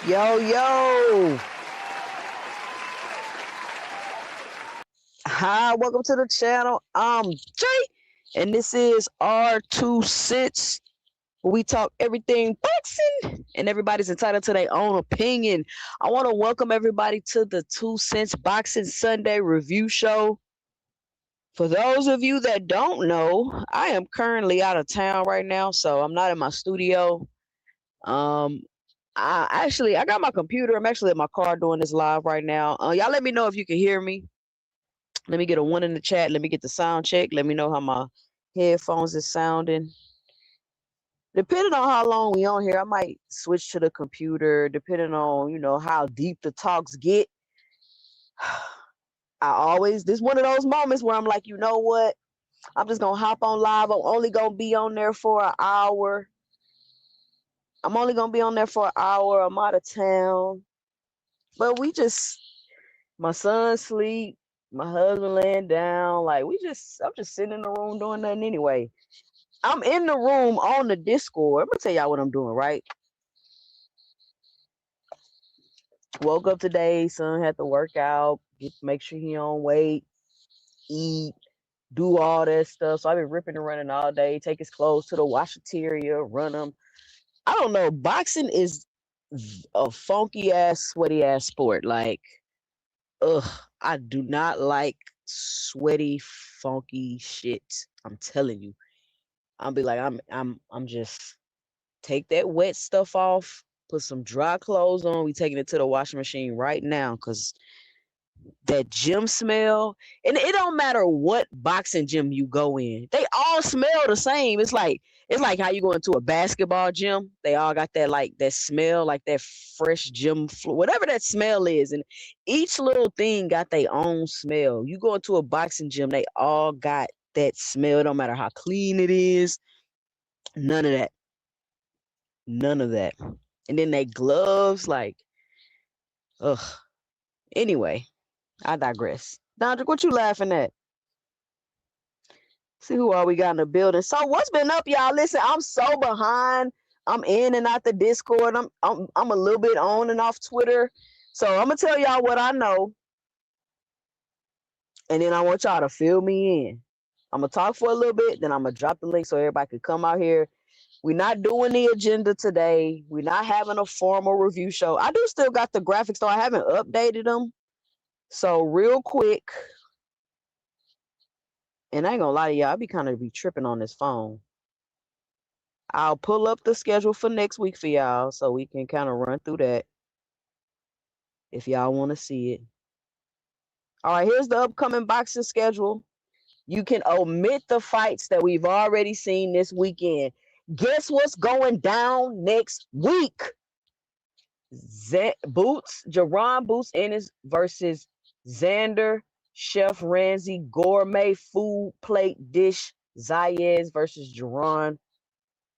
Yo, yo. Hi, welcome to the channel. I'm Jay, and this is our 2 cents, where we talk everything boxing, and everybody's entitled to their own opinion. I want to welcome everybody to the 2 cents Boxing Sunday review show. For those of you that don't know, I am currently out of town right now, so I'm not in my studio. I got my computer. I'm actually in my car doing this live right now. Y'all let me know if you can hear me. Let me get a 1 in the chat. Let me get the sound check. Let me know how my headphones is sounding. Depending on how long we on here, I might switch to the computer, depending on, how deep the talks get. This is one of those moments where I'm like, you know what? I'm just going to hop on live. I'm only going to be on there for an hour. I'm only going to be on there for an hour. I'm out of town. But my son sleep, my husband laying down. I'm just sitting in the room doing nothing anyway. I'm in the room on the Discord. I'm going to tell y'all what I'm doing, right? Woke up today, son had to work out, make sure he on weight, eat, do all that stuff. So I've been ripping and running all day, take his clothes to the washateria, run them. I don't know. Boxing is a funky ass, sweaty ass sport. I do not like sweaty, funky shit. I'm telling you. I'll be like, I'm just take that wet stuff off, put some dry clothes on. We taking it to the washing machine right now, because that gym smell, and it don't matter what boxing gym you go in, they all smell the same. It's like how you go into a basketball gym. They all got that smell, like that fresh gym floor, whatever that smell is, and each little thing got their own smell. You go into a boxing gym, they all got that smell. It don't matter how clean it is. None of that. And then they gloves, ugh. Anyway, I digress. Dondrick, what you laughing at? See who all we got in the building. So what's been up, y'all? Listen, I'm so behind. I'm in and out the Discord. I'm a little bit on and off Twitter. So I'm gonna tell y'all what I know, and then I want y'all to fill me in. I'm gonna talk for a little bit, then I'm gonna drop the link so everybody can come out here. We're not doing the agenda today. We're not having a formal review show. I do still got the graphics, though I haven't updated them. So real quick, and I ain't gonna lie to y'all, I be kind of tripping on this phone. I'll pull up the schedule for next week for y'all so we can kind of run through that if y'all want to see it. All right, here's the upcoming boxing schedule. You can omit the fights that we've already seen this weekend. Guess what's going down next week? Jerron Boots Ennis versus Xander Chef Ramsey Gourmet Food Plate Dish Zayas versus Jerron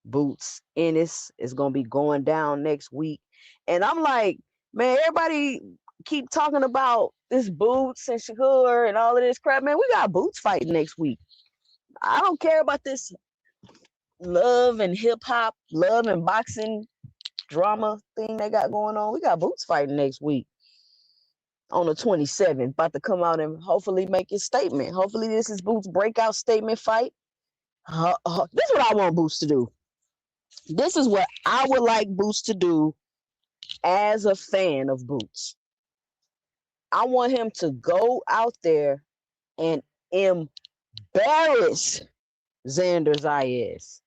Boots Ennis is going to be going down next week. And I'm like, man, everybody keep talking about this Boots and Shakur and all of this crap. Man, we got Boots fighting next week. I don't care about this love and hip hop, love and boxing drama thing they got going on. We got Boots fighting next week on the 27th, about to come out and hopefully make his statement. Hopefully this is Boots' breakout statement fight. This is what I want Boots to do. This is what I would like Boots to do as a fan of Boots. I want him to go out there and embarrass Xander Zayas.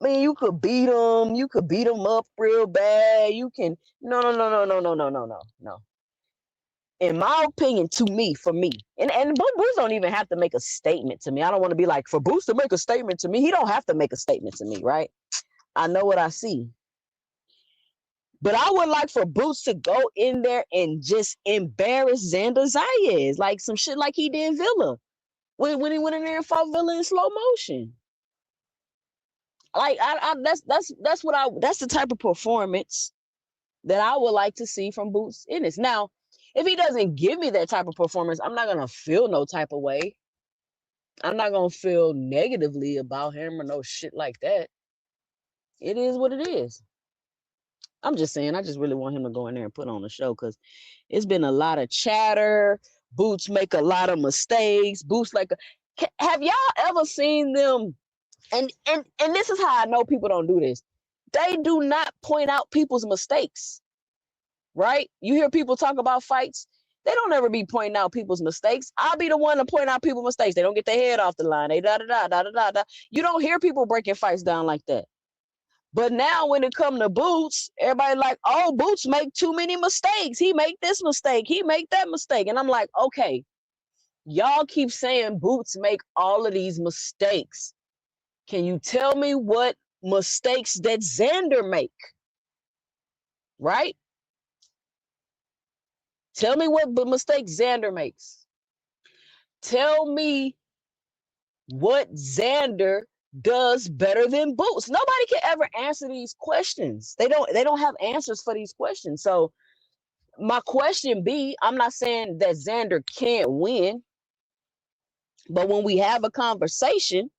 I mean, you could beat him. You could beat him up real bad. You can. No. In my opinion, for me, and Boots don't even have to make a statement to me. I don't want to be like, for Boots to make a statement to me, he don't have to make a statement to me, right? I know what I see. But I would like for Boots to go in there and just embarrass Xander Zayas, like some shit like he did Villa. When he went in there and fought Villa in slow motion. Like that's the type of performance that I would like to see from Boots Ennis. Now, if he doesn't give me that type of performance, I'm not gonna feel no type of way. I'm not gonna feel negatively about him or no shit like that. It is what it is. I'm just saying, I just really want him to go in there and put on a show because it's been a lot of chatter. Boots make a lot of mistakes. Boots have y'all ever seen them? And this is how I know people don't do this. They do not point out people's mistakes, right? You hear people talk about fights. They don't ever be pointing out people's mistakes. I'll be the one to point out people's mistakes. They don't get their head off the line. They da-da-da. You don't hear people breaking fights down like that. But now when it comes to Boots, everybody like, oh, Boots make too many mistakes. He make this mistake. He make that mistake. And I'm like, okay, y'all keep saying Boots make all of these mistakes. Can you tell me what mistakes that Xander make? Right? Tell me what mistakes Xander makes. Tell me what Xander does better than Boots. Nobody can ever answer these questions. They don't have answers for these questions. So my question be, I'm not saying that Xander can't win, but when we have a conversation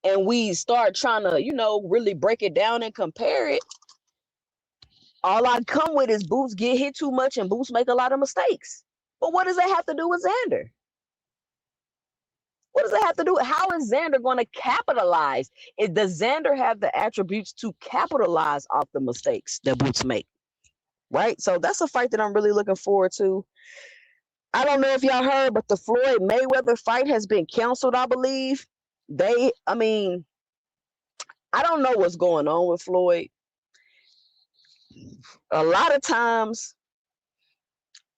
and we start trying to, really break it down and compare it, all I come with is Boots get hit too much and Boots make a lot of mistakes. But what does that have to do with Xander? What does it have to do? How is Xander going to capitalize? Does Xander have the attributes to capitalize off the mistakes that Boots make? Right? So that's a fight that I'm really looking forward to. I don't know if y'all heard, but the Floyd Mayweather fight has been canceled, I believe. I don't know what's going on with Floyd. A lot of times,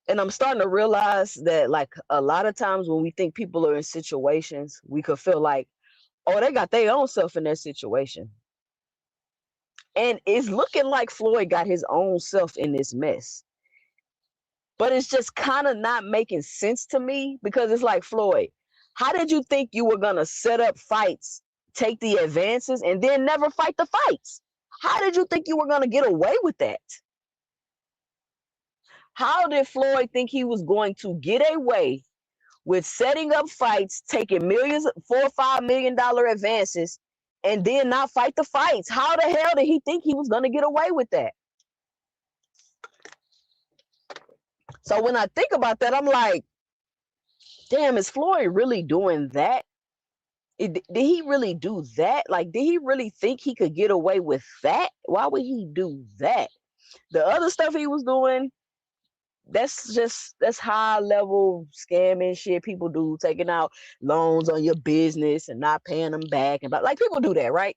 and I'm starting to realize that, like, a lot of times when we think people are in situations, we could feel like, oh, they got their own self in that situation. And it's looking like Floyd got his own self in this mess. But it's just kind of not making sense to me because it's like, Floyd, how did you think you were going to set up fights, take the advances, and then never fight the fights? How did you think you were going to get away with that? How did Floyd think he was going to get away with setting up fights, taking $4 or $5 million advances, and then not fight the fights? How the hell did he think he was going to get away with that? So when I think about that, I'm like, damn, is Floyd really doing that? Did he really do that? Like, did he really think he could get away with that? Why would he do that? The other stuff he was doing, that's high level scamming shit people do, taking out loans on your business and not paying them back, and like people do that, right?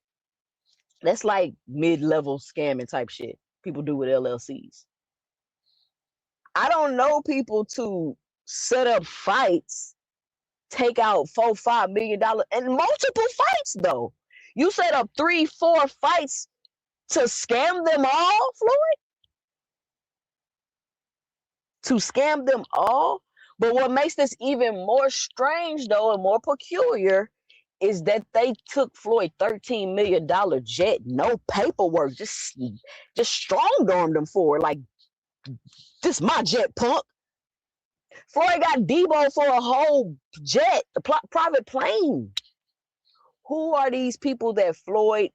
That's like mid-level scamming type shit people do with LLCs. I don't know people to set up fights, take out $4-5 million and multiple fights though. You set up 3-4 fights to scam them all, Floyd? To scam them all? But what makes this even more strange though and more peculiar is that they took Floyd $13 million jet, no paperwork, just strong armed him for it. Like, this my jet, punk. Floyd got Debo for a whole jet, a private plane. Who are these people that Floyd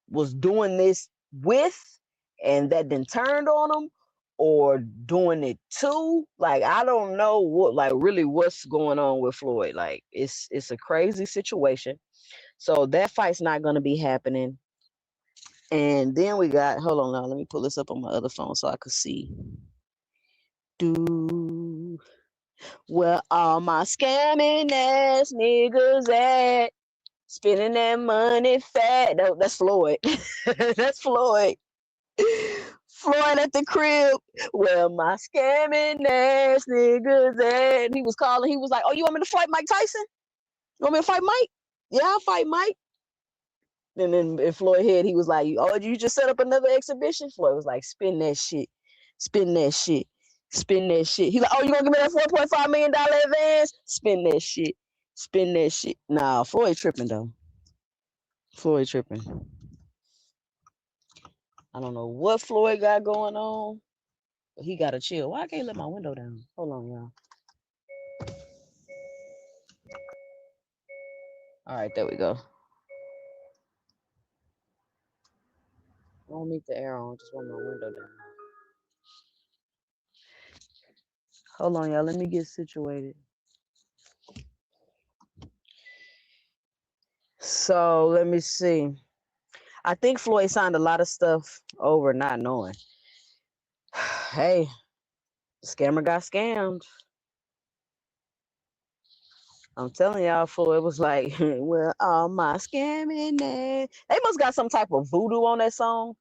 was doing this with, and that then turned on them, or doing it to? Like, I don't know what, like, really what's going on with Floyd. Like, it's a crazy situation. So that fight's not gonna be happening. And then we got, hold on now, let me pull this up on my other phone so I could see. Where all my scamming ass niggas at? Spending that money fat. No, that's Floyd. That's Floyd. Floyd at the crib. Where my scamming ass niggas at? He was calling. He was like, "Oh, you want me to fight Mike Tyson? You want me to fight Mike? Yeah, I'll fight Mike." And then in Floyd head, he was like, "Oh, you just set up another exhibition?" Floyd was like, "Spin that shit. Spin that shit. Spin that shit." He like, "Oh, you gonna give me that $4.5 million advance? Spin that shit. Spin that shit." Nah, Floyd tripping though. Floyd tripping. I don't know what Floyd got going on, but he gotta chill. Why I can't let my window down? Hold on, y'all. All right, there we go. I don't need the air on, just want my window down. Hold on, y'all. Let me get situated. So let me see. I think Floyd signed a lot of stuff over not knowing. Hey, scammer got scammed. I'm telling y'all, Floyd was like, "Well, all my scamming ass." They must got some type of voodoo on that song.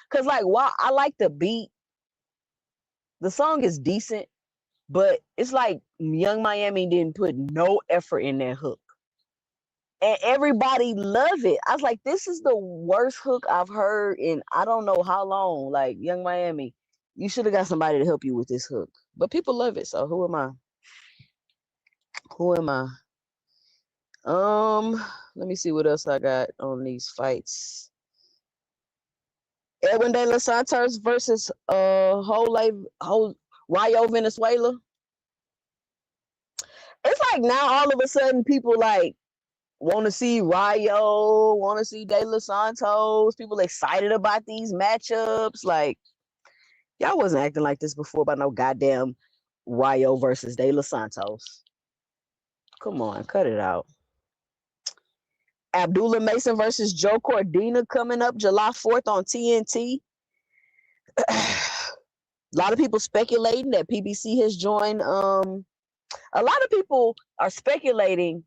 Cause like, while I like the beat, the song is decent, but it's like Young Miami didn't put no effort in that hook. And everybody love it. I was like, this is the worst hook I've heard in I don't know how long. Like, Young Miami, you should have got somebody to help you with this hook. But people love it, so who am I? Who am I? Let me see what else I got on these fights. Edwin De Los Santos versus Rayo Venezuela. It's like now all of a sudden people like want to see Rayo, want to see De Los Santos. People excited about these matchups. Like, y'all wasn't acting like this before about no goddamn Rayo versus De Los Santos. Come on, cut it out. Abdullah Mason versus Joe Cordina coming up July 4th on TNT. A lot of people speculating that PBC has joined. A lot of people are speculating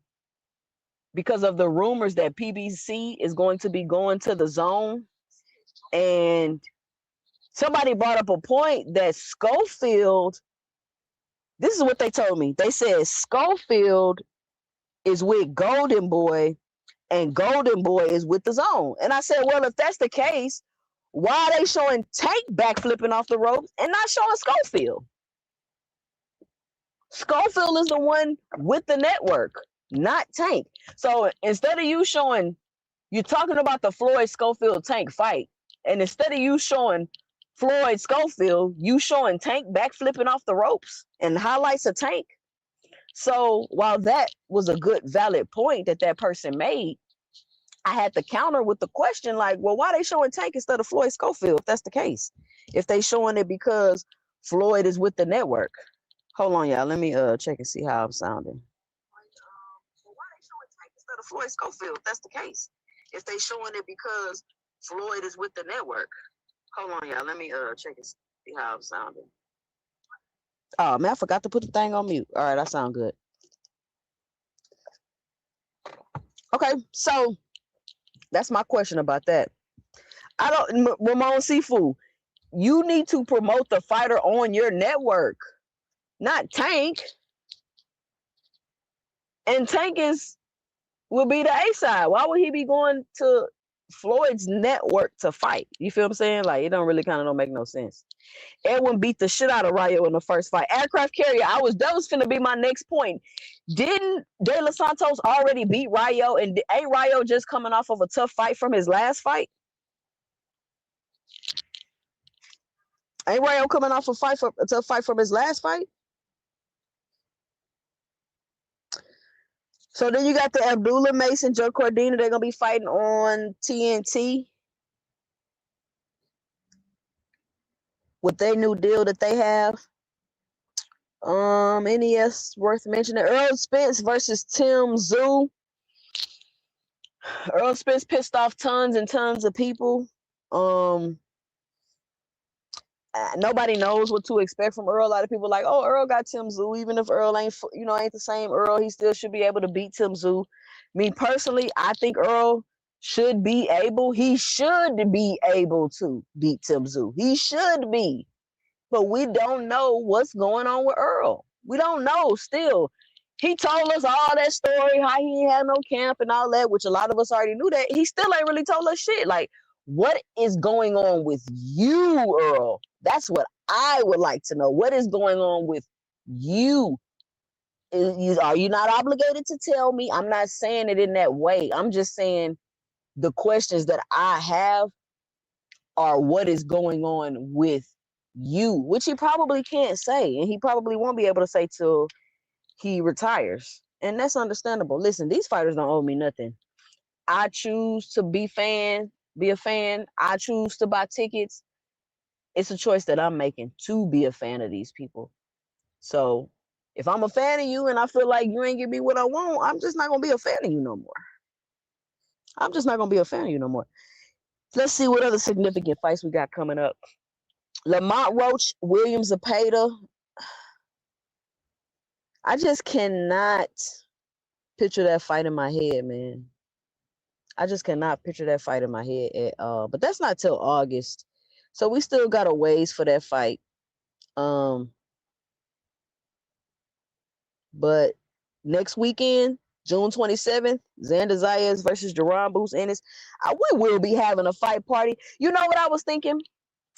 because of the rumors that PBC is going to be going to the zone. And somebody brought up a point that Schofield, this is what they told me. They said Schofield is with Golden Boy and Golden Boy is with the zone. And I said, well, if that's the case, why are they showing Tank backflipping off the ropes and not showing Schofield? Schofield is the one with the network, not Tank. So instead of you showing, you're talking about the Floyd Schofield Tank fight, and instead of you showing Floyd Schofield, you showing Tank backflipping off the ropes and highlights of Tank. So while that was a good, valid point that person made, I had to counter with the question like, well, why are they showing Tank instead of Floyd Schofield if that's the case? If they showing it because Floyd is with the network. Hold on, y'all. Let me check and see how I'm sounding. Well, why are they showing Tank instead of Floyd Schofield if that's the case? If they showing it because Floyd is with the network. Hold on, y'all. Let me check and see how I'm sounding. Oh, man, I forgot to put the thing on mute. All right, I sound good. Okay, so that's my question about that. Ramon Sifu, You need to promote the fighter on your network, not Tank. And Tank will be the A side. Why would he be going to Floyd's network to fight? You feel what I'm saying? Like, it don't really kind of don't make no sense. Edwin beat the shit out of Rayo in the first fight. Aircraft carrier, that was finna be my next point. Didn't De Los Santos already beat Rayo, and ain't Rayo just coming off of a tough fight from his last fight? Ain't Rayo coming off a tough fight from his last fight? So then you got the Abdullah Mason, Joe Cordina. They're gonna be fighting on TNT with their new deal that they have. NES worth mentioning. Earl Spence versus Tim Tszyu. Earl Spence pissed off tons and tons of people. Nobody knows what to expect from Earl. A lot of people are like, oh, Earl got Tim Tszyu. Even if Earl ain't the same Earl, he still should be able to beat Tim Tszyu. Me personally, I think Earl should be able to beat Tim Tszyu. He should be. But we don't know what's going on with Earl. We don't know still. He told us all that story, how he had no camp and all that, which a lot of us already knew that. He still ain't really told us shit. Like, what is going on with you, Earl? That's what I would like to know. What is going on with you? Are you not obligated to tell me? I'm not saying it in that way. I'm just saying the questions that I have are what is going on with you, which he probably can't say, and he probably won't be able to say till he retires, and that's understandable. Listen, these fighters don't owe me nothing. I choose to be a fan. I choose to buy tickets. It's a choice that I'm making to be a fan of these people. So if I'm a fan of you and I feel like you ain't give me what I want, I'm just not gonna be a fan of you no more. I'm just not gonna be a fan of you no more. Let's see what other significant fights we got coming up. Lamont Roach, William Zepeda. I just cannot picture that fight in my head, man. I just cannot picture that fight in my head at all. But that's not till August. So we still got a ways for that fight. But next weekend, June 27th, Xander Zayas versus Jerron Boots Ennis. We will be having a fight party. You know what I was thinking?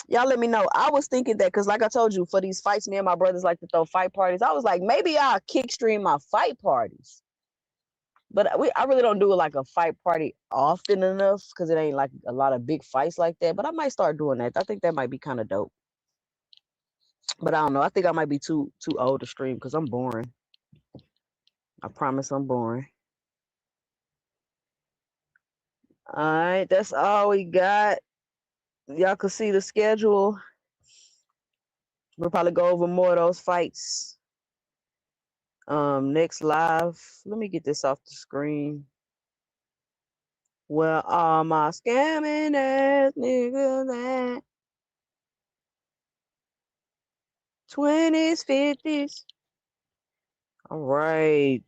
Y'all let me know. I was thinking that because, like I told you, for these fights, me and my brothers like to throw fight parties. I was like, maybe I'll kick stream my fight parties. But I really don't do like a fight party often enough because it ain't like a lot of big fights like that. But I might start doing that. I think that might be kind of dope. But I don't know. I think I might be too old to stream because I'm boring. I promise I'm boring. All right, that's all we got. Y'all can see the schedule. We'll probably go over more of those fights. Next live. Let me get this off the screen. Well, all my scamming ass niggas at 20s, 50s. All right.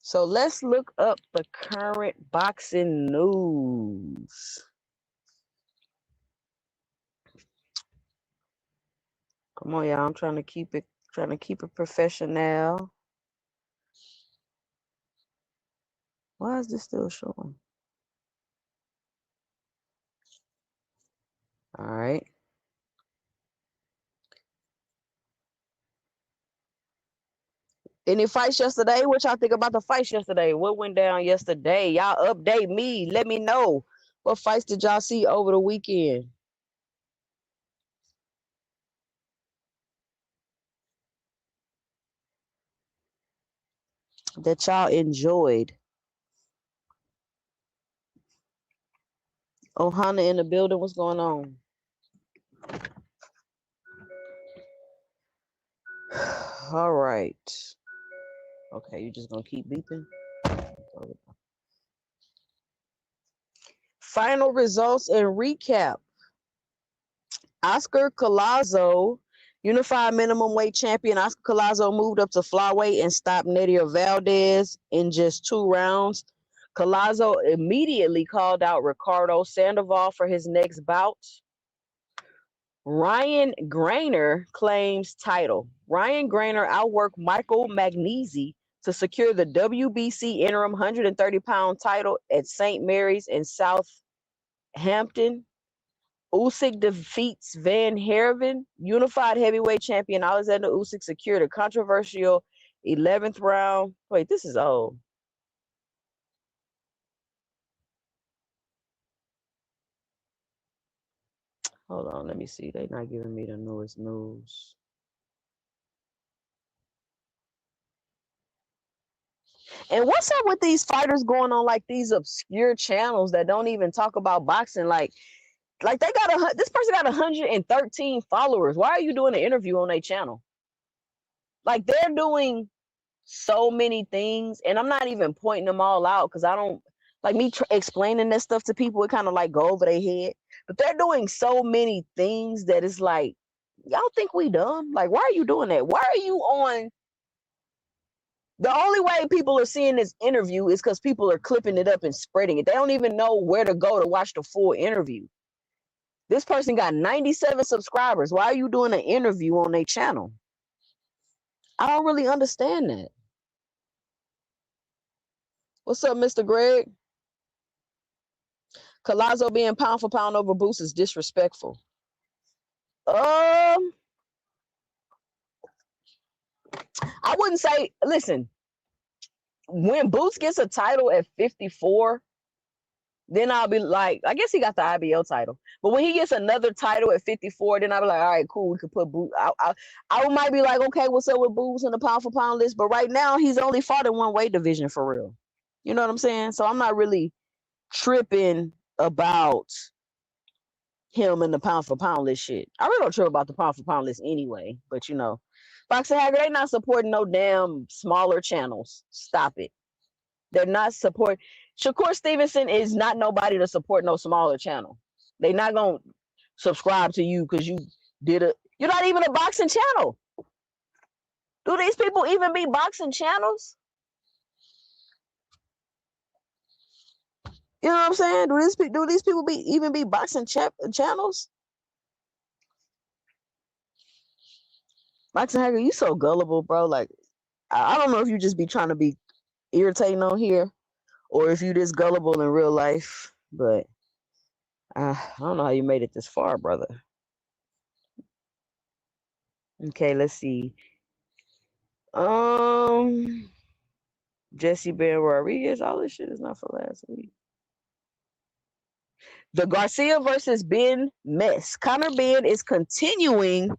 So let's look up the current boxing news. Come on, y'all. I'm trying to keep it professional. Why is this still showing? All right. Any fights yesterday? What y'all think about the fights yesterday? What went down yesterday? Y'all update me. Let me know. What fights did y'all see over the weekend? That y'all enjoyed. Ohana in the building. What's going on? All right. Okay, you're just gonna keep beeping. Final results and recap. Oscar Collazo Unified minimum weight champion Oscar Collazo moved up to flyweight and stopped Nadia Valdez in just 2 rounds. Collazo immediately called out Ricardo Sandoval for his next bout. Ryan Grainer claims title. Ryan Grainer outworked Michael Magnesi to secure the WBC interim 130-pound title at St. Mary's in Southampton. Usyk defeats Van Herven. Unified heavyweight champion Alexander Usyk secured a controversial 11th round. Wait, this is old. Hold on, let me see. They're not giving me the newest news. And what's up with these fighters going on like these obscure channels that don't even talk about boxing? Like they got this person got 113 followers. Why are you doing an interview on their channel? Like they're doing so many things, and I'm not even pointing them all out because I don't like me explaining this stuff to people. It kind of like go over their head, but they're doing so many things that it's like, y'all think we dumb? Like, why are you doing that? Why are you on? The only way people are seeing this interview is because people are clipping it up and spreading it. They don't even know where to go to watch the full interview. This person got 97 subscribers. Why are you doing an interview on their channel? I don't really understand that. What's up, Mr. Greg? Collazo being pound for pound over Boots is disrespectful. I wouldn't say, listen, when Boots gets a title at 54, then I'll be like, I guess he got the IBO title. But when he gets another title at 54, then I'll be like, all right, cool, we could put Boots. I might be like, okay, what's up with Boots in the pound for pound list? But right now, he's only fought in one weight division for real. You know what I'm saying? So I'm not really tripping about him in the pound for pound list shit. I really don't trip about the pound for pound list anyway. But you know, Boxing Hacker, they not supporting no damn smaller channels. Stop it. They're not supporting. Shakur Stevenson is not nobody to support no smaller channel. They not gonna subscribe to you because you did a. You're not even a boxing channel. Do these people even be boxing channels? You know what I'm saying? Do these people even be boxing channels? Boxing Hacker, you so gullible, bro. Like, I don't know if you just be trying to be irritating on here or if you just gullible in real life, but I don't know how you made it this far, brother. Okay, let's see. Jesse Ben Rodriguez, all this shit is not for last week. The Garcia versus Ben mess. Conor Ben is continuing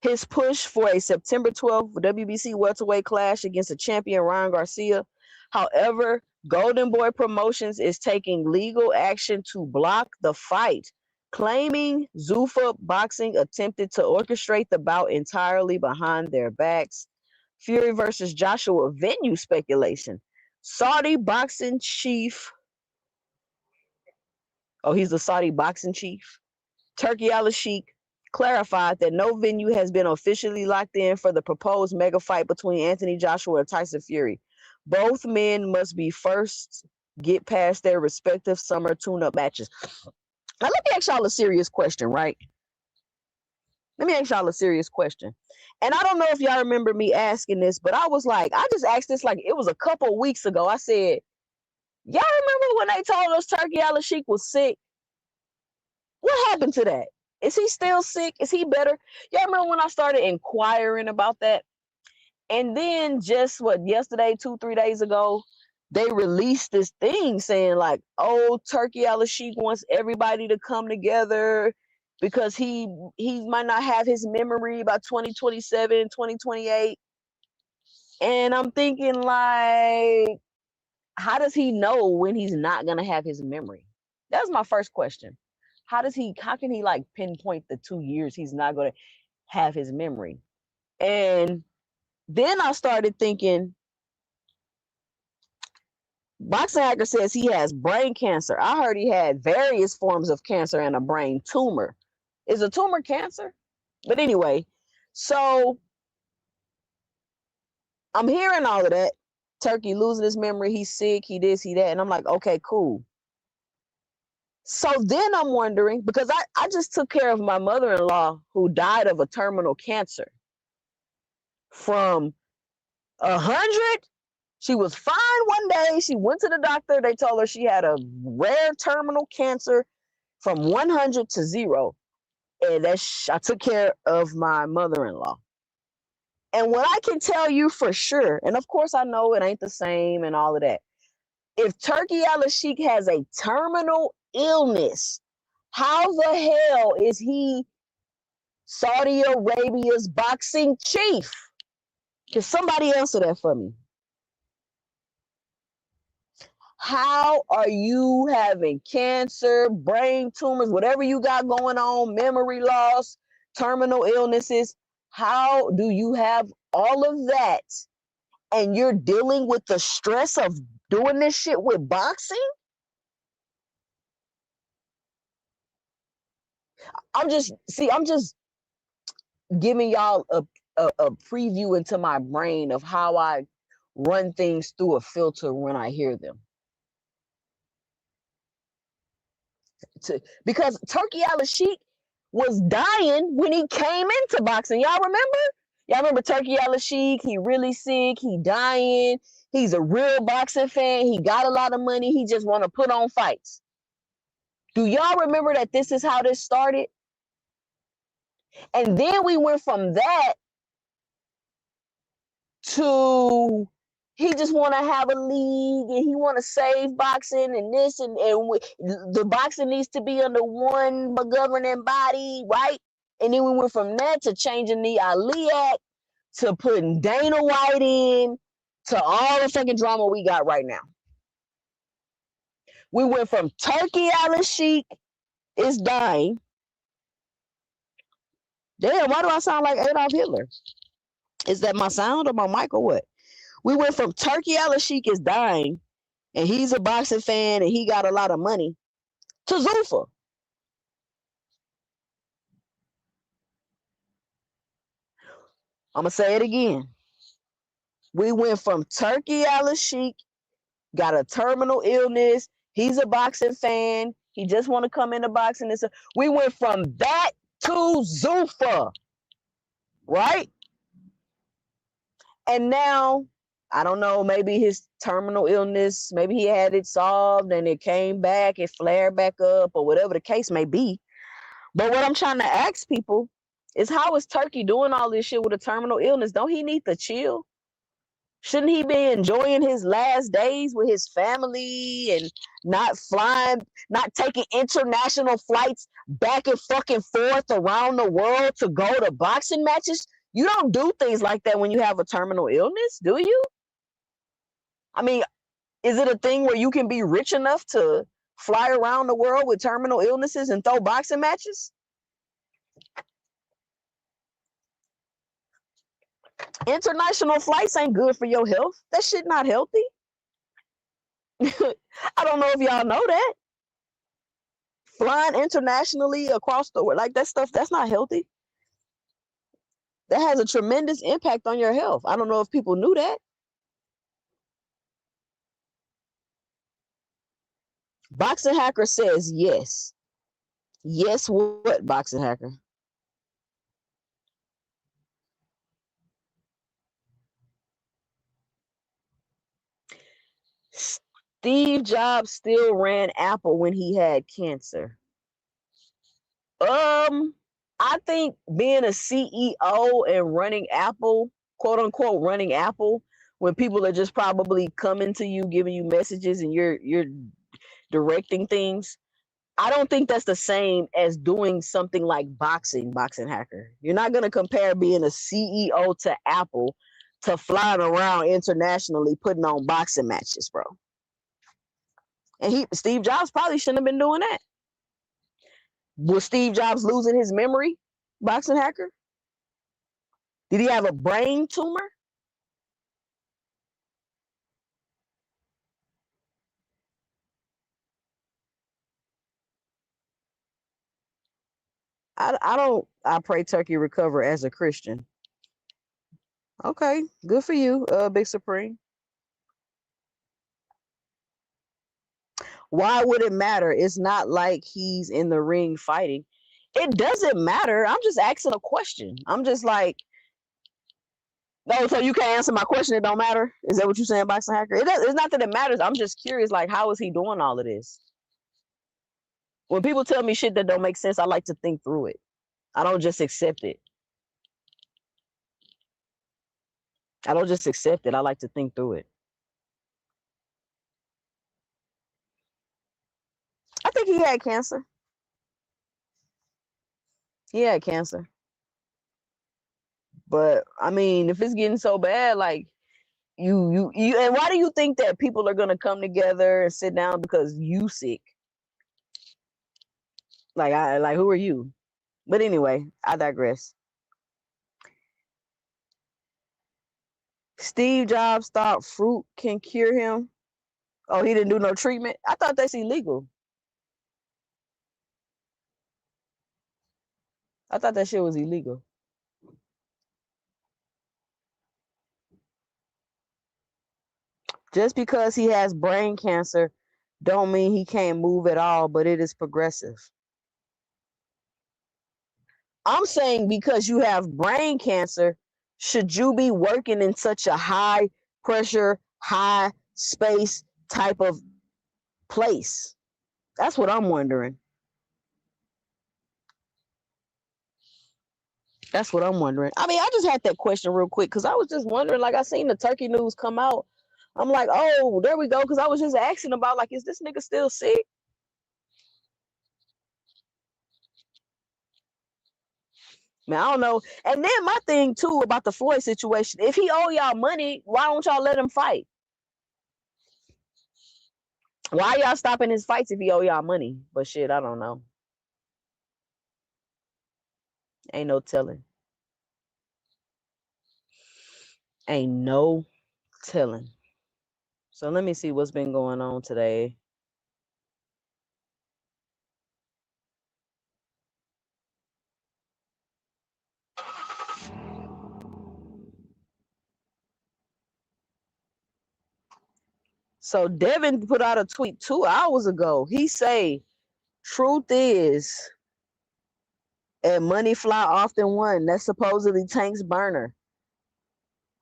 his push for a September 12th WBC welterweight clash against the champion Ryan Garcia. However, Golden Boy Promotions is taking legal action to block the fight, claiming Zuffa Boxing attempted to orchestrate the bout entirely behind their backs. Fury versus Joshua venue speculation. Saudi boxing chief. Oh, he's the Saudi boxing chief. Turki Al-Sheikh clarified that no venue has been officially locked in for the proposed mega fight between Anthony Joshua and Tyson Fury. Both men must be first get past their respective summer tune-up matches. Now, let me ask y'all a serious question, right? Let me ask y'all a serious question. And I don't know if y'all remember me asking this, but I was like, I just asked this like it was a couple weeks ago. I said, y'all remember when they told us Turki Al-Sheikh was sick? What happened to that? Is he still sick? Is he better? Y'all remember when I started inquiring about that? And then just yesterday, 2-3 days ago, they released this thing saying like, oh, Turki Al-Sheikh wants everybody to come together because he might not have his memory by 2027, 2028. And I'm thinking like, how does he know when he's not going to have his memory? That's my first question. How can he like pinpoint the 2 years he's not going to have his memory? And then I started thinking, Boxing Hacker says he has brain cancer. I heard he had various forms of cancer and a brain tumor. Is a tumor cancer? But anyway, So I'm hearing all of that. Turkey losing his memory. He's sick. He this, he that. And I'm like, okay, cool. So then I'm wondering, because I just took care of my mother-in-law who died of a terminal cancer. From 100, she was fine one day. She went to the doctor. They told her she had a rare terminal cancer from 100 to 0. And I took care of my mother-in-law. And what I can tell you for sure, and of course I know it ain't the same and all of that. If Turkey Al-Sheikh has a terminal illness, how the hell is he Saudi Arabia's boxing chief? Can somebody answer that for me? How are you having cancer, brain tumors, whatever you got going on, memory loss, terminal illnesses? How do you have all of that and you're dealing with the stress of doing this shit with boxing? I'm just giving y'all a preview into my brain of how I run things through a filter when I hear them. Because Turkey Al-Sheikh was dying when he came into boxing. Y'all remember? Y'all remember Turkey Al-Sheikh? He really sick. He dying. He's a real boxing fan. He got a lot of money. He just want to put on fights. Do y'all remember that this is how this started? And then we went from that to he just want to have a league and he want to save boxing and this and the boxing needs to be under one governing body, right? And then we went from that to changing the Ali Act to putting Dana White in to all the fucking drama we got right now. We went from Turkey Al-Sheikh is dying. Damn, why do I sound like Adolf Hitler? Is that my sound or my mic or what? We went from Turkey Al-Sheikh is dying and he's a boxing fan and he got a lot of money to Zuffa. I'm going to say it again. We went from Turkey Al-Sheikh, got a terminal illness. He's a boxing fan. He just want to come into boxing. We went from that to Zuffa, right? And now, I don't know, maybe his terminal illness, maybe he had it solved and it came back, it flared back up or whatever the case may be. But what I'm trying to ask people is how is Turkey doing all this shit with a terminal illness? Don't he need to chill? Shouldn't he be enjoying his last days with his family and not flying, not taking international flights back and fucking forth around the world to go to boxing matches? You don't do things like that when you have a terminal illness, do you? I mean, is it a thing where you can be rich enough to fly around the world with terminal illnesses and throw boxing matches? International flights ain't good for your health. That shit not healthy. I don't know if y'all know that. Flying internationally across the world, like that stuff, that's not healthy. That has a tremendous impact on your health. I don't know if people knew that. Boxing Hacker says yes. Yes, what, Boxing Hacker? Steve Jobs still ran Apple when he had cancer. I think being a CEO and running Apple, quote unquote, running Apple, when people are just probably coming to you, giving you messages, and you're directing things. I don't think that's the same as doing something like Boxing Hacker. You're not gonna compare being a CEO to Apple to flying around internationally putting on boxing matches, bro. And Steve Jobs probably shouldn't have been doing that. Was Steve Jobs losing his memory, Boxing Hacker? Did he have a brain tumor? I pray Turkey recover as a Christian. Okay, good for you, Big Supreme. Why would it matter? It's not like he's in the ring fighting. It doesn't matter. I'm just asking a question. I'm just like, no, so you can't answer my question. It don't matter. Is that what you're saying, Boxing Hacker? It's not that it matters. I'm just curious, like, how is he doing all of this? When people tell me shit that don't make sense, I like to think through it. I don't just accept it. I don't just accept it. I like to think through it. I think he had cancer. He had cancer. But I mean, if it's getting so bad, like you and why do you think that people are gonna come together and sit down because you sick? Like who are you? But anyway, I digress. Steve Jobs thought fruit can cure him. Oh, he didn't do no treatment. I thought that's illegal. I thought that shit was illegal. Just because he has brain cancer don't mean he can't move at all, but it is progressive. I'm saying because you have brain cancer, should you be working in such a high pressure, high space type of place? That's what I'm wondering. That's what I'm wondering. I mean, I just had that question real quick because I was just wondering, like, I seen the turkey news come out. I'm like, oh, there we go. Because I was just asking about, like, is this nigga still sick? Man, I don't know. And then my thing, too, about the Floyd situation, if he owe y'all money, why don't y'all let him fight? Why y'all stopping his fights if he owe y'all money? But shit, I don't know. Ain't no telling. Ain't no telling. So let me see what's been going on today. So Devin put out a tweet 2 hours ago. He say, truth is, and money fly often won. That's supposedly Tank's burner.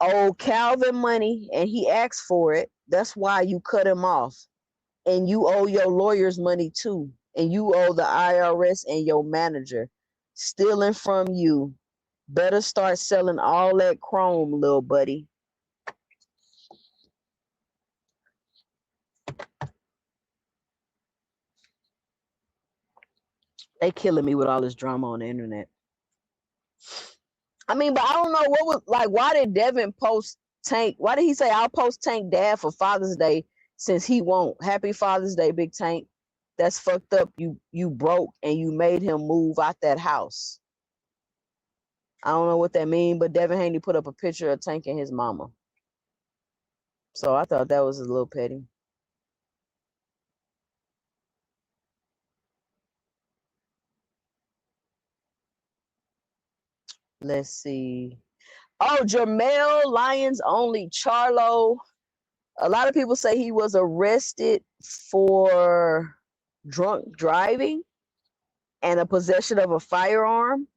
Oh, Calvin money, and he asked for it. That's why you cut him off. And you owe your lawyers money too. And you owe the IRS and your manager. Stealing from you. Better start selling all that chrome, little buddy. They killing me with all this drama on the internet. I mean, but I don't know what was like. Why did Devin post Tank? Why did he say I'll post Tank Dad for Father's Day since he won't? Happy Father's Day, Big Tank. That's fucked up. You broke and you made him move out that house. I don't know what that means, but Devin Haney put up a picture of Tank and his mama. So I thought that was a little petty. Let's see. Oh, Jermell Lyons only Charlo. A lot of people say he was arrested for drunk driving and a possession of a firearm.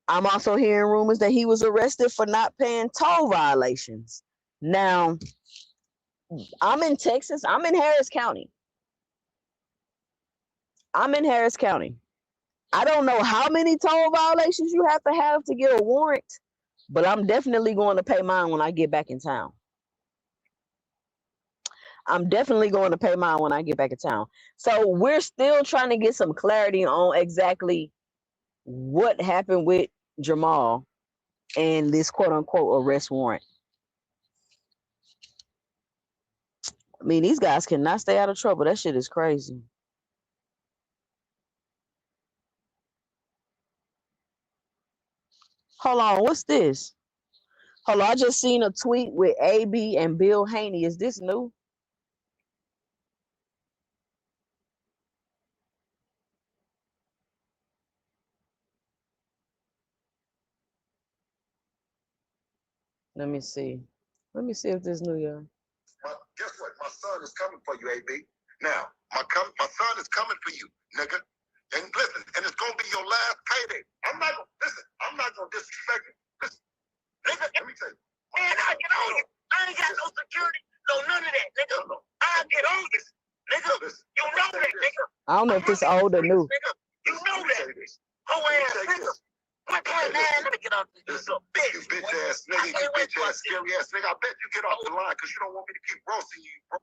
I'm also hearing rumors that he was arrested for not paying toll violations. Now, I'm in Texas. I'm in Harris County. I'm in Harris County. I don't know how many toll violations you have to get a warrant, but I'm definitely going to pay mine when I get back in town. I'm definitely going to pay mine when I get back in town. So we're still trying to get some clarity on exactly what happened with Jamal and this quote unquote arrest warrant. I mean, these guys cannot stay out of trouble. That shit is crazy. Hold on, what's this? Hold on, I just seen a tweet with AB and Bill Haney. Is this new? Let me see. Let me see if this new year. Guess what? My son is coming for you, AB. Now, my son is coming for you, nigga. And listen, and it's gonna be your last payday. I'm not gonna disrespect you. Listen, nigga, let me tell you. Man, I get on you. I ain't got no security, no none of that, nigga. I get on this, nigga. You know that, nigga. I don't know if this old or new. Nigga, you know that. Whole ass nigga. Man, let me get off this bitch. You bitch ass nigga, you bitch ass scary ass nigga. I bet you get off the line because you don't want me to keep roasting you, bro.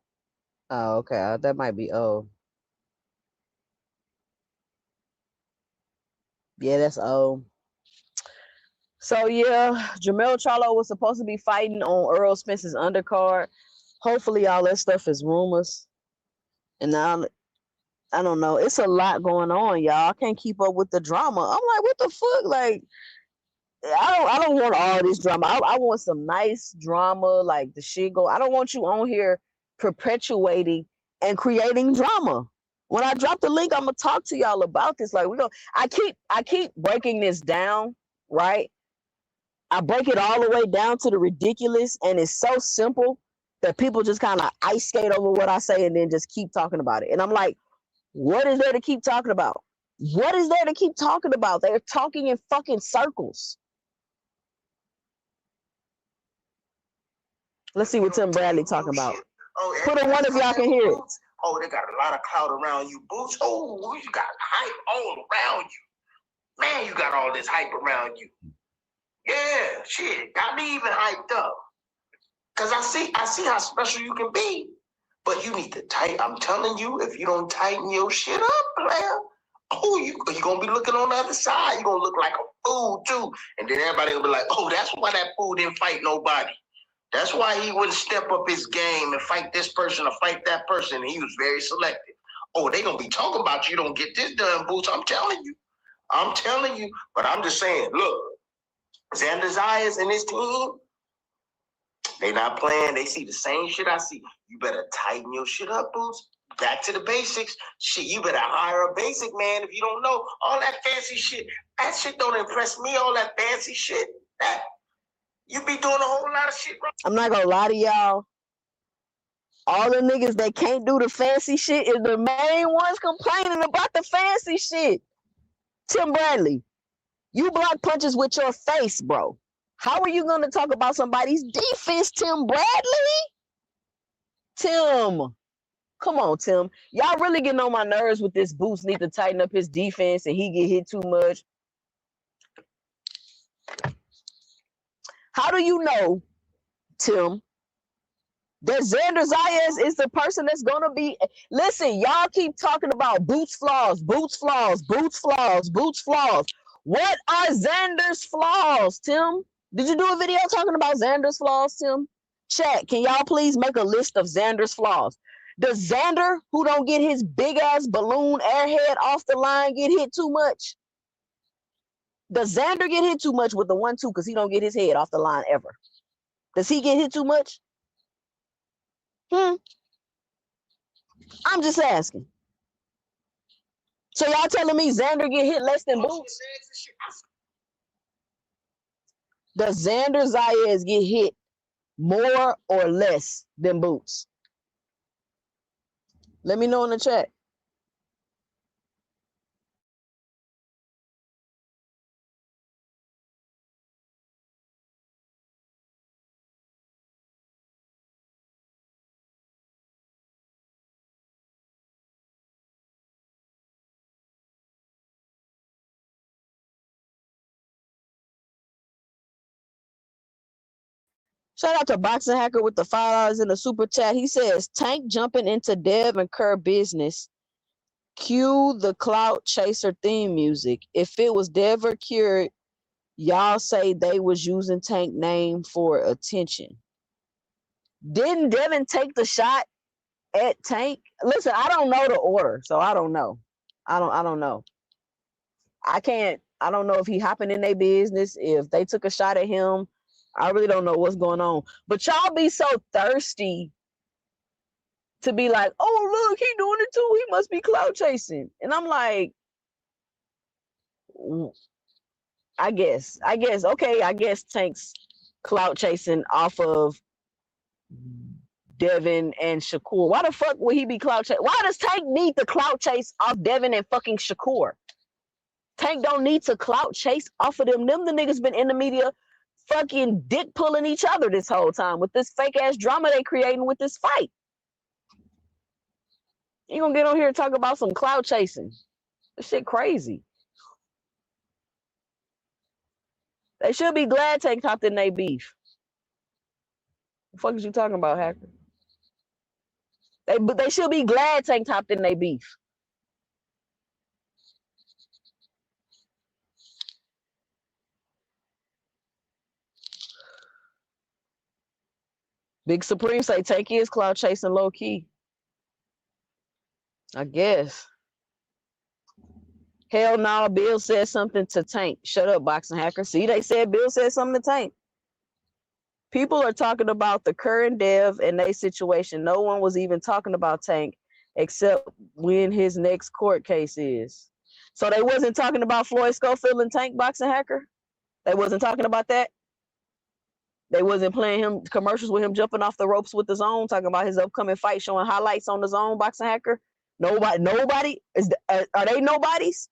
Oh, okay. That might be old. Yeah, that's old. So yeah, Jamel Charlo was supposed to be fighting on Earl Spence's undercard. Hopefully all that stuff is rumors. And now I don't know. It's a lot going on, y'all. I can't keep up with the drama. I'm like, what the fuck? Like, I don't want all this drama. I want some nice drama, like the shit go. I don't want you on here perpetuating and creating drama. When I drop the link, I'm gonna talk to y'all about this. Like I keep breaking this down, right? I break it all the way down to the ridiculous, and it's so simple that people just kind of ice skate over what I say and then just keep talking about it. And I'm like, what is there to keep talking about? What is there to keep talking about? They're talking in fucking circles. Let's see what Tim Bradley talking about. Oh, put in one if y'all can hear it. Oh, they got a lot of clout around you, Boots. Oh, you got hype all around you. Man, you got all this hype around you. Yeah, shit. Got me even hyped up. Cause I see how special you can be. But you need to tighten. I'm telling you, if you don't tighten your shit up, player, you're gonna be looking on the other side. You're gonna look like a fool too. And then everybody will be like, oh, that's why that fool didn't fight nobody. That's why he wouldn't step up his game and fight this person or fight that person. He was very selective. Oh, they gonna be talking about you. Don't get this done, Boots. I'm telling you. But I'm just saying, look, Xander Zayas and his team, they not playing. They see the same shit I see. You better tighten your shit up, Boots. Back to the basics. Shit, you better hire a basic man if you don't know. All that fancy shit. That shit don't impress me. All that fancy shit. That you be doing a whole lot of shit, bro. I'm not gonna lie to y'all. All the niggas that can't do the fancy shit is the main ones complaining about the fancy shit. Tim Bradley, you block punches with your face, bro. How are you gonna talk about somebody's defense, Tim Bradley? Tim, come on, Tim. Y'all really getting on my nerves with this Boots need to tighten up his defense and he get hit too much. How do you know, Tim, that Xander Zayas is the person that's going to be... Listen, y'all keep talking about Boots flaws, Boots flaws, Boots flaws, Boots flaws. What are Xander's flaws, Tim? Did you do a video talking about Xander's flaws, Tim? Chat, can y'all please make a list of Xander's flaws? Does Xander, who don't get his big-ass balloon airhead off the line, get hit too much? Does Xander get hit too much with the 1-2 because he don't get his head off the line ever? Does he get hit too much? I'm just asking. So y'all telling me Xander get hit less than Boots? Does Xander Zayas get hit more or less than Boots? Let me know in the chat. Shout out to Boxing Hacker with the $5 in the super chat. He says, Tank jumping into Dev and Kerr business. Cue the Clout Chaser theme music. If it was Dev or Kerr, y'all say they was using Tank name for attention. Didn't Devin take the shot at Tank? Listen, I don't know the order, so I don't know. I don't know. I don't know if he hopping in their business, if they took a shot at him. I really don't know what's going on. But y'all be so thirsty to be like, oh, look, he doing it too. He must be cloud chasing. And I'm like, I guess, okay, I guess Tank's clout chasing off of Devin and Shakur. Why the fuck would he be clout chasing? Why does Tank need the clout chase off Devin and fucking Shakur? Tank don't need to clout chase off of them. Them the niggas been in the media fucking dick pulling each other this whole time with this fake ass drama they creating with this fight. You gonna get on here and talk about some clout chasing? This shit crazy. They should be glad Tank hopped in their beef. The fuck is you talking about, Hacker? They should be glad Tank hopped in their beef. Big Supreme say Tank is clout chasing low key. I guess. Hell no, Bill said something to Tank. Shut up, Boxing Hacker. See, they said Bill said something to Tank. People are talking about the current Dev and their situation. No one was even talking about Tank except when his next court case is. So they wasn't talking about Floyd Schofield and Tank, Boxing Hacker? They wasn't talking about that? They wasn't playing him commercials with him jumping off the ropes with the Zone, talking about his upcoming fight, showing highlights on the Zone, Boxing Hacker? Nobody? Are they nobodies?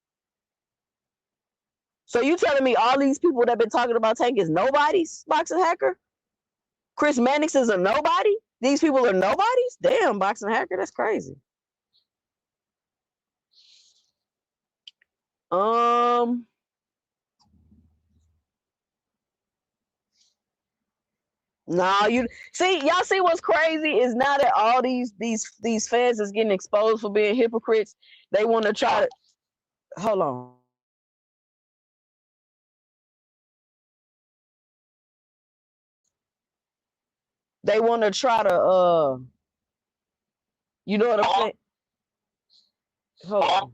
So you telling me all these people that been talking about Tank is nobodies, Boxing Hacker? Chris Mannix is a nobody? These people are nobodies? Damn, Boxing Hacker, that's crazy. Nah, you see, y'all see what's crazy is now that all these fans is getting exposed for being hypocrites, they want to try to hold on. They want to try to you know what I'm saying? Hold on.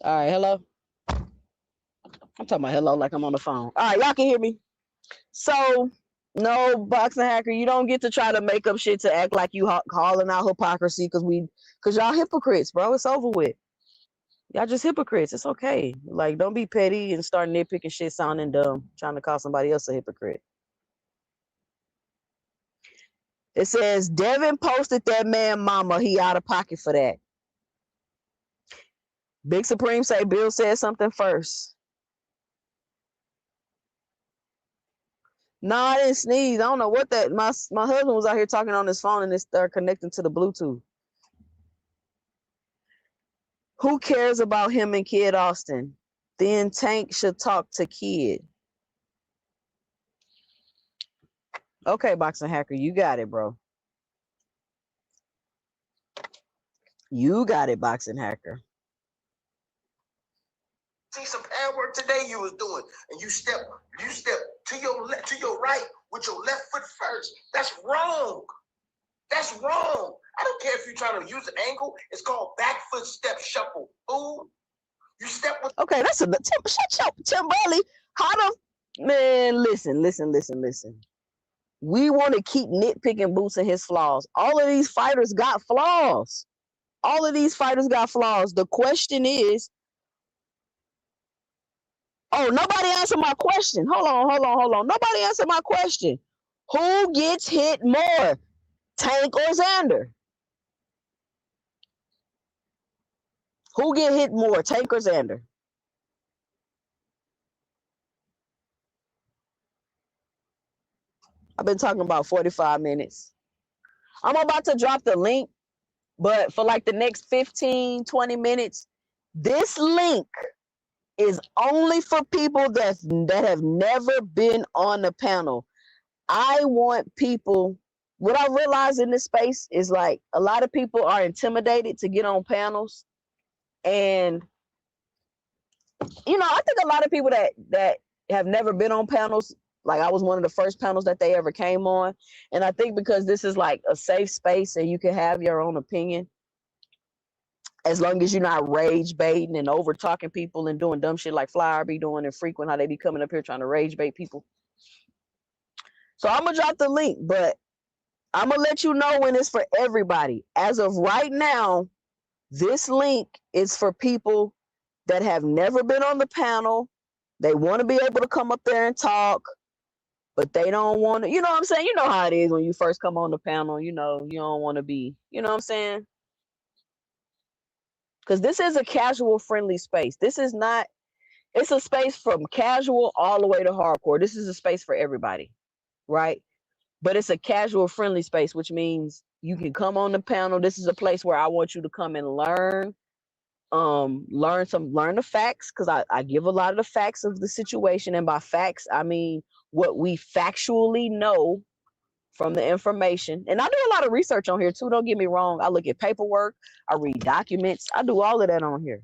All right, hello. I'm talking about hello like I'm on the phone. All right, y'all can hear me. So, no, Boxing Hacker, you don't get to try to make up shit to act like you calling out hypocrisy because y'all hypocrites, bro. It's over with. Y'all just hypocrites. It's okay. Like, don't be petty and start nitpicking shit sounding dumb, trying to call somebody else a hypocrite. It says, Devin posted that man mama. He out of pocket for that. Big Supreme say Bill said something first. No, I didn't sneeze. I don't know what that. My husband was out here talking on his phone and it's connecting to the Bluetooth. Who cares about him and Kid Austin? Then Tank should talk to Kid. Okay, Boxing Hacker, you got it, bro. You got it, Boxing Hacker. See some pad work today you was doing, and you step to your right with your left foot first. That's wrong. That's wrong. I don't care if you're trying to use an angle. It's called back foot step shuffle. Fool. You step with. Okay, that's a shut up, Tim Burley. How the man? Listen. We want to keep nitpicking Boots and his flaws. All of these fighters got flaws. The question is, oh, nobody answered my question. Hold on. Nobody answered my question. Who gets hit more, Tank or Xander? Who get hit more, Tank or Xander? I've been talking about 45 minutes. I'm about to drop the link, but for like the next 15, 20 minutes, this link is only for people that have never been on the panel. I want people what I realized in this space is like a lot of people are intimidated to get on panels, and I think a lot of people that have never been on panels, like I was one of the first panels that they ever came on, and I think because this is like a safe space and you can have your own opinion, as long as you're not rage baiting and over talking people and doing dumb shit like Flyer be doing and Frequent, how they be coming up here trying to rage bait people. So I'm gonna drop the link, but I'm gonna let you know when it's for everybody. As of right now, this link is for people that have never been on the panel. They want to be able to come up there and talk, but they don't want to, you know what I'm saying? You know how it is when you first come on the panel, you don't want to be, you know what I'm saying? Because this is a casual, friendly space. This is not, it's a space from casual all the way to hardcore. This is a space for everybody, right? But it's a casual, friendly space, which means you can come on the panel. This is a place where I want you to come and learn learn the facts, because I give a lot of the facts of the situation, and by facts I mean what we factually know from the information. And I do a lot of research on here too, don't get me wrong. I look at paperwork, I read documents, I do all of that on here.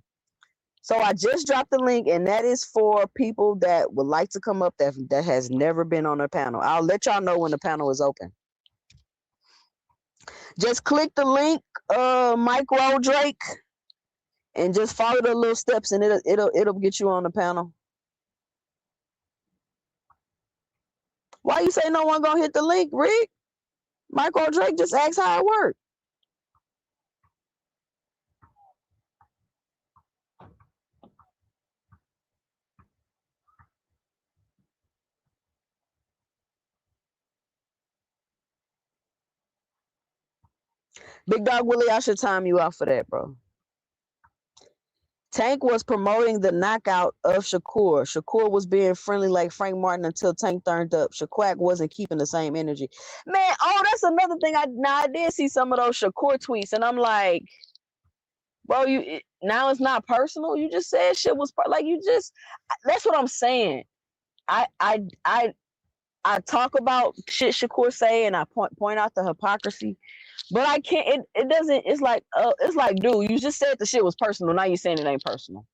So I just dropped the link, and that is for people that would like to come up that has never been on a panel. I'll let y'all know when the panel is open. Just click the link, Micro Drake, and just follow the little steps, and it'll get you on the panel. Why you say no one gonna hit the link, Rick? Micro Drake just asked how it worked. Big Dog Willie, I should time you out for that, bro. Tank was promoting the knockout of Shakur. Shakur was being friendly like Frank Martin until Tank turned up. Shaquack wasn't keeping the same energy. Man, that's another thing. I did see some of those Shakur tweets, and I'm like, bro, now it's not personal. You just said shit was like that's what I'm saying. I talk about shit Shakur say, and I point out the hypocrisy. But I can't. It doesn't. It's like dude, you just said the shit was personal. Now you're saying it ain't personal,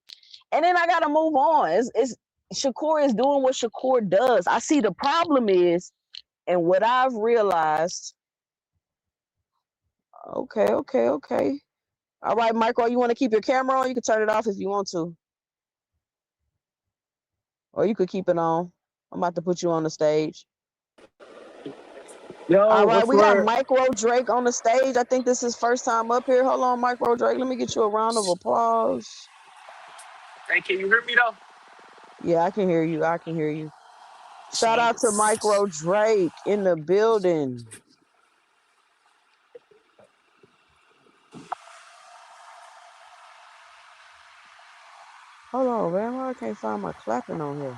and then I gotta move on. It's Shakur is doing what Shakur does. I see the problem is, and what I've realized. Okay. All right, Michael, you want to keep your camera on? You can turn it off if you want to, or you could keep it on. I'm about to put you on the stage. Yo, All right, what's we got word? Micro Drake on the stage. I think this is first time up here. Hold on, Micro Drake. Let me get you a round of applause. Hey, can you hear me though? Yeah, I can hear you. Shout Sweet. out to Micro Drake in the building. Hold on, man. Why I can't find my clapping on here?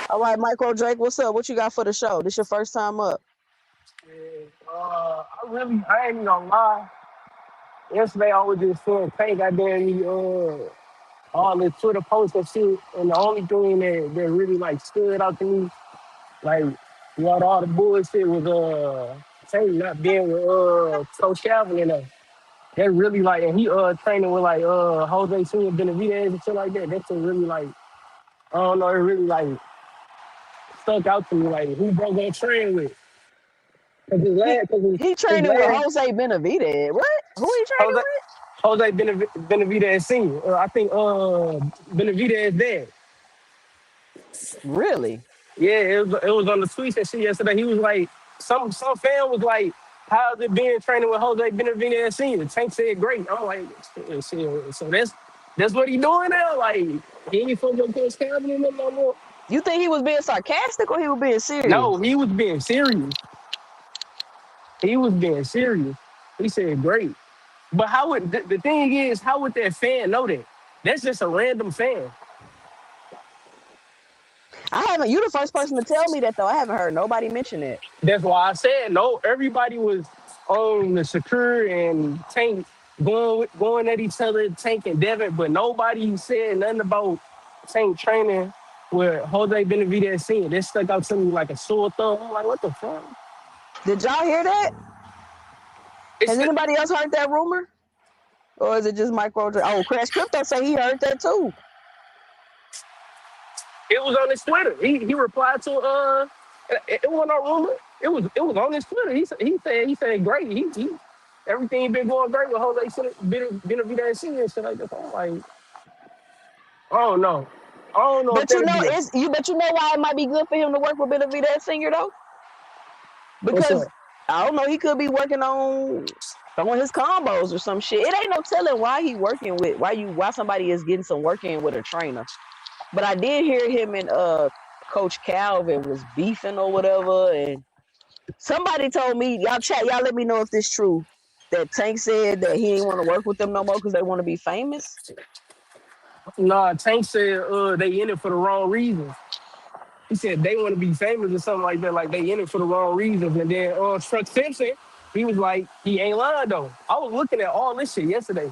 All right, Micro Drake, what's up? What you got for the show? This your first time up? I ain't even gonna lie. Yesterday I was just seeing Tank got there all the Twitter posts and shit, and the only thing that really like stood out to me, like throughout all the bullshit was Tank not being with Coach Calvin and that really like, and he training with like Jose Senior Benavidez and shit like that. That's what really like, I don't know, it really like stuck out to me, like who bro gonna train with. Cause his He last, cause he his training with last Jose Benavidez. What? Who he training Jose with? Jose Benavidez Senior. I think Benavidez dead. Really? Yeah, it was on the tweets and shit yesterday. He was like, some fan was like, how's it been training with Jose Benavidez Senior? Tank said great. I'm like, shit, so that's what he doing now. Like he ain't fucking with Coach Calvin no more. You think he was being sarcastic or he was being serious? No, he was being serious. He was being serious. He said great. But how would the thing is, how would that fan know that? That's just a random fan. I haven't. You the first person to tell me that though. I haven't heard nobody mention it. That's why I said no. Everybody was on the Shakur and Tank going at each other, Tank and Devin, but nobody said nothing about. Tank training with Jose Benavidez Senior. This stuck out to me like a sore thumb. I'm like, what the fuck? Did y'all hear that? It's Has anybody else heard that rumor? Or is it just micro? Oh, Crash Crypto say he heard that too. It was on his Twitter. He replied to it wasn't a rumor. It was on his Twitter. He said great. He everything been going great with Jose Benavidez Senior and shit like that. I'm like, I don't know. I don't know if But you that'll know, be a but you know why it might be good for him to work with Benavidez Senior though? what's Because up. I don't know, he could be working on throwing his combos or some shit. It ain't no telling why he working with why somebody is getting some work in with a trainer. But I did hear him and Coach Calvin was beefing or whatever, and somebody told me, y'all let me know if this true. That Tank said that he didn't want to work with them no more because they want to be famous. Nah, Tank said they in it for the wrong reasons. He said they want to be famous or something like that. Like they in it for the wrong reasons. And then Struck Simpson, he was like, he ain't lying though. I was looking at all this shit yesterday.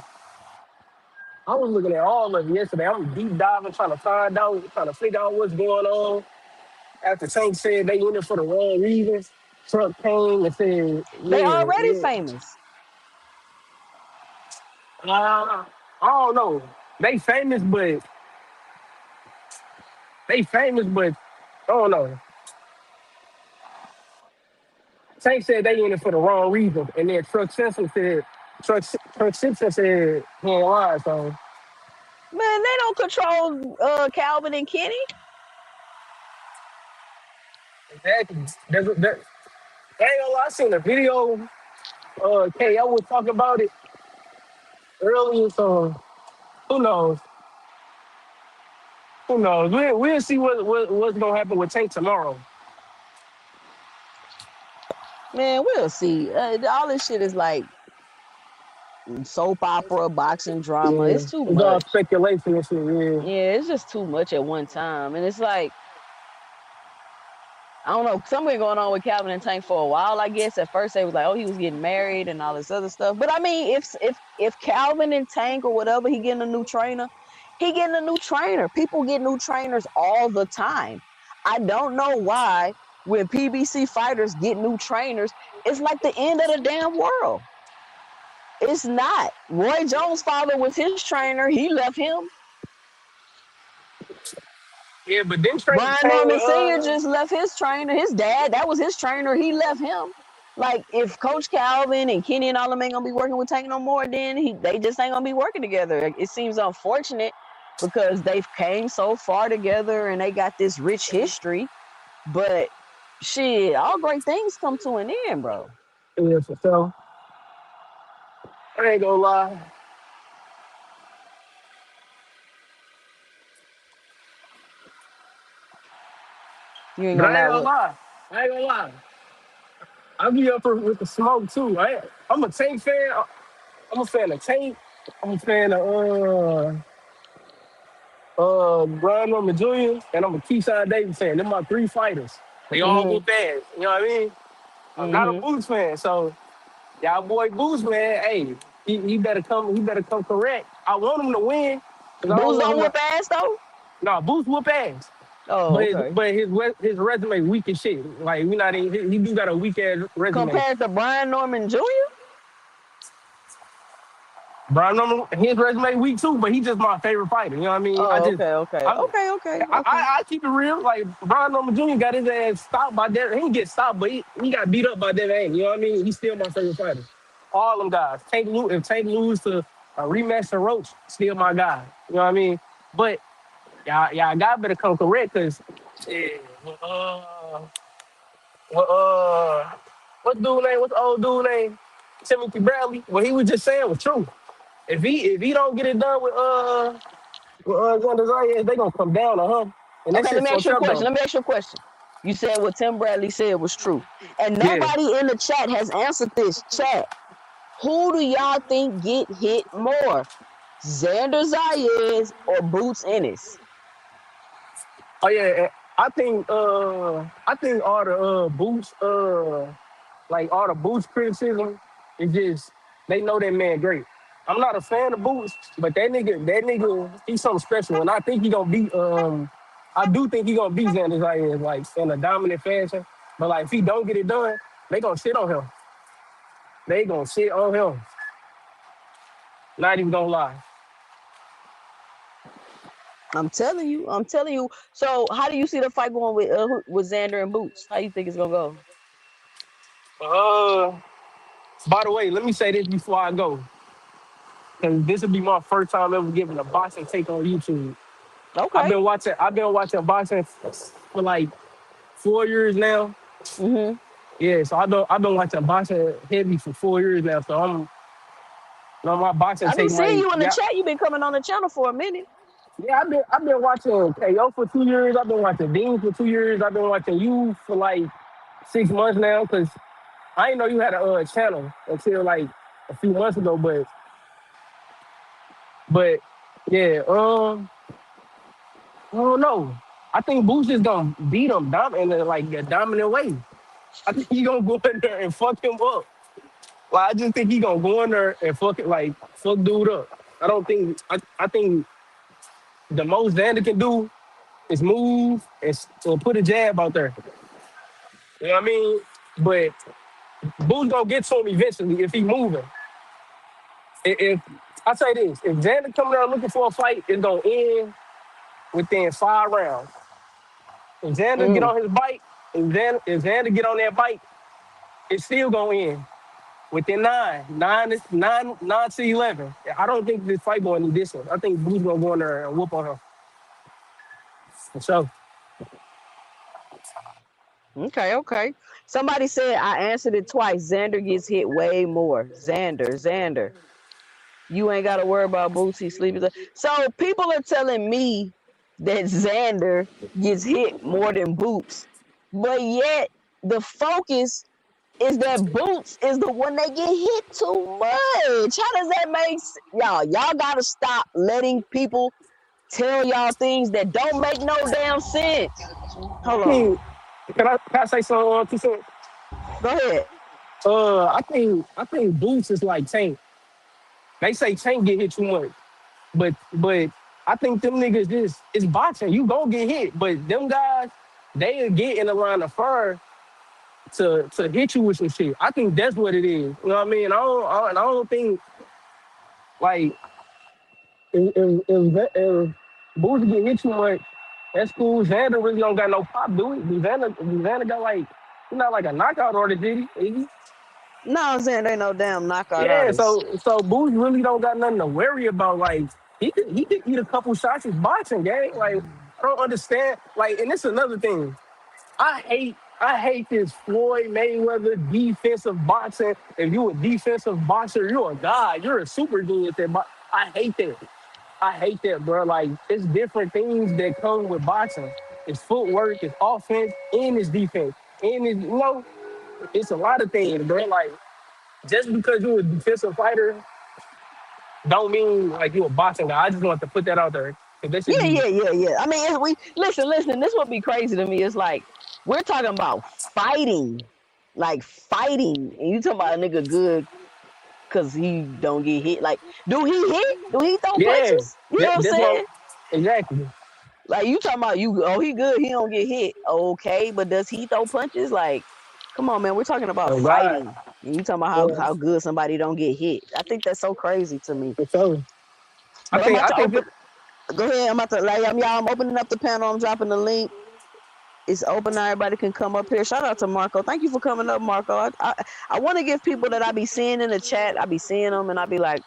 I was looking at all of it yesterday. I was deep diving, trying to find out, trying to figure out what's going on. After Tank said they in it for the wrong reasons, Truck came and said, They yeah, already yeah. famous. I don't know. They famous, but I don't know. Tank said they in it for the wrong reasons, and then Truck Simpson said he ain't lying. So Man, they don't control Calvin and Kenny. exactly. I ain't gonna lie, I seen a video. KO was talking about it earlier, so who knows? Who knows? We'll see what's gonna happen with Tank tomorrow. Man, we'll see. All this shit is like soap opera, boxing drama. Yeah, It's too it's all much. speculation and shit. Yeah, Yeah, it's just too much at one time. And it's like, I don't know, something going on with Calvin and Tank for a while, I guess. At first they was like, oh, he was getting married and all this other stuff. But I mean, if Calvin and Tank or whatever, he getting a new trainer, he getting a new trainer. People get new trainers all the time. I don't know why when PBC fighters get new trainers, it's like the end of the damn world. It's not. Roy Jones' father was his trainer. He left him. yeah, but then trainers Brian came Norman with Sr. just left his trainer. His dad, that was his trainer. He left him. Like, if Coach Calvin and Kenny and all them ain't gonna be working with Tank no more, then they just ain't gonna be working together. Like, it seems unfortunate because they've came so far together and they got this rich history. But shit, all great things come to an end, bro. yeah, for sure. I ain't gonna lie. You ain't But gonna I lie ain't gonna what? lie. I ain't gonna lie. I be up with the smoke too. I'm a Tank fan. I'm a fan of Tank. I'm a fan of Brian Norman Jr. and I'm a Keyshawn Davis fan. They're my three fighters. They all Mm-hmm. whoop ass. You know what I mean? I'm not a Mm-hmm. Boots fan, so y'all boy Boots man, hey, he better come. He better come correct. I want him to win because I don't Boots want don't him to. whip ass though? Nah, Boots whoop ass. Oh, But okay. his resume weak as shit. Like we not even, he do got a weak ass resume. Compared to Brian Norman Jr.? Brian Norman, his resume weak too, but he just my favorite fighter. You know what I mean? Oh, okay, okay. I, Okay, okay, I, okay. I keep it real. Like Brian Norman Jr. got his ass stopped by Devin. He didn't get stopped, but he got beat up by Devin Haney. You know what I mean? He's still my favorite fighter. All them guys. If Tank lose to a rematch to Roach, still my guy. You know what I mean? But y'all got better come correct because yeah, what what dude name? What's the old dude name? Timothy Bradley. What he was just saying was true. If he don't get it done with Xander Zayas, they gonna come down on him, and that Okay, let shit me ask fucked you a up question. though. Let me ask you a question. You said what Tim Bradley said was true. And Yeah. nobody in the chat has answered this. Chat. Who do y'all think get hit more? Xander Zayas or Boots Ennis? Oh yeah. I think all the boots like all the boots criticism is just they know that man great. I'm not a fan of Boots, but that nigga, he's something special, and I think he gonna beat. I do think he gonna beat Xander Zayas like in a dominant fashion. But like if he don't get it done, they gonna shit on him. They gonna shit on him. Not even gonna lie. I'm telling you. I'm telling you. So, how do you see the fight going with Xander and Boots? How you think it's gonna go? Uh, by the way, let me say this before I go, because this will be my first time ever giving a boxing take on YouTube. I've Okay. been watching. I've been watching boxing for like 4 years now. Mhm. Yeah, so I've been watching boxing heavy for 4 years now. So I'm on my boxing I be take seeing like you in the yeah, chat. You been coming on the channel for a minute. yeah. I've been watching KO for 2 years. I've been watching Dean for 2 years. I've been watching you for like 6 months now. Cause I didn't know you had a channel until like a few months ago. But yeah, I don't know. I think Boost is gonna beat him in like a dominant way. I think he gonna go in there and fuck him up. Like I just think he gonna go in there and fuck dude up. I don't think I think the most Xander can do is move and put a jab out there. You know what I mean? But Boo's gonna get to him eventually if he moving. If I say this, if Xander coming there looking for a fight, it's gonna end within 5 rounds. If Xander get Mm. on his bike, if Xander get on that bike, it's still gonna end within nine to 11. I don't think this fight going any distance. I think Boo's gonna go in there and whoop on him. So Okay. Okay. Somebody said I answered it twice. Xander gets hit way more. Xander. You ain't got to worry about Bootsy sleeping. So people are telling me that Xander gets hit more than Boots, but yet the focus is that Boots is the one that get hit too much. How does that make sense? Y'all gotta stop letting people tell y'all things that don't make no damn sense. Hold I on. think can I say something too soon? Go ahead. I think Boots is like Tank. They say Tank get hit too much, but I think them niggas just it's boxing. You gonna get hit, but them guys they get in the line of fire to hit you with some shit. I think that's what it is. You know what I mean? I don't think like if Boots get hit too much, that's cool. Xander really don't got no pop, do it? Xander got like not like a knockout order, did he? No, Xander ain't no damn knockout Yeah, artist. so Boots really don't got nothing to worry about. Like he could eat a couple shots in boxing, gang. Like I don't understand. Like, and it's another thing. I hate this Floyd Mayweather defensive boxing. If you a defensive boxer, you're a god. You're a super genius at I hate that. I hate that, bro. Like it's different things that come with boxing. It's footwork, it's offense, and it's defense. And it's a lot of things, bro. Like just because you're a defensive fighter don't mean like you a boxing guy. I just want to put that out there. 'Cause that should be Yeah. I mean, we listen. This would be crazy to me. It's like we're talking about fighting, like fighting, and you talking about a nigga good because he don't get hit. Like, do he hit? Do he throw yeah. punches? You know what I'm That's what saying? exactly. Like you talking about you? Oh, he good. He don't get hit. Okay, but does he throw punches? Like, come on, man. We're talking about Oh God. fighting, and you talking about Yeah. how good somebody don't get hit. I think that's so crazy to me. For sure. I But I'm think about I to think open. that, Go ahead. I'm about to like y'all. I'm opening up the panel. I'm dropping the link. It's open now. Everybody can come up here. Shout out to Marco. Thank you for coming up, Marco. I want to give people that I be seeing in the chat. I be seeing them, and I be like,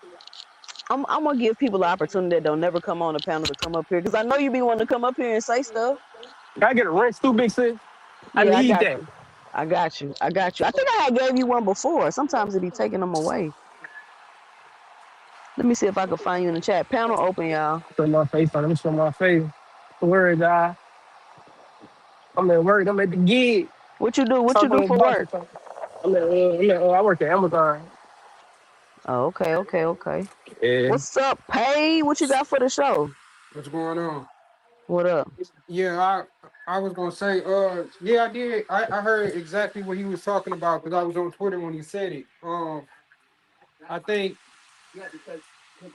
I'm gonna give people the opportunity that don't never come on the panel to come up here because I know you be wanting to come up here and say stuff. I get a wrench too, big sis. I Yeah, I need got that. you. I got you. I got you. I think I had gave you one before. Sometimes it be taking them away. Let me see if I can find you in the chat. Panel open, y'all. Show my face on. Let me show my face. Word, I'm at work. I'm at the gig. What you do? What you Talking do with for boxing. work? I work at Amazon. Oh, okay. Yeah. What's up, Pay? What you got for the show? What's going on? What up? Yeah, I was gonna say, yeah, I did. I heard exactly what he was talking about because I was on Twitter when he said it. I think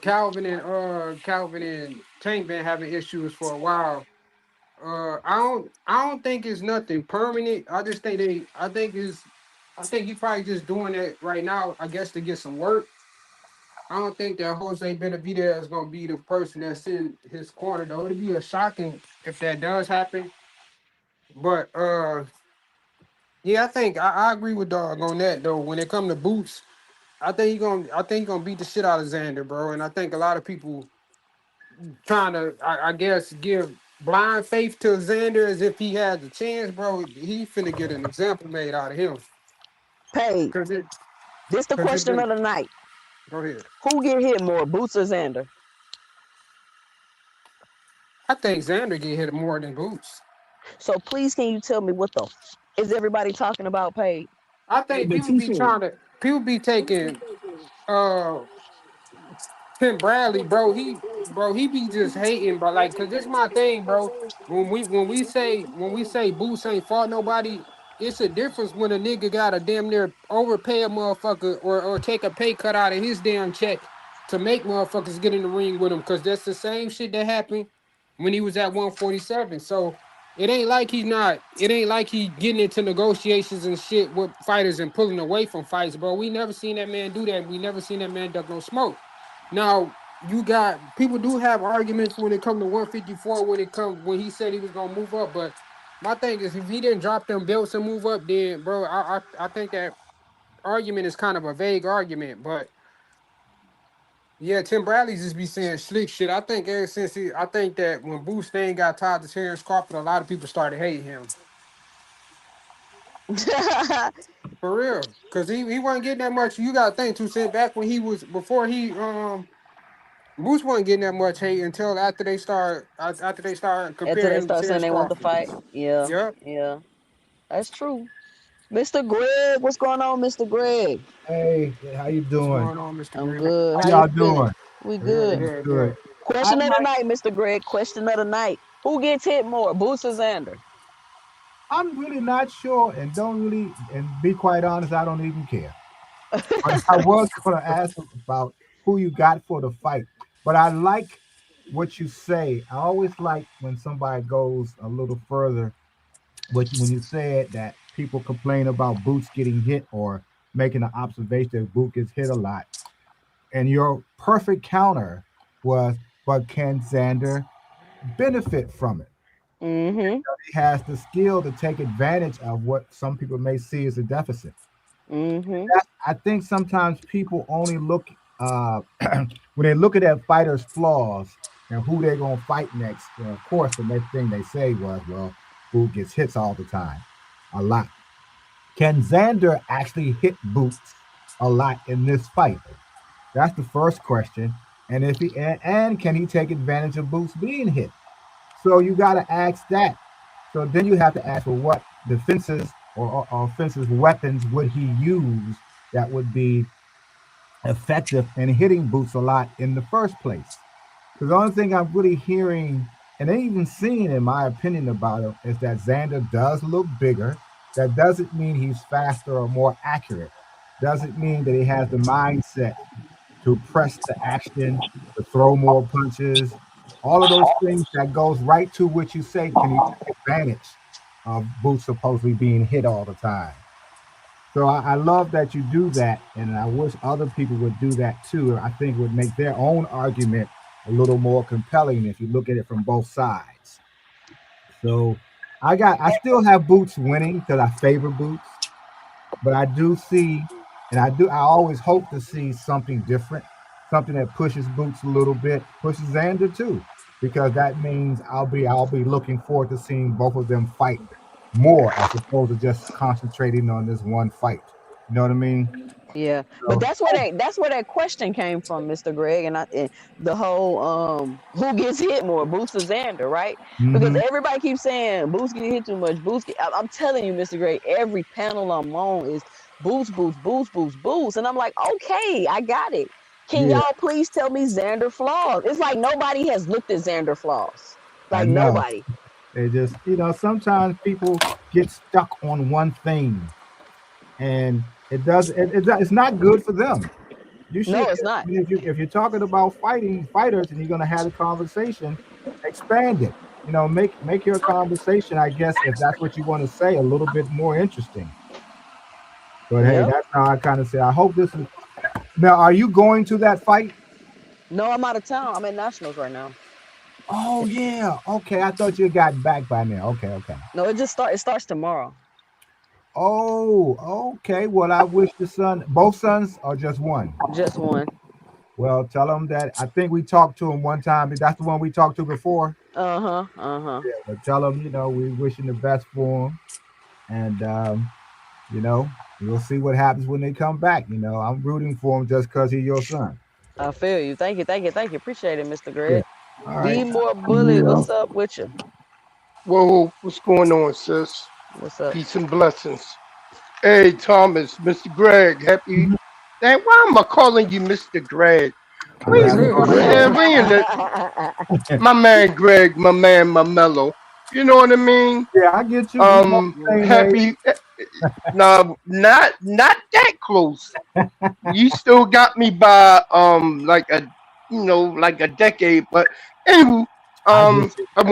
Calvin and Tank been having issues for a while. I don't think it's nothing permanent. I think he probably just doing that right now, I guess, to get some work. I don't think that Jose Benavidez is gonna be the person that's in his corner though. It'd be a shocking if that does happen. But yeah, I agree with Dog on that though. When it come to Boots, I think he gonna beat the shit out of Xander, bro. And I think a lot of people trying to I guess give blind faith to Xander as if he has a chance, bro. He finna get an example made out of him. Hey, Cause it this the cause it question been of the night. go ahead. Who get hit more, Boots or Xander? I think Xander get hit more than Boots. So please, can you tell me what the is everybody talking about, Paige? I Hey, think but T-Shirt. people be taking uh Tim Bradley, bro, he be just hating, but like, cause this my thing, bro. When we say Boots ain't fought nobody, it's a difference when a nigga gotta damn near overpay a motherfucker or take a pay cut out of his damn check to make motherfuckers get in the ring with him. Cause that's the same shit that happened when he was at 147. So it ain't like he getting into negotiations and shit with fighters and pulling away from fights, bro. We never seen that man do that. We never seen that man duck no smoke. Now you got people do have arguments when it come to 154 when he said he was gonna move up, but my thing is if he didn't drop them belts and move up, then bro, I think that argument is kind of a vague argument. But yeah, Tim Bradley just be saying slick shit. I think ever since I think that when Bruce Stain got tied to Terrence Crawford, a lot of people started hating him for real, cause he wasn't getting that much. You gotta think too, Cent, back when he was before he Moose wasn't getting that much hate until after they start After comparing they him to start saying Terrence they want to Crawford. fight, yeah, Yep. yeah, that's true. Mr. Greg, what's going on, Mr. Greg? Hey, how you What's doing? going on, Mr. I'm Green? good. How How you y'all feeling? doing? We Good, good. That's good, good. good. I Question of the like. night, Mr. Greg. Question of the night. Who gets hit more, Boots or Xander? I'm really not sure, and don't really, and be quite honest, I don't even care. But I was going to ask about who you got for the fight. But I like what you say. I always like when somebody goes a little further. When you said that people complain about Boots getting hit or making an observation that Boot gets hit a lot, and your perfect counter was, but can Xander benefit from it? Mm-hmm. He has the skill to take advantage of what some people may see as a deficit. Mm-hmm. I think sometimes people only look when they look at that fighter's flaws and who they're gonna fight next. Of course, the next thing they say was, "Well, who gets hits all the time, a lot." Can Xander actually hit Boots a lot in this fight? That's the first question. And if he and can he take advantage of Boots being hit? So you got to ask that. So then you have to ask, well, what defenses or offensive weapons would he use that would be effective in hitting Boots a lot in the first place? Because the only thing I'm really hearing and even seeing, in my opinion, about him is that Xander does look bigger. That doesn't mean he's faster or more accurate. Doesn't mean that he has the mindset to press the action, to throw more punches, all of those things that goes right to what you say. Can he take advantage of Boots supposedly being hit all the time? So I love that you do that, and I wish other people would do that too. I think it would make their own argument a little more compelling if you look at it from both sides. So I still have Boots winning because I favor Boots, but I do see, and I always hope to see something different, something that pushes Boots a little bit, pushes Xander too, because that means I'll be looking forward to seeing both of them fight more as opposed to just concentrating on this one fight. You know what I mean? Yeah, but So, that's where that question came from, Mr. Greg, and the whole who gets hit more, Boots or Xander, right? Because hmm everybody keeps saying Boots get hit too much. I'm telling you, Mr. Greg, every panel I'm on is Boots, Boots, Boots, Boots, Boots, and I'm like, okay, I got it. Can yeah, y'all please tell me Xander flaws? It's like nobody has looked at Xander flaws, I like know. nobody. They just, sometimes people get stuck on one thing, and it's not good for them. You No, should. it's not. If you're talking about fighting fighters and you're gonna have a conversation, expand it. Make your conversation. I guess if that's what you want to say, a little bit more interesting. But hey, Yep. that's how I kind of say. I hope this is now. Are you going to that fight? No, I'm out of town. I'm at nationals right now. Oh yeah. Okay, I thought you had gotten back by now. Okay, okay. No, it starts tomorrow. Oh, okay. Well, I wish the son, both sons, or just one. Just one. Well, tell them that I think we talked to him one time. That's the one we talked to before. Uh-huh. Uh-huh. Yeah, but tell him, we wishing the best for him, and you know, we'll see what happens when they come back. I'm rooting for him just because he's your son. I feel you. Thank you. Thank you. Thank you. Appreciate it, Mr. Yeah. Greg. All right. D more bullet. Yeah. What's up with you? Whoa, what's going on, sis? What's up? Peace and blessings. Hey, Thomas, Mr. Greg, happy. Mhm. Dang, why am I calling you Mr. Greg? You I'm We, have no Mr. idea. Greg. we in the, my man Greg, my man, my mellow. You know what I mean? Yeah, I get you. We both the same age. Happy. No, not that close. You still got me by like a like a decade. But anyway, I get you. I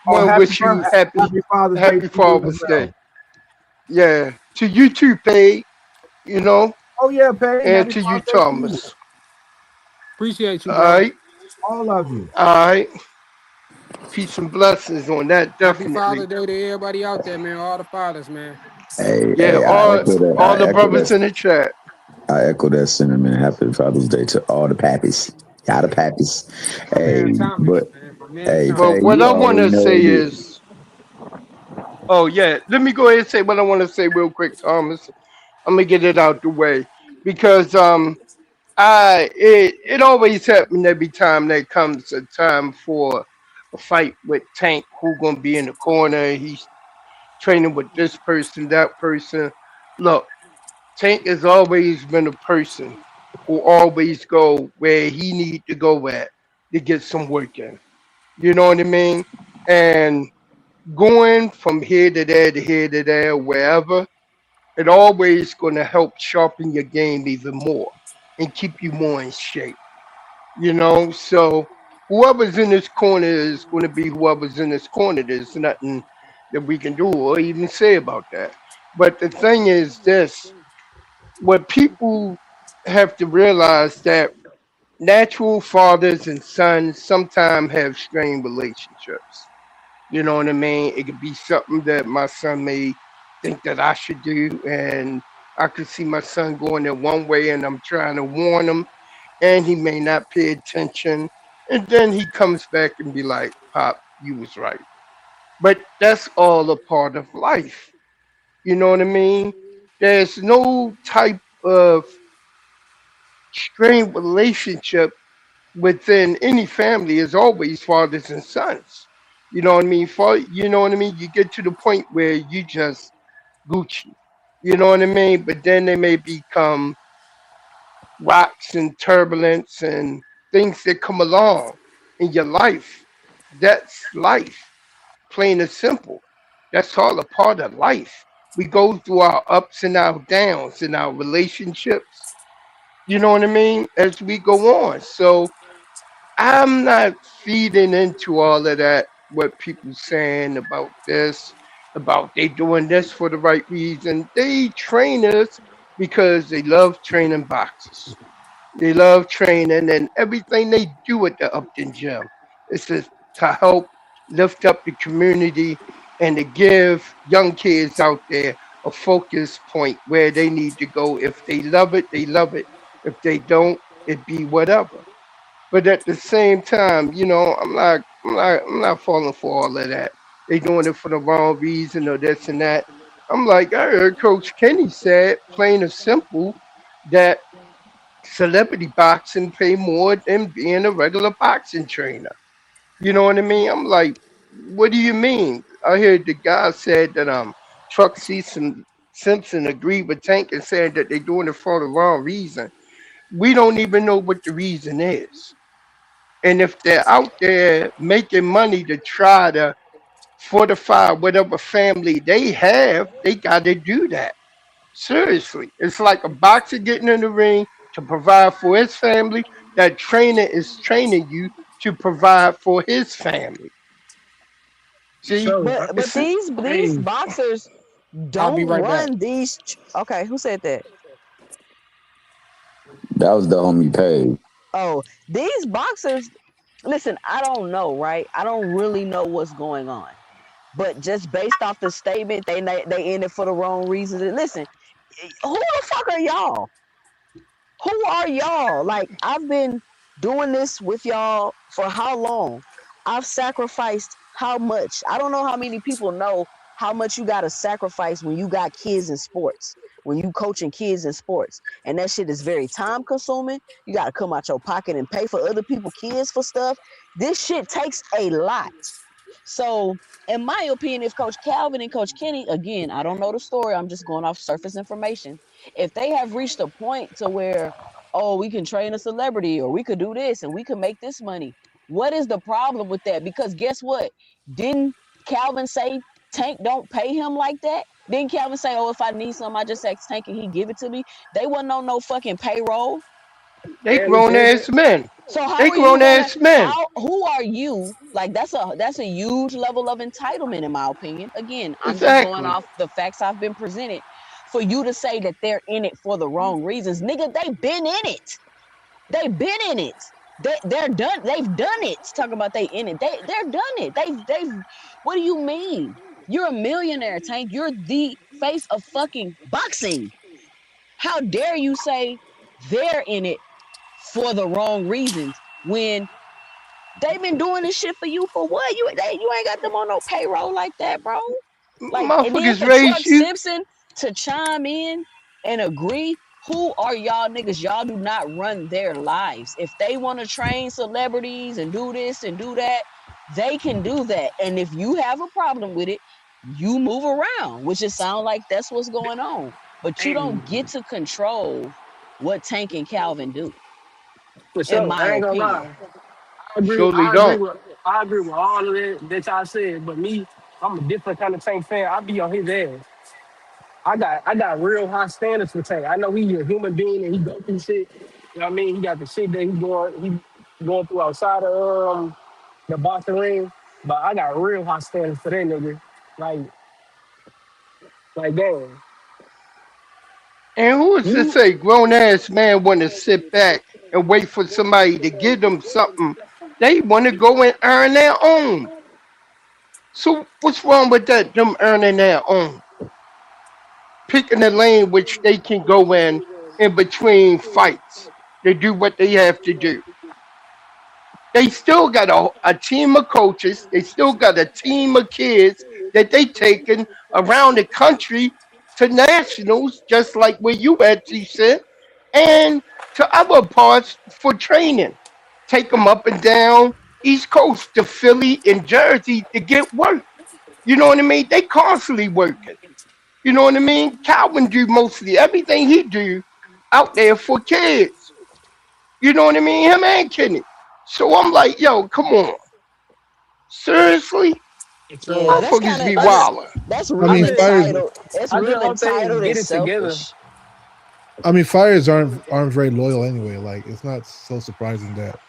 Oh, want to wish you happy Father's Day happy to you as Father's well. Day. Yeah, to you too, Paige. You know, Oh yeah, Paige. and Happy to you, Father's Day to you. Thomas. All Appreciate right, you, all brother. All of you. right. Peace and blessings on that, Happy definitely. Father's Day to everybody out there, man. All the fathers, man. Hey, Yeah, all I the echo brothers that. in the chat. I echo that sentiment. Happy Father's Day to all the pappies. All the pappies. My man Hey, Thomas, but man. My man hey, Thomas. But Pay, what you I want already to know say you. is, oh yeah, let me go ahead and say what I want to say real quick, Thomas. I'm gonna get it out the way because it always happens every time there comes a time for a fight with Tank. Who gonna be in the corner? He's training with this person, that person. Look, Tank has always been a person who always go where he need to go at to get some work in. You know what I mean? And going from here to there to here to there, wherever, it always going to help sharpen your game even more and keep you more in shape. So whoever's in this corner is going to be whoever's in this corner. There's nothing that we can do or even say about that. But the thing is this: what people have to realize that natural fathers and sons sometimes have strained relationships. You know what I mean? It could be something that my son may think that I should do, and I could see my son going in one way, and I'm trying to warn him, and he may not pay attention, and then he comes back and be like, "Pop, you was right." But that's all a part of life. You know what I mean? There's no type of strained relationship within any family is always fathers and sons. You know what I mean? You know what I mean? You get to the point where you just Gucci. You know what I mean? But then they may become rocks and turbulence and things that come along in your life. That's life, plain and simple. That's all a part of life. We go through our ups and our downs in our relationships. You know what I mean? As we go on. So I'm not feeding into all of that, what people saying about this, about they doing this for the right reason. They train us because they love training boxers. They love training and everything they do at the Upton Gym is to help lift up the community and to give young kids out there a focus point where they need to go. If they love it, they love it. If they don't, it be whatever. But at the same time, I'm not falling for all of that. They doing it for the wrong reason or this and that. I'm like, I heard Coach Kenny said, plain and simple, that celebrity boxing pay more than being a regular boxing trainer. You know what I mean? I'm like, what do you mean? I heard the guy said that Truck Simpson agreed with Tank and said that they're doing it for the wrong reason. We don't even know what the reason is. And if they're out there making money to try to fortify whatever family they have, they got to do that. Seriously. It's like a boxer getting in the ring to provide for his family. That trainer is training you to provide for his family. See, So, But it's these hey, boxers I'll be don't right back. run these. Okay, who said that? That was the homie page. Oh, these boxers. Listen, I don't know, right? I don't really know what's going on, but just based off the statement, they in it for the wrong reasons. And listen, who the fuck are y'all? Who are y'all? Like, I've been doing this with y'all for how long? I've sacrificed how much? I don't know how many people know how much you got to sacrifice when you got kids in sports, when you coaching kids in sports. And that shit is very time consuming. You got to come out your pocket and pay for other people kids for stuff. This shit takes a lot. So, in my opinion, if Coach Calvin and Coach Kenny, again, I don't know the story, I'm just going off surface information. If they have reached a point to where, oh, we can train a celebrity or we could do this and we could make this money, what is the problem with that? Because guess what? Didn't Calvin say Tank don't pay him like that? Didn't Calvin say, oh, if I need something, I just ask Tank and he give it to me? They wasn't on no fucking payroll. they damn, he grown said that. ass men. So They how are you grown gonna ass men. who are you? Like that's a huge level of entitlement in my opinion. Again, I'm just going Exactly. off the facts I've been presented. For you to say that they're in it for the wrong reasons, nigga, they've been in it. They've been in it. They're done. They've done it. Talking about they in it. They're done it. They've. What do you mean? You're a millionaire, Tank. You're the face of fucking boxing. How dare you say they're in it for the wrong reasons when they've been doing this shit for you for what? You ain't got them on no payroll like that, bro. Like, and then Motherfuckers for raise Chuck you. Simpson to chime in and agree, who are y'all niggas? Y'all do not run their lives. If they want to train celebrities and do this and do that, they can do that. And if you have a problem with it, you move around, which it sounds like that's what's going on. But you Hey, don't get to control what Tank and Calvin do, for in sure, my I ain't gonna opinion. lie. I agree. Surely I agree don't. with. I agree with all of that y'all said. But me, I'm a different kind of Tank fan. I be on his ass. I got real high standards for Tank. I know he's a human being and he go through shit. You know what I mean? He got the shit that he going through outside of the boxing ring. But I got real high standards for that nigga. Like damn. And who is to You say grown ass man want to sit back and wait for somebody to give them something? They want to go and earn their own. So what's wrong with that? Them earning their own, picking a lane which they can go in between fights. They do what they have to do. They still got a team of coaches. They still got a team of kids that they taking around the country to nationals, just like where you at, G and to other parts for training. Take them up and down East Coast to Philly and Jersey to get work. You know what I mean? They constantly working. You know what I mean? Calvin do mostly everything he do out there for kids. You know what I mean? Him and Kenny. So I'm like, yo, come on. Seriously? Yeah, so that's Motherfuckers kind of be I just wilder. that's I I real mean, just fires. entitled. That's I just real hope they entitled and get it together. selfish. I mean, fires aren't very loyal anyway. Like, it's not so surprising that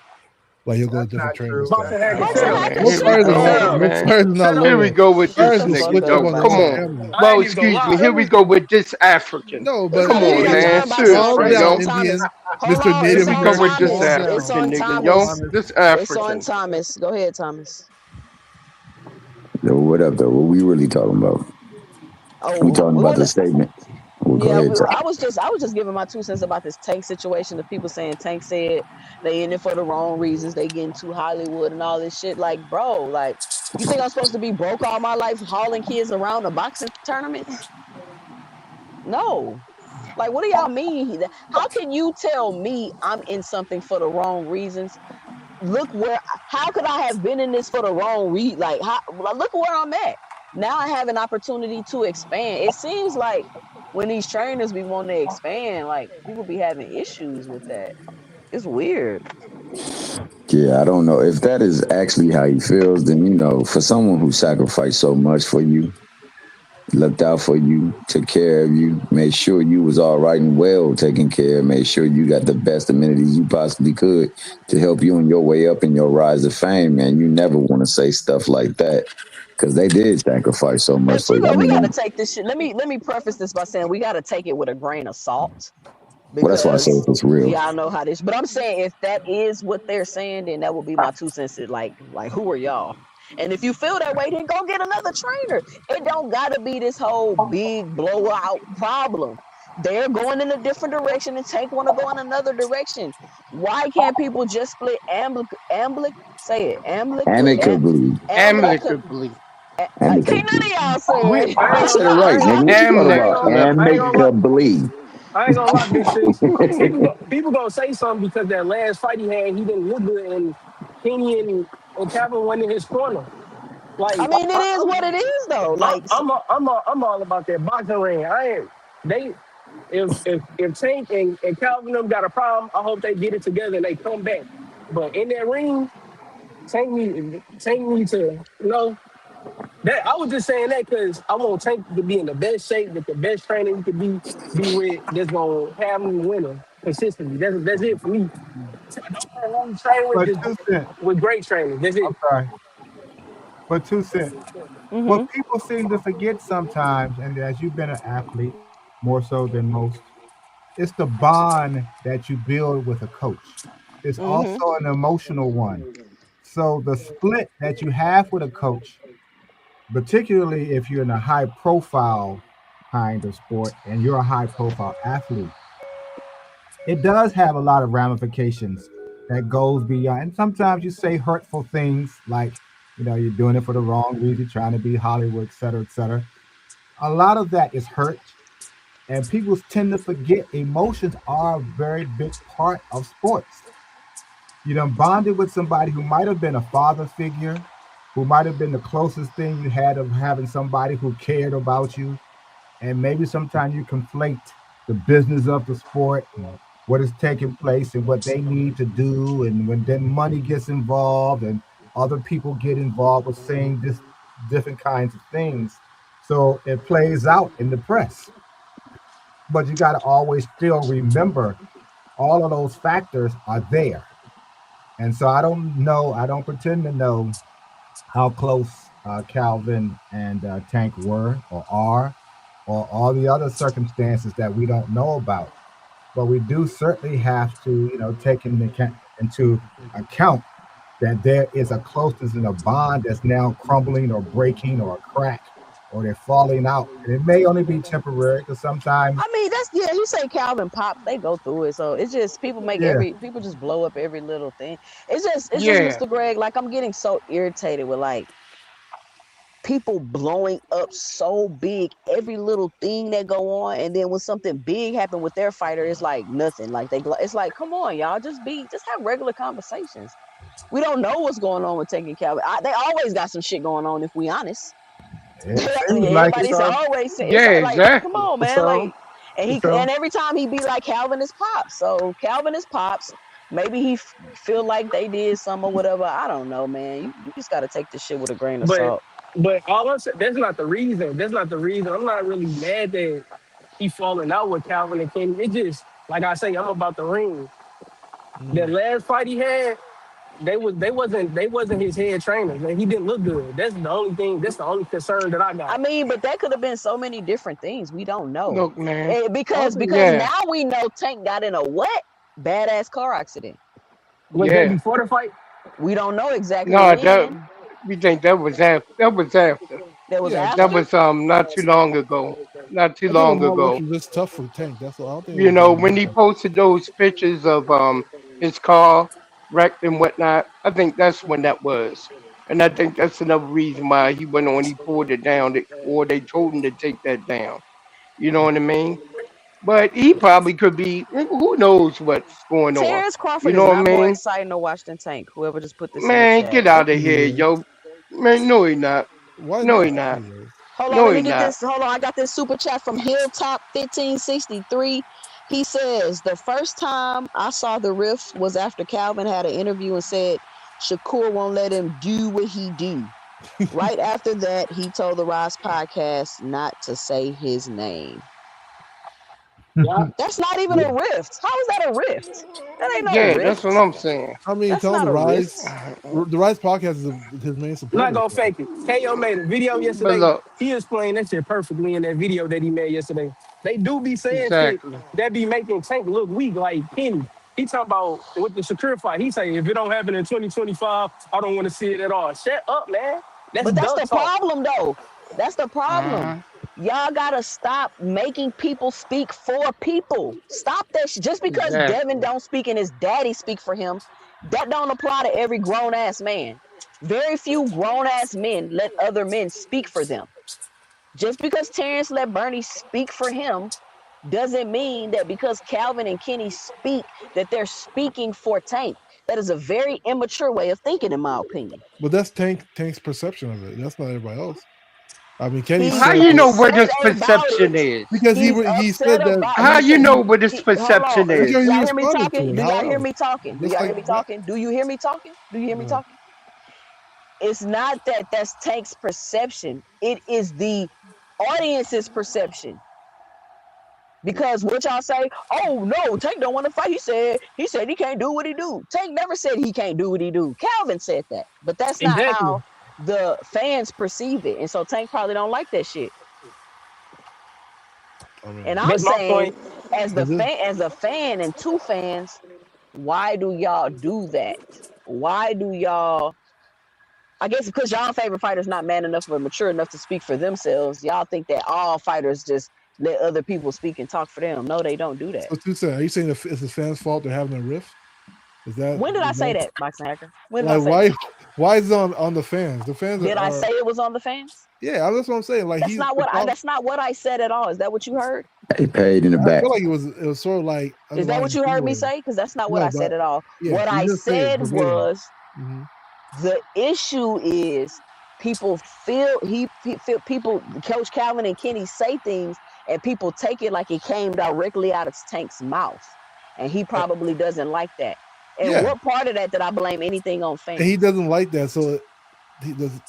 like you'll go to That's not different trainers. true. That Boxing That's had not to Boxer sit true. him. have Man, to here sit we Most fires are go, not. down. Most man. fires are not Shut Here up. we loyal. go with Shut this Fires the will fuck switch nigga, up up, yo. on their Come own man. on. family. I Well, ain't even gonna excuse me. lie. Here we go with this African. No, It's but Come not even on, got hey, man. time by Sir calm Seriously, It's down, on yo. Thomas. Indian. Hold Mr. on, Here it's Native we on go American, with this Thomas. calm It's down. African on nigga, yo. Thomas. Thomas, This It's on African. Thomas. Go ahead, Thomas. Yo, what up, though? What we really talking about? We Oh, talking we about want the to. statement. Well, go Yeah, ahead, Ty. I was just giving my 2 cents about this Tank situation. The people saying Tank said they in it for the wrong reasons. They getting too Hollywood and all this shit. Like, bro, like, you think I'm supposed to be broke all my life hauling kids around the boxing tournaments? No. Like, what do y'all mean? How can you tell me I'm in something for the wrong reasons? Look where. How could I have been in this for the wrong reason? Like, look where I'm at. Now I have an opportunity to expand. It seems like when these trainers be wanting to expand, like people be having issues with that. It's weird. Yeah, I don't know if that is actually how he feels. Then for someone who sacrificed so much for you, looked out for you, took care of you, made sure you was all right and well taken care of, made sure you got the best amenities you possibly could to help you on your way up in your rise to fame, man. You never want to say stuff like that because they did sacrifice so much But for you. I we gotta mean, take this shit. Let me preface this by saying we gotta take it with a grain of salt well, that's why I say because it's real. y'all know how this. But I'm saying if that is what they're saying, then that would be my 2 cents. Like who are y'all? And if you feel that way, then go get another trainer. It don't gotta be this whole big blowout problem. They're going in a different direction, and Tank want to go in another direction. Why can't people just split say it Amicably. amicably? Amicably. Can't none Amicably. of y'all say We, it. I I ain't gonna said it lie. right, nigga. What you talking about? I ain't Amicably. gonna lie. Amicably. I ain't gonna lie, big sis. People gonna say something because that last fight he had, he didn't look good, and Kenny and Calvin went in his corner. I Like mean, it is what it is, though. I'm all about that boxing ring. I ain't they if Tank and Calvin them got a problem, I hope they get it together and they come back. But in that ring, Tank need to that I was just saying that because I want Tank to be in the best shape with the best training he could be with that's gonna have him winning consistently. That's it for me. I don't want to train with But just 2 cent. with great training. That's I'm it. sorry. But 2 cent. What Mm-hmm. people seem to forget sometimes, and as you've been an athlete more so than most, it's the bond that you build with a coach. It's Mm-hmm. also an emotional one. So the split that you have with a coach, particularly if you're in a high profile kind of sport and you're a high profile athlete, it does have a lot of ramifications that goes beyond. And sometimes you say hurtful things like, you're doing it for the wrong reason, trying to be Hollywood, et cetera, et cetera. A lot of that is hurt, and people tend to forget emotions are a very big part of sports. You done bonded with somebody who might have been a father figure, who might have been the closest thing you had of having somebody who cared about you, and maybe sometimes you conflate the business of the sport and what is taking place and what they need to do, and when then money gets involved and other people get involved with saying this different kinds of things, so it plays out in the press. But you got to always still remember all of those factors are there. And so I don't pretend to know how close Calvin and Tank were or are, or all the other circumstances that we don't know about. But we do certainly have to, take into account that there is a closeness and a bond that's now crumbling or breaking or a crack or they're falling out. And it may only be temporary because sometimes, I mean, that's yeah. You say Calvin Pops, they go through it. So it's just yeah, people just blow up every little thing. It's just Yeah. Mr. Greg. Like I'm getting so irritated with like people blowing up so big every little thing that go on, and then when something big happen with their fighter, it's like nothing. Like it's like, come on, y'all, just have regular conversations. We don't know what's going on with taking Calvin. They always got some shit going on if we honest. it seems like it. Everybody's So always saying it's Yeah, like, come exactly. on, man, so like, and so every time he be like Calvin is pops. So Calvin is pops. Maybe he feel like they did some or whatever. I don't know, man. You just got to take this shit with a grain of but salt. all I'm saying, that's not the reason. That's not the reason. I'm not really mad that he falling out with Calvin and Kenny. It just like I say, I'm about the ring. That Mm. last fight he had, they wasn't his head trainers. And he didn't look good. That's the only thing. That's the only concern that I I got. mean, but that could have been so many different things. We don't know. Look, man. I Because think Yeah. now we know Tank got in a what badass car accident. Was that Yeah. before the fight? We don't know exactly No, that when. we think that was after. That was after. That was Yeah, That after. was not too long ago. Not too I think it was long more or less ago. just tough for Tank. That's all. I don't think it You was know, really when he mental. posted those pictures of his car wrecked and whatnot, I think that's when that was. And I think that's another reason why he went on, he pulled it down, or they told him to take that down. You know what I mean? But he probably could be, who knows what's going on. Terrence You Crawford is know what I not more mean? exciting to watch than Tank. Whoever just put this in the Man, chat. get out of He here, is. yo. Man, no, he not. Why No, he not? not. He is. Hold on, No, let he me get not. this. Hold on, I got this super chat from Hilltop 1563. He says the first time I saw the riff was after Calvin had an interview and said Shakur won't let him do what he do. Right after that, he told the Rise podcast not to say his name. Yeah. That's not even a rift. How is that a rift? That ain't no Yeah, that's what rift. I'm saying. I mean, That's tell him not a rift. The Rise podcast is his main I'm not supporter. gonna So. fake it. KO made a video But yesterday. look, He explained that shit perfectly in that video that he made yesterday. They do be saying shit exactly. that be making Tank look weak, like Kenny. He talking about with the Shakur fight. He say if it don't happen in 2025, I don't want to see it at all. Shut up, man. That's But that's duck the talk. problem, though. That's the problem. Uh-huh. Y'all gotta stop making people speak for people. Stop that. Just because Devin Exactly. don't speak and his daddy speak for him, that don't apply to every grown ass man. Very few grown ass men let other men speak for them. Just because Terrence let Bernie speak for him doesn't mean that because Calvin and Kenny speak that they're speaking for Tank. That is a very immature way of thinking, in my opinion. But that's Tank's perception of it. That's not everybody else. I mean, Kenny He's How said you that know what upset his about perception it. is? because He's he upset said that about. How He you said know what his hold on. perception is? because he Y'all hear me responded to talking? it. Do How y'all hear else? me talking? Do Just y'all like hear me that. talking? Do you hear me talking? Do you hear me No. talking? It's not that that's Tank's perception. It is the audience's perception. Because what y'all say, oh no, Tank don't want to fight. He said he can't do what he do. Tank never said he can't do what he do. Calvin said that. But that's not Exactly. how the fans perceive it. And so Tank probably don't like that shit. I And mean, I'm That's my saying, point. it is. as a fan and two fans, why do y'all do that? Why do y'all? I guess because y'all favorite fighters not man enough or mature enough to speak for themselves. Y'all think that all fighters just let other people speak and talk for them. No, they don't do that. So, Tucson, are you saying it's the fans' fault they're having a rift? When did I say that, Boxing Hacker? When did I like say that? why is it on the fans? The fans Did I are say it was on the fans? yeah. That's what I'm saying. Like That's he, not the what I. problem, That's not what I said at all. Is that what you heard? They paid in the I back. feel like it was sort of like Is that what underlying you heard me insinuating. say? Because that's not what No, I said but at all. yeah, What you I didn't say it said verbatim. was Hmm. the issue is people feel people. Coach Calvin and Kenny say things, and people take it like it came directly out of Tank's mouth, and he probably doesn't like that. And Yeah, what part of that did I blame anything on and he fans? doesn't like that. So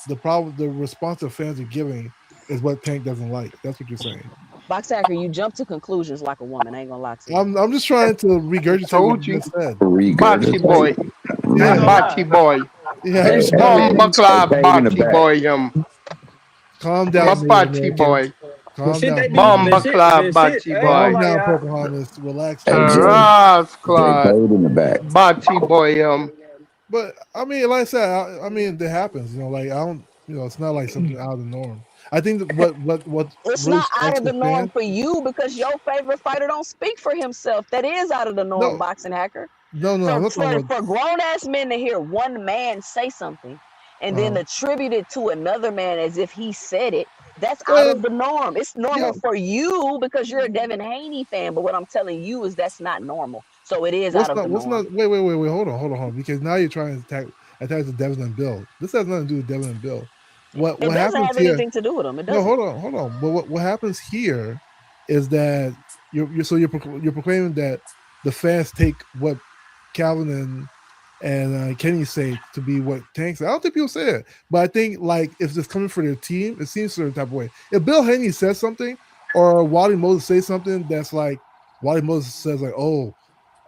the problem, the response the fans are giving is what Tank doesn't like. That's what you're saying. Box Hacker, you jump to conclusions like a woman. I ain't gonna lie to you. I'm just trying to regurgitate what Told you you. just said. Bocce Regurgitate. boy. I ain't That gonna Yeah, lie. bocce boy. yeah. I'm Hey, just hey, trying to Bomba they club paid in the bocce back. boy. calm My down, Native bocce American. boy. The Calm shit down, they Native be the Bomba American. shit club the shit. bocce I ain't gonna boy. Calm lie, down, y'all. Pocahontas. Relax, Hey, calm Jay, down. Ras they Claude. paid in the back. Bocce boy. But I mean, like I said, I mean, that happens. Like I don't, it's not like something out of the norm. I think that what It's really not out strikes of the the norm fans. for you because your favorite fighter don't speak for himself. That is out of the norm, No, Boxing Hacker. no, I'm For not talking for, about. for grown ass men to hear one man say something and then Uh, attribute it to another man as if he said it, that's out well, of the norm. It's yeah. normal for you because you're a Devin Haney fan, but what I'm telling you is that's not normal. So it is out What's of not? the What's norm. not? Wait. Hold on. Because now you're trying to attack the Devin and Bill. This has nothing to do with Devin and Bill. It What doesn't happens have here? anything to do with them. It No, doesn't. hold on. But what happens here is that you're proclaiming that the fans take what Calvin and Kenny say to be what Tank said. I don't think people say it, but I think like if it's coming for their team, it seems a certain type of way. If Bill Haney says something or Wally Moses says something that's like Wally Moses says like, oh,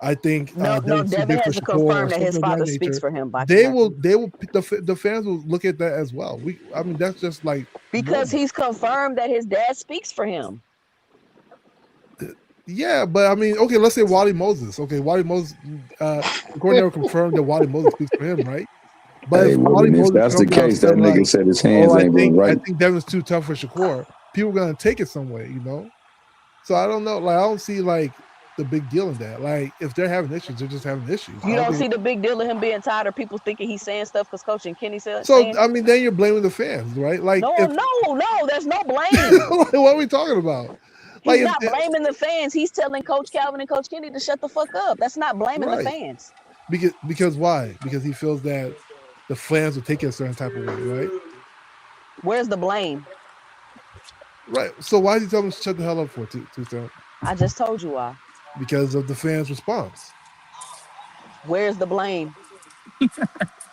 I think No, Devin's too Devin big for has to Shakur or confirm that his something of that father speaks nature. for him, Boxing They Hacker. will the fans will look at that as well. I mean that's just like Because normal. he's confirmed that his dad speaks for him. Yeah, but I mean, okay, let's say Wally Moses. Okay, Wally Moses, the coordinator confirmed that Wally Moses speaks for him, right? But Hey, if well, Wally then if Moses that's the comes out and case, that say nigga like, said his "Oh, hands I ain't been think I right. think Devin's too tough for Shakur," people are gonna take it some way. So I don't know. Like I don't see like the big deal in that. Like if they're having issues, they're just having issues. I You don't don't think. see the big deal of him being tired of people thinking he's saying stuff because Coach and Kenny So saying I it. mean, then you're blaming the fans, right? Like No, if no, there's no blame. what are we talking about? Like He's not blaming the fans. He's telling Coach Calvin and Coach Kenny to shut the fuck up. That's not blaming the right fans. because why? Because he feels that the fans will take it a certain type of way, right? Where's the blame? Right. So why is he telling him to shut the hell up for Tucson? I just told you why. Because of the fans' response. Where's the blame?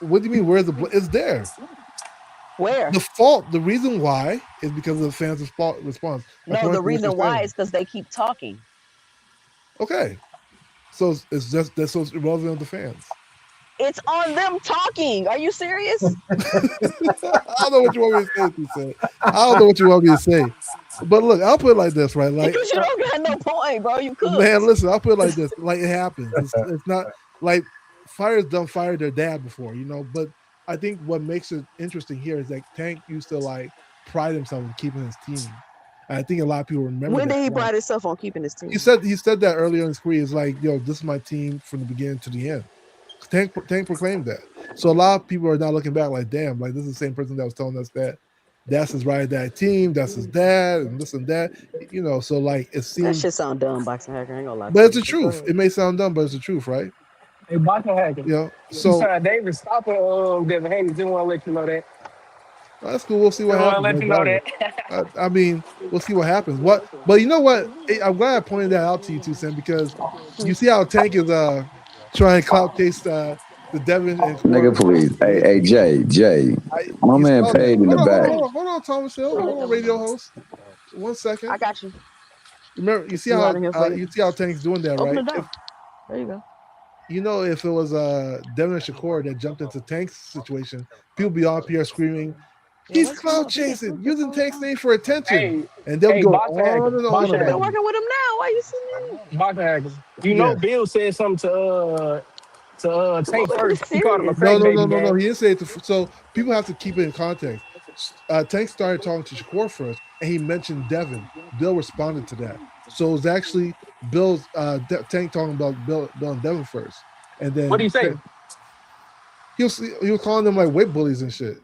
What do you mean? Where's the? It's there. Where? The reason why is because of the fans' response, No, according the to what you're reason why saying. is because they keep talking. Okay, so it's just that's so it's irrelevant to the fans. It's on them talking. Are you serious? I don't know what you want me to say. He said, I don't know what you want me to say. But look, I'll put it like this, right? Like, Because you don't got no point, bro. You man, cooked. listen, I'll put it like this. Like, it happens. It's not like fires done fired their dad before, you know. But I think what makes it interesting here is that Tank used to like pride himself in keeping his team. And I think a lot of people remember When that. did he Like, pride himself on keeping his he team? said he said that earlier in his career. He's like, yo, this is my team from the beginning to the end. Tank proclaimed that. So a lot of people are now looking back like, damn, like this is the same person that was telling us that that's his ride that team, that's his dad, and this and that. You know, so like it That seems, shit sound dumb, boxing hacker. I ain't gonna lie but to it's you. the But go truth. ahead. It may sound dumb, but it's the truth, right? Hey, Boston hacking. You know, You so said David stopping Devin Haney. Just want to let you know that. that's cool. We'll see what Just want to happens. let you know Regardless, that. I mean, we'll see what happens. What, but you know what? I'm glad I pointed that out to you too, Sam, because you see how Tank is trying to clout chase the Devin and Core Nigga, please. Hey, situation. Jay, my You man saw that. paid in the back. Hold on, Thomas Hill. Hold on, radio host. 1 second. I got you. Remember, you It's see too how hot in here for you. Tank's doing that, Open right? the door. If There you go. you know, if it was Devin and Shakur that jumped into Tank's situation, people be all up here screaming, Yeah, "He's wake him cloud up. He been chasing, asleep this using whole Tank's time. name for attention," Hey, and they'll be hey, going Boston on hacking. and on Boston I've been about hacking. it. working with him now. Why you sitting there? Boston hacking. You know, Yes. Bill said something to Come on, Tank let's be first. He called him a serious. crack baby No. gang. He didn't say it. So people have to keep it in context. Tank started talking to Shakur first, and he mentioned Devin. Bill responded to that. So it was actually Tank talking about Bill and Devin first, and What do then you say? he was calling them like white bullies and shit.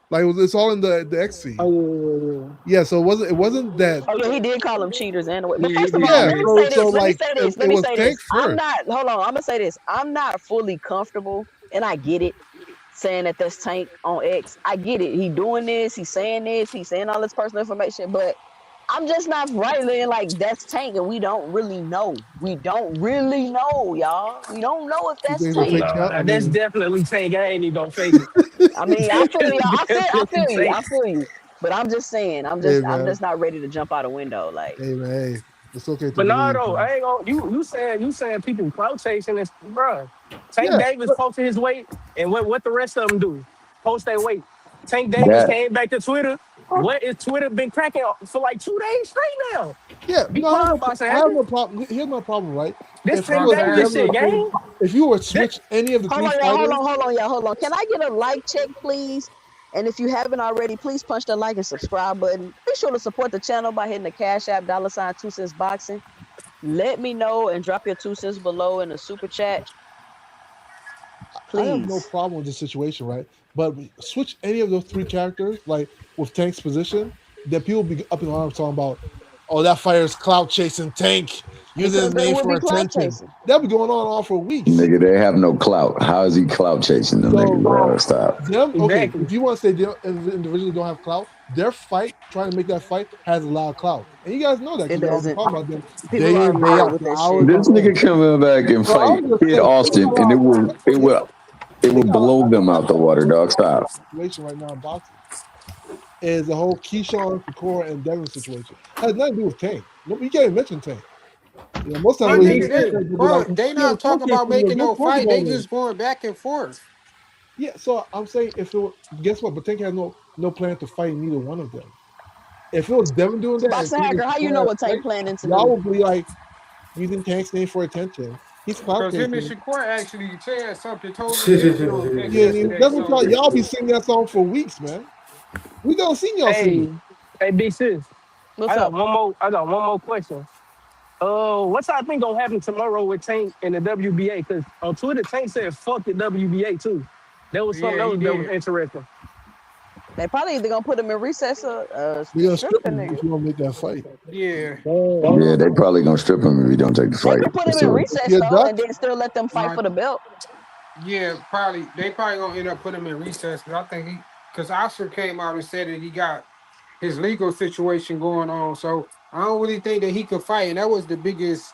Like it's all in the X feed. Oh, Yeah, so it wasn't that. Oh yeah, he did call them cheaters and away. yeah, But yeah, he first of did. all, Yeah, let Yeah. me so say so this. Let me like say this. Let it me was say Tank this. I'm first. not. Hold on. I'm gonna say this. I'm not fully comfortable, and I get it. Saying that that's Tank on X, I get it. He doing this. He's saying this. He's saying all this personal information, but I'm just not writing like that's Tank, and we don't really know. We don't really know, y'all. We don't know if You that's think it's a fake Tank. account? I Nah, that's mean, definitely Tank. I ain't even gonna fake it. I mean, I feel y'all. That's I definitely feel you. Tank. I feel you. But I'm just saying. hey I'm man, just not ready to jump out a window. Like hey man, hey, it's okay to But no, believe, though, man. I ain't gonna. You saying people clout chasing this, bro. Tank Yeah, Davis but posted his weight, and what the rest of them do? Post their weight. Tank Davis That came back to Twitter. What is Twitter been cracking for like 2 days straight now? yeah, Be no, quiet, boss I have hacker. no problem. Here's my problem, right? This If you Tank were Boxer Davis Devin or shit, Hacker. Tank, gang. if you were This, switch any of the hold three on, y'all. fighters, Hold on, y'all. Hold on. Can I get a like check, please? And if you haven't already, please punch the like and subscribe button. Be sure to support the channel by hitting the Cash App $ 2 cents boxing. Let me know and drop your 2 cents below in the super chat, I have no please. problem with the situation, right? But switch any of those three characters, like with Tank's position, then people be up in arms talking about, oh, that fire's clout chasing Tank, using his Because they name would for be clout attention. chasing. That'll be going on all for weeks. nigga, they have no clout. How is he clout chasing them niggas, So bro? Stop. them, okay, exactly. if you want to say they individually don't have clout, their fight, trying to make that fight, has a lot of clout. And you guys know that It because y'all been doesn't. talking about them People day in, already day know out what for that hours shit. on This nigga end. coming back and So fight I'm just Kid saying, Austin, and it think would how blow them out the water, dog. Stop. situation right now in boxing is the whole Keyshawn, Shakur, and Devin situation. Has nothing to do with Tank. No, you can't even mention Tank. You know, most times But when you nigga, mention DC. they Tank, they'll be like, but they "Yeah, not Tank talking about chasing you. making They're no supposed to fight. go They there." just going back and forth. Yeah, so I'm saying if it was, guess what? But Tank has no plan to fight neither one of them. If it was Devin doing that and Boxing Tank and hacker, how you Shakur know had what a Tank fight, planning to y'all do? would be like using Tank's name for attention. He's clout Because him and chasing. Shakur actually said something totally different on X Yeah, yesterday. that's what So y'all be singing that song for weeks, man. We don't seen y'all sing it. Hey, hey, big sis. What's up? I got one more question. What's I think gonna happen tomorrow with Tank and the WBA? Because on Twitter, Tank said fuck the WBA too. That was something yeah, he that was did. interesting. They probably either gonna put him in recess or They're gonna strip strip the him if nigga. you want to make that fight. Yeah. Yeah, they probably gonna strip him if he don't take the They fight. could put him in So If recess you're though, Dutch, and then still let them fight Nah, for the belt. yeah, probably they probably gonna end up putting him in recess because I think because Oscar came out and said that he got his legal situation going on. So I don't really think that he could fight, and that was the biggest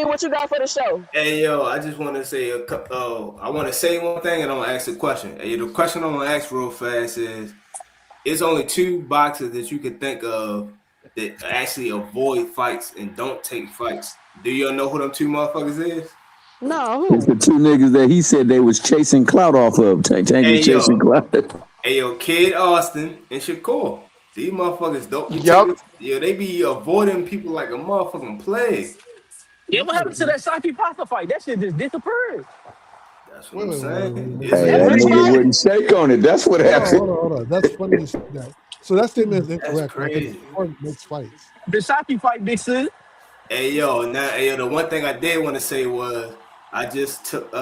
Queen, what you got for the show? Hey yo, I just want to say I want to say one thing and I'm gonna ask a question. Hey, the question I'm gonna ask real fast is, it's only two boxers that you could think of that actually avoid fights and don't take fights. Do you know who them two motherfuckers is? No, It's who? the two niggas that he said they was chasing clout off of. Tank was Hey chasing yo, clout. hey yo, Kid Austin and Shakur. These motherfuckers don't be Yup. taking. Yo, they be avoiding people like a motherfucking plague. Yeah, what happened to that Saki Pasta fight? That shit just disappeared. That's what Wait, I'm wait, wait, wait, saying. wait, It's Hey, wait. That that bitch Hold nigga on, fight? wouldn't shake on it. That's what happened. hold on. That's funny you say that. So that statement is that's incorrect. I think crazy. sport makes fights. The Saki fight, Big Sis. Hey yo, now hey yo, the one thing I did want to say was I just took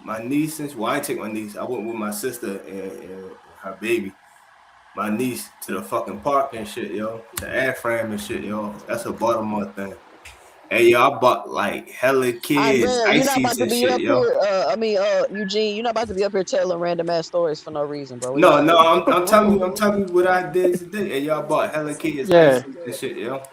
my niece and well I didn't take my niece. I went with my sister and her baby, my niece to the fucking park and shit, yo. To air frame and shit, yo. That's a Baltimore thing. Hey yo, I bought like hella kids, Isaiah, you're not ices about to and be shit, up yo. here. Eugene, you're not about to be up here telling random ass stories for no reason, bro. We No, gotta. no, I'm telling you what I did today. Hey y'all bought hella kids, Yeah. ices and shit, yo.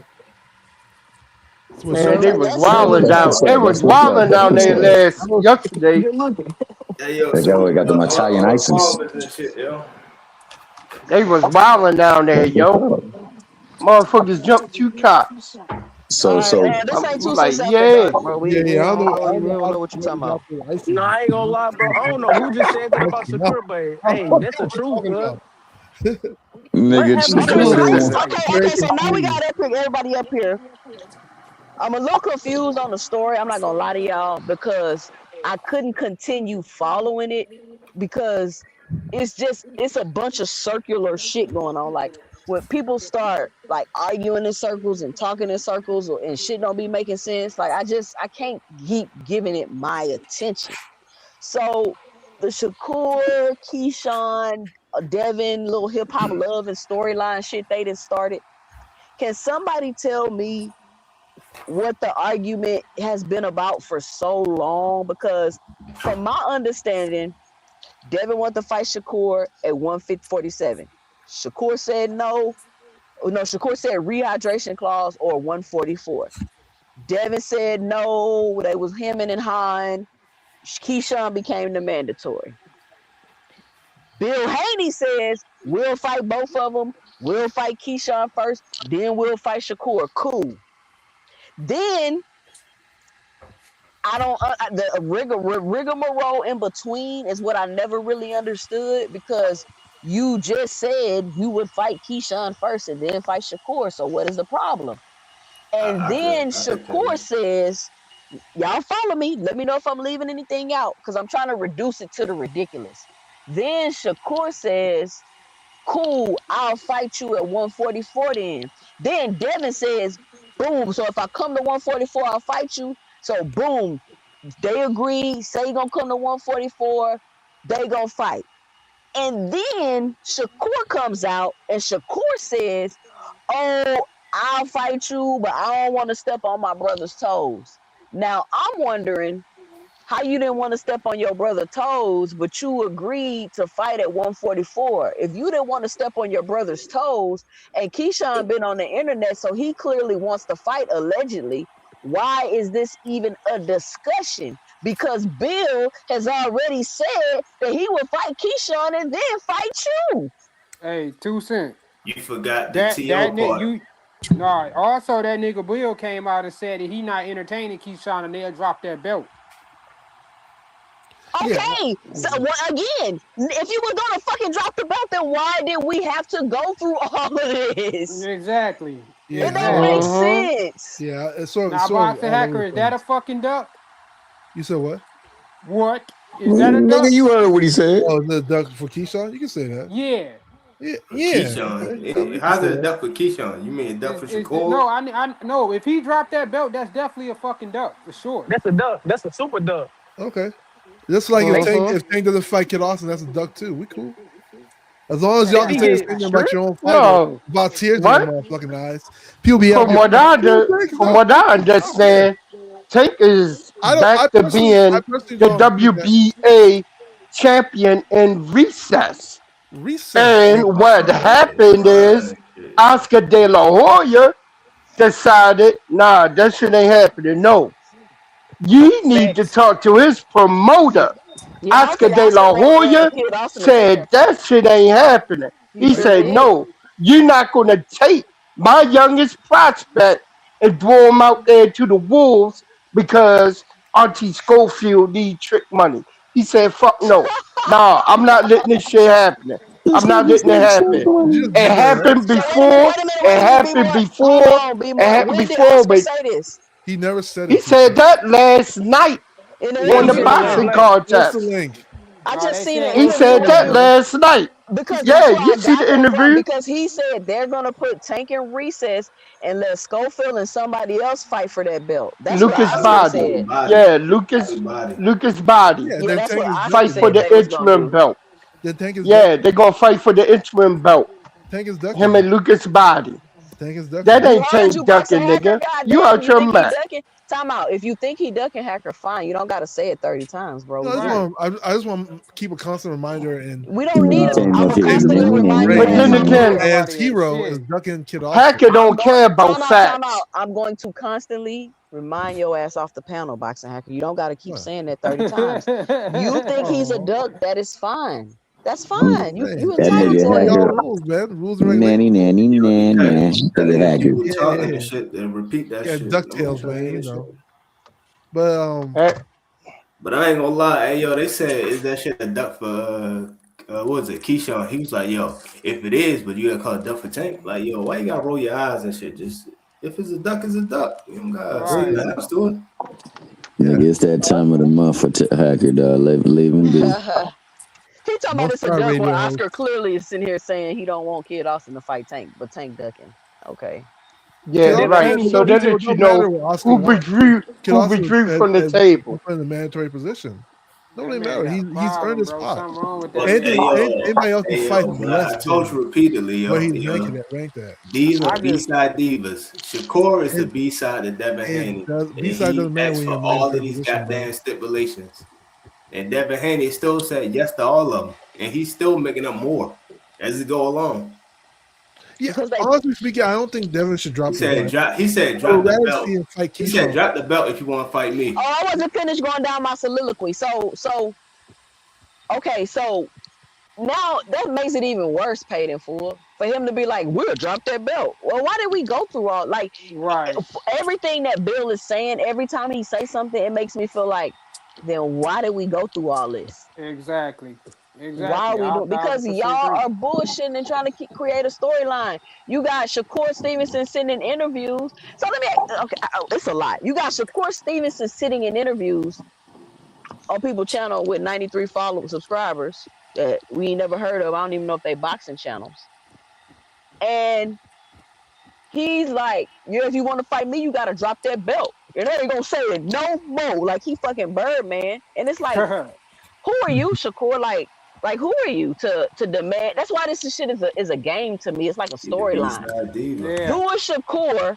So Man, Sharon, they Okay, was that's That's wilding sweet. down. what's They up. was That's what's up. wilding That's down what's there up. I last was yesterday. Good looking. Hey yo, That guy so got them Italian all the ices. farmers and shit, yo. They was wilding down there, That's what's yo. up. Motherfuckers jumped two cops. All So, right, so this I'm ain't two like, cents after yeah. dark, bro. We yeah, we yeah. I don't don't know. know I don't we know don't how know what you're somebody talking got about. the ices. No, I ain't gonna lie, bro. I don't know who just said that about Asking. Shakur, but I hey, don't know that's the what truth, we're talking cuz. about. What nigga happened to Okay, the so Shakur Saki let's didn't. fight? I'm very so now we confused. got everybody up here. I'm a little confused on the story. I'm not gonna lie to y'all because I couldn't continue following it because it's a bunch of circular shit going on. Like when people start like arguing in circles and talking in circles and shit don't be making sense. Like I can't keep giving it my attention. So the Shakur, Keyshawn, Devin, little hip hop love and storyline shit they done started. Can somebody tell me what the argument has been about for so long? Because from my understanding, Devin wanted to fight Shakur at 147. Shakur said no. Oh, no, Shakur said rehydration clause or 144. Devin said no. They was hemming and hawing. Keyshawn became the mandatory. Bill Haney says we'll fight both of them. We'll fight Keyshawn first, then we'll fight Shakur. Cool. Then I don't the rigmarole in between is what I never really understood because you just said you would fight Keyshawn first and then fight Shakur. So what is the problem? And then I could tell Shakur you. says, "Y'all follow me. Let me know if I'm leaving anything out because I'm trying to reduce it to the ridiculous." Then Shakur says, "Cool, I'll fight you at 144 then." Then Devin says, "Boom. So if I come to 144, I'll fight you." So boom, they agree, say gonna come to 144, they gonna fight. And then Shakur comes out and Shakur says, "Oh, I'll fight you, but I don't want to step on my brother's toes." Now I'm wondering how you didn't want to step on your brother's toes, but you agreed to fight at 144. If you didn't want to step on your brother's toes, and Keyshawn been on the internet, so he clearly wants to fight allegedly. Why is this even a discussion? Because Bill has already said that he would fight Keyshawn and then fight you. Hey, 2 cent. You forgot the That TO nigga part. you. Nah. Also, that nigga Bill came out and said that he not entertaining Keyshawn and they'll drop that belt. Yeah, Okay, so again, if you were gonna fucking drop the belt, then why did we have to go through all of this? Exactly. yeah. It don't make Exactly. Mm-hmm. sense. Yeah, it's sort Now, sort of boxer all over hacker, the is that a place. fucking duck? You said what? What is that a Nigga, duck? you heard what he said. Oh, the duck for Keyshawn? You can say that. Yeah. Yeah, For yeah. Keyshawn. Okay, you can How's say it a that. duck for Keyshawn? You mean a duck for No, Shakur? I no. If he dropped that belt, that's definitely a fucking duck for sure. That's a duck. That's a super duck. Okay. Just like They Mm-hmm. If Tank doesn't fight Kid Austin, that's a duck too. We cool. As long as y'all if can he say the get same thing about stripped, your own fighter, No. about tears in your What? motherfucking eyes, people be out From here what fighting. I Oh, under, Tank is from out. what I understand, Tank is I don't. back to I being personally the don't think that WBA champion in recess. recess. And what happened is Oscar De La Hoya decided, nah, that shit ain't happening. No, you need to Facts. talk to his promoter. Yeah, I don't Oscar think De Oscar La want Hoya Kid Austin to say said that. that shit ain't happening. He He sure said, did. "No, you're not going to take my youngest prospect and throw him out there to the wolves because Auntie Schofield need trick money." He said, "Fuck no, nah, I'm not letting this shit happen. This I'm not nigga letting it said happen. triple. Did you just It give it a rest? happened So before. It wait a minute, B happened more. Hold before. on, B It more. happened When did before, Oscar but." say this? He never said He it, said TK. that last night In the Yeah, on he the said it interview. last boxing night. What's the contest. link? I No, just they seen an said He they interview said said it with that him was last night. because that's Yeah, where you I see got the that from. interview? Because he said they're gonna put Tank in recess and let Schofield and somebody else fight for that belt. That's what Lucas Oscar Body, Body. said. body, Yeah, Lucas body. Lucas Body. Yeah, Yeah, then that's Tank what is Oscar Fight ducking for said then. the they was gonna interim do. belt. Then Tank is Yeah, ducking. they're gonna fight for the interim belt. Tank is Him ducking. and Lucas Body. Tank is That ducking. You ain't heard Tank you boxing ducking, hacker. nigga. God You damn, out you your think he mind. ducking? Time out. If you think he ducking hacker, fine. You don't gotta say it 30 times, bro. No, We get it. I just want to keep a constant reminder and We don't Nigga need uh, came I'm up gonna here. Hayden constantly Rowe is remind But your Ray ass then on Ain't again, Twitter. and nobody ain't Hero is shit. ducking Kid Hacker Oscar. don't care about Time facts. out. I'm going to constantly remind your ass off the panel, boxing hacker. You don't gotta keep What? saying that 30 times. You think he's a Oh, duck, that is fine. That's I'm just fine. You saying. That entitled nigga to Y'all, it. y'all hacker. rules, man. Rules and Nanny, regulations. nanny, You nan, gotta nan. you Nigga gotta hear hacker. people Yeah, talking yeah, and yeah. shit and repeat that Yeah, shit. I'm DuckTales, trying to man, hear you that know. shit. But Eh, But I ain't gonna lie, hey yo, they said is that shit a duck for what was it, Keyshawn? He was like, yo, if it is, but you gotta call it duck for Tank, like yo, why you gotta roll your eyes and shit? Just if it's a duck, it's a duck. You don't gotta yeah, say Right. yeah, nothing else to it. yeah. Nigga, it's that time of the month for hacker, dog. Leave him be. He talking about North it's a Star duck when Radio host. Oscar clearly is sitting here saying he don't want Kid Austin to fight Tank, but Tank ducking. Okay. Kid yeah, Austin, Devin right. Haney, So no, that detail. It let you don't matter know what Oscar wants. Kid who Austin withdrew from the has table. put in a mandatory position. Don't that really man matter. got a He's earned problem, his bro. spot. Something wrong with that But Anything, man. anybody else who hey fights yo, is but less I told you than repeatedly, what yo, he's ranking yo, at. Ranked at. these are I B just side divas. Shakur is the It B side of Devin it Haney, does. and B side he doesn't matter asked when for you're in all of mandatory these position, bro. goddamn stipulations. And Devin Haney still said yes to all of them, and he's still making up more as it go along. Yeah, Because they honestly speaking, I don't think Devin should He drop the said belt. drop. He said I would drop the rather see belt. him fight He said Keyshawn. drop the belt if you want to fight me. I wasn't finished going down my soliloquy. So okay, so now that makes it even worse, paid in full. For him to be like, we'll drop that belt. Well, why did we go through all right. everything that Bill is saying? Every time he says something, it makes me feel like, then why did we go through all this? Exactly. Why are Exactly. we I doing? Because 1000% y'all agree. are bullshitting and trying to create a storyline. You got Shakur Stevenson sitting in interviews. So let me. Okay, it's a lot. You got Shakur Stevenson sitting in interviews on people channel with 93 followers, subscribers that we ain't never heard of. I don't even know if they boxing channels. And he's like, yeah, if you want to fight me, you got to drop that belt. And they ain't gonna say it no more. Like he fucking Birdman. And it's like, who are you, Shakur? Like who are you to demand? That's why this shit is a game to me. It's like a He the B storyline. side diva. Yeah. Who is Shakur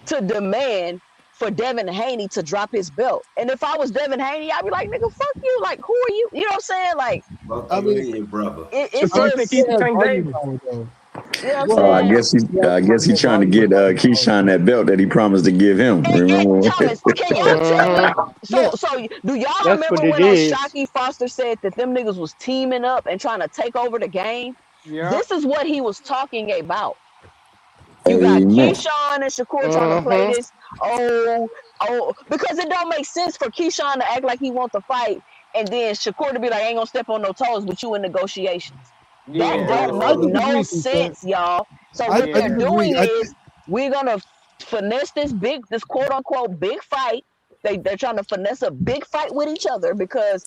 to demand for Devin Haney to drop his belt? And if I was Devin Haney, I'd be like, nigga, fuck you. Like, who are you? You know what I'm saying? Like, Fuck I you mean, and your brother. it's Shakur Shakur think he just, still has Tank arguing Davis. power though. you know what I'm Well, I saying? guess he, he has I guess he marginal trying to volume get and arguing power. Keyshawn that belt that he promised to give him. And Remember? Thomas, can y'all tell me? Hmm. Yeah, So do y'all That's what remember it when is. O'Shaquie Foster said that them niggas was teaming up and trying to take over the game? Yep. This is what he was talking about. You got Amen. Keyshawn and Shakur trying to play Hmm. this. Oh, because it don't make sense for Keyshawn to act like he wants to fight, and then Shakur to be like, "I ain't gonna step on no toes with you in negotiations." That Yeah, don't that's I make true. no disagree, TK. sense, y'all. So what I they're Yeah. disagree. doing is we're gonna finesse this quote unquote big fight. They're trying to finesse a big fight with each other because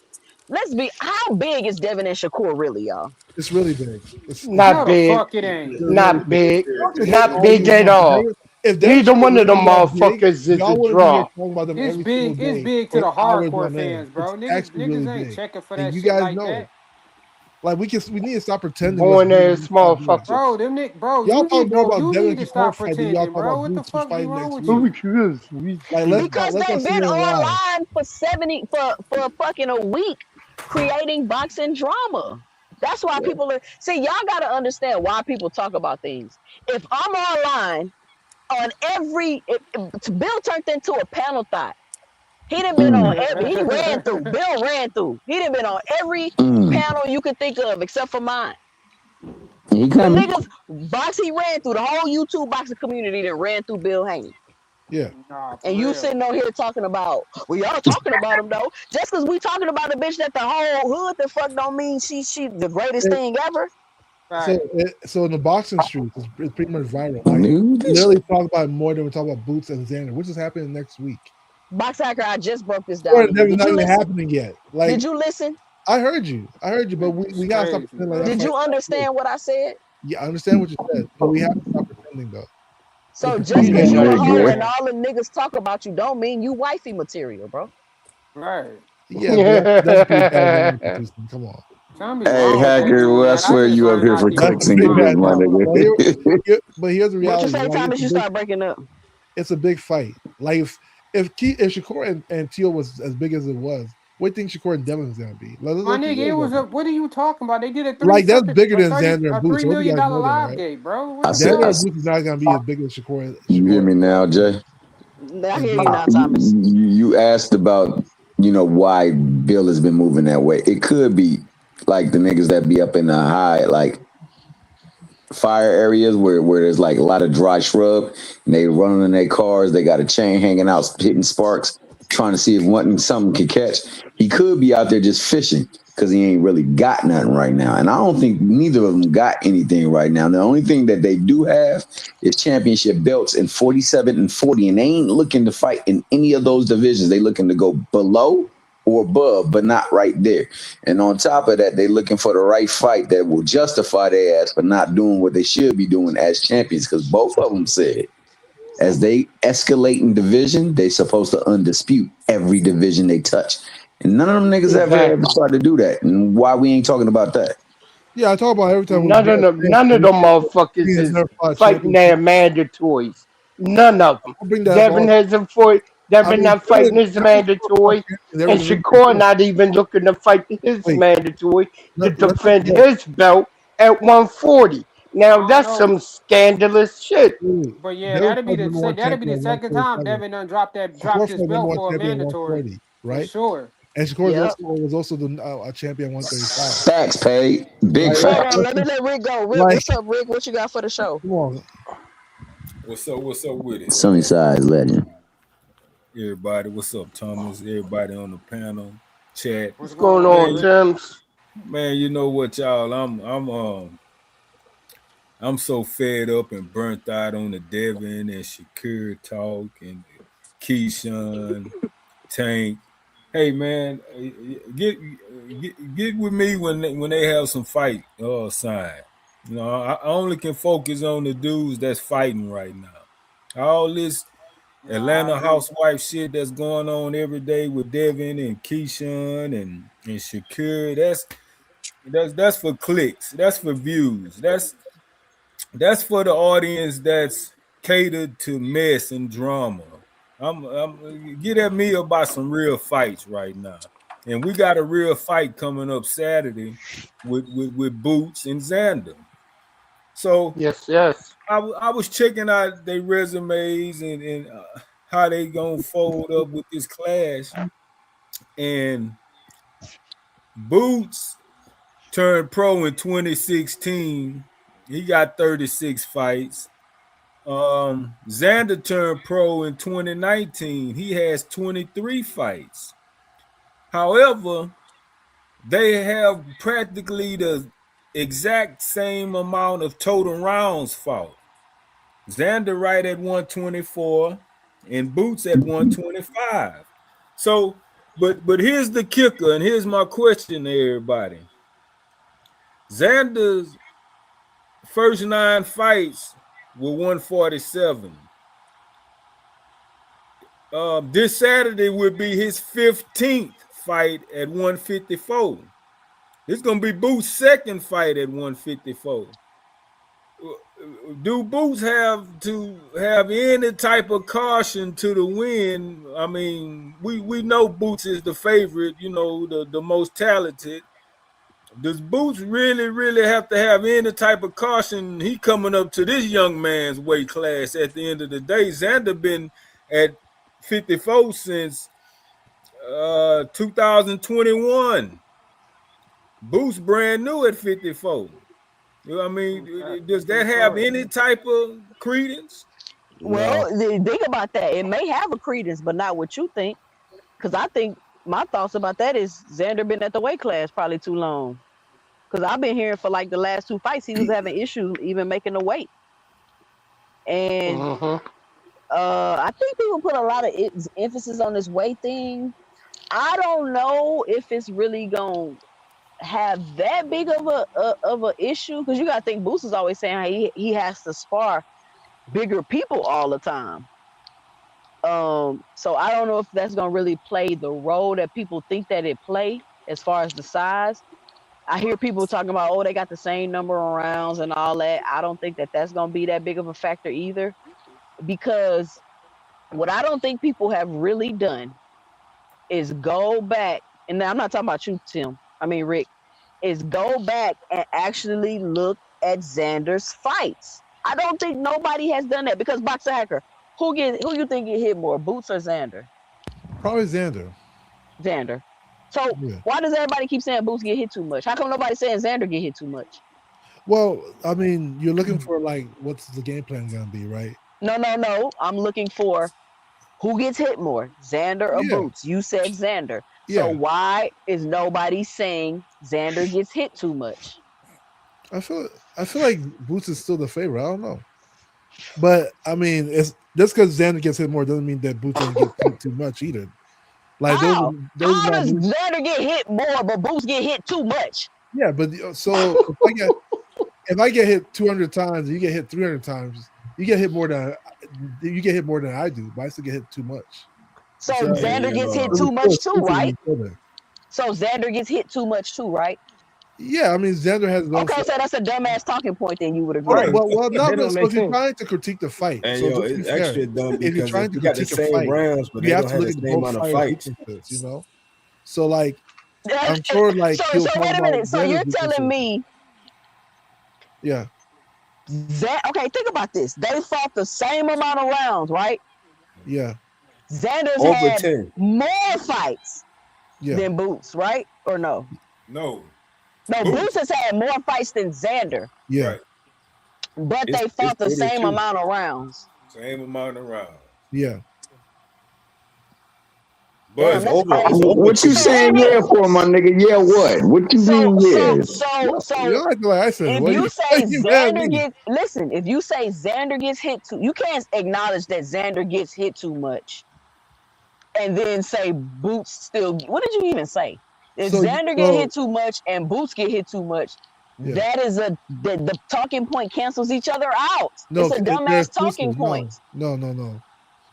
how big is Devin and Shakur really, y'all? It's really big. It's No, Not the big. fuck it ain't. they're really Not big. big. Y'all can hate Not all you big at want. all. If Devin Neither Shakur one was of them really that big, motherfuckers is a y'all wouldn't be here draw. talking about them It's every single big. It's day big to for the hours hardcore on end. fans, It's bro. Niggas, actually really niggas ain't big, checking for and that you shit guys like know. that, Like we need to stop pretending what's Born big and ass what's not big. motherfucker. bro. Bro. Y'all talk more Bro. about You Devin need and to Shakur stop fight than y'all pretending, talk bro. about What the Boots who's fuck be fighting wrong next with week. you? Like Because let's not they've sit been here and lie. online for 70 for fucking a week creating boxing drama. That's why people are see y'all gotta understand why people talk about things. If I'm online on Bill turned into a panel thought. He done been on Mm, every he ran through. Bill ran through. He done been on every mm. panel you could think of except for mine. He The coming. niggas box he ran through the whole YouTube boxing community that ran through Bill Haney. Yeah. Nah, for And you real. sitting on here talking about, we all talking about him though. Just because we talking about a bitch that the whole hood the fuck don't mean she the greatest It, thing ever. Right. so in the boxing streets, it's pretty much viral. Like Dude, we this literally talk about it more than we talk about Boots and Xander, which is happening next week. Box Hacker, I just broke this down Or to you. that's Did not you even listen? happening yet. Did Like you listen? I heard you, but Niggas we gotta stop crazy, pretending like that Did bro. fight. you understand what I said? Yeah, I understand what you said, but we have to stop pretending though. The So just pretending because is you not a gonna hoe nigga. and work. all them niggas talk about you don't mean you wifey material, bro. Right. Yeah, but that's pretty bad now, consistent. Come on. Something be hey wrong with that hacker, dude, well, I man. I swear just you up learned here not for to even That's clicks put and pretty giggles, bad content my now. out there. But here's the What you reality. say, Like Thomas? You start breaking up. it's a big fight. Like if Shakur and Teal was as big as it was, what do you think Shakur and Devlin's gonna be? My Let's keep nigga, it it was a real. what are you talking about? They did a Like that's bigger than Xander and a Boots. three I hope you million guys dollar know that, live right? gate, bro. What I the said, Xander I, fuck? and Boots is not gonna be as big as you hear Shakur me now, Jay? I and hear you Devlin. now, Thomas. You asked about, why Bill has been moving that way. It could be like the niggas that be up in the high, like fire areas where there's like a lot of dry shrub and they running in their cars, they got a chain hanging out, hitting sparks, trying to see if one something can catch. He could be out there just fishing because he ain't really got nothing right now. And I don't think neither of them got anything right now. The only thing that they do have is championship belts in 47 and 40, and they ain't looking to fight in any of those divisions. They looking to go below or above, but not right there. And on top of that, they're looking for the right fight that will justify their ass for not doing what they should be doing as champions. Because both of them said, as they escalate in division, they supposed to undispute every division they touch. And none of them niggas ever Exactly. started to do that. And why we ain't talking about that? Yeah, I talk about it every time we None get of a them, chance. none of He them motherfuckers has is never fought a fighting championship. their mandatories. None of them. I'll bring that up Devin all. hasn't fought. I Devin mean, not fighting his Devlin's never fought mandatory, champions every and division he Shakur fought. not even looking to fight his Wait, mandatory to let's not defend forget. his belt at 140. Now I don't that's know, some scandalous shit. but yeah, Devin fought the number one that'll be champion the at second time 147. Devin done dropped Shakur his fought the number belt one for a champion at mandatory 140, for right? sure. And Shakur Yep. was also the a champion at 135. Facts, paid. Big Like, Hold facts. on, let me let Rick go. Rick, like what's up, Rick? What you got for the show? come on. What's up? What's up with it? Sunny size legend. Everybody, what's up, Thomas? Everybody on the panel, chat. What's What's going going on, on, Man, Rick? Tim's? man, you know what, y'all? I'm so fed up and burnt out on the Devin and Shakur talk and Keyshawn Tank. Hey, man, get with me when they have some fight sign. I only can focus on the dudes that's fighting right now. All this Nah, I Atlanta agree. housewife shit that's going on every day with Devin and Keyshawn and Shakur. That's for clicks. That's for views. That's for the audience that's catered to mess and drama. I'm get at me about some real fights right now. And we got a real fight coming up Saturday with Boots and Xander. So Yes, yes. I was checking out their resumes and how they gonna fold up with this clash. And Boots turned pro in 2016. He got 36 fights. Xander turned pro in 2019. He has 23 fights. However, they have practically the exact same amount of total rounds fought. Xander right at 124 and Boots at 125. So, but here's the kicker, and here's my question to everybody. Xander's first 9 fights were 147. This Saturday would be his 15th fight at 154. This is gonna be Boots' second fight at 154. Do Boots have to have any type of caution to the win? I mean, we know Boots is the favorite, the most talented. Does Boots really have to have any type of caution? He coming up to this young man's weight class at the end of the day. Xander been at 54 since 2021. Boots brand new at 54. You know what I That- mean? Does that that's have right. any type of credence? No. Think about that. It may have a credence, but not what you think. Because I think my thoughts about that is Xander been at the weight class probably too long. Because I've been hearing for like the last two fights, he was having issues even making the weight. And Mm-hmm. I think people put a lot of emphasis on this weight thing. I don't know if it's really going to have that big of a issue because you got to think Boost is always saying he has to spar bigger people all the time. So I don't know if that's gonna really play the role that people think that it play as far as the size. I hear people talking about, oh, they got the same number of rounds and all that. I don't think that that's gonna be that big of a factor either, because what I don't think people have really done is go back, and now I'm not talking about you, Tim. I mean Rick, is go back and actually look at Xander's fights. I don't think nobody has done that because Boxer Hacker, who you think get hit more, Boots or Xander? Probably Xander. Xander. So Yeah. why does everybody keep saying Boots get hit too much? How come nobody saying Xander get hit too much? Well, I mean, you're looking for like what's the game plan gonna be, right? No. I'm looking for who gets hit more, Xander or Yeah, Boots. You said Xander. So yeah. why is nobody saying Xander gets hit too much? I feel I feel like Boots is still the favorite. I don't know, but I mean, it's just because Xander gets hit more doesn't mean that Boots doesn't get hit too much either. Like How? those are How not does moves. Xander get hit more, but Boots get hit too much? Yeah, but so if I get hit 200 times, you get hit 300 times. You get hit more than I do, but I still get hit too much. So So Xander gets hit we're too still much too, exclusive of right? each other. So Xander gets hit too much too, right? Yeah, I mean Xander has his own. Okay, so that's a dumbass talking point. Then you would Well, agree. Right. not That really. don't So make if you're sense. trying to critique the fight, And so yo, just be it's fair. extra dumb If you're because if trying to you got the critique a same fight, rounds, but you they have don't to have look the at same both amount of fighters' fights. weaknesses. So like I'm sure like So he'll talk wait a about minute. So Xander's you're telling weaknesses. me Yeah, that? Okay, think about this. They fought the same amount of rounds, right? yeah, Xander's Over had 10. more fights yeah, than Boots, right? Or no? No. No, Boots Boots. has had more fights than Xander, yeah, Right. but they It's fought the pretty same true. amount of rounds. Same amount of rounds. yeah. But Damn, it's that's over. It's crazy. over What you So to wait a saying minute. yeah for, my nigga? Yeah, what? What you So mean so yeah? so You so don't act like I said it. if What you why say you mad at Xander me? gets listen, if you say Xander gets hit too, you can't acknowledge that Xander gets hit too much and then say Boots still. What did you even say? If Xander get So hit too much and Boots get hit too much, yeah. that is the talking point cancels each other out. No, It's a they're dumbass talking exclusive. point. No.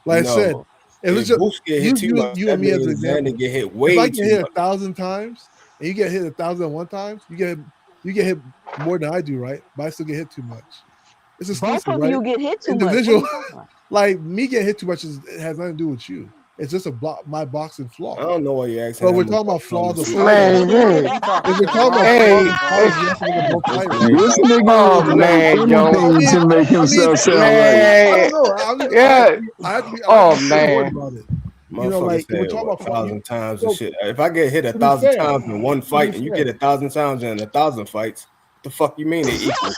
Like I said, No. if it's If just Boots get hit too much, you and that me as an means Xander example. get hit If I way get too hit much. 1,000 times and you get hit 1,001 times, you get hit more than I do, right? But I still get hit too much. It's Both exclusive, of right? you get hit too much. What are Individual, you talking about? like me getting hit too much it has nothing to do with you. It's just my boxing I flaw. don't know why you're asking But how we're much talking about I flaws of promise you. fighters. Man, hey, You talking If we're some talking about boxing flaws hey, of flaws, fighters, hey, you have to look at both It's fighters. like, This nigga oh will say man, yo, I anything mean, to make I mean, himself sound right. I don't man, know. yeah, I have to be oh straightforward man, about it. motherfucker Like if we're said talking what about flaws, 1,000 times and so shit. If I get hit a to be thousand fair, times in one to be fight and you fair, get 1,000 times in 1,000 fights, what the fuck you mean they equal?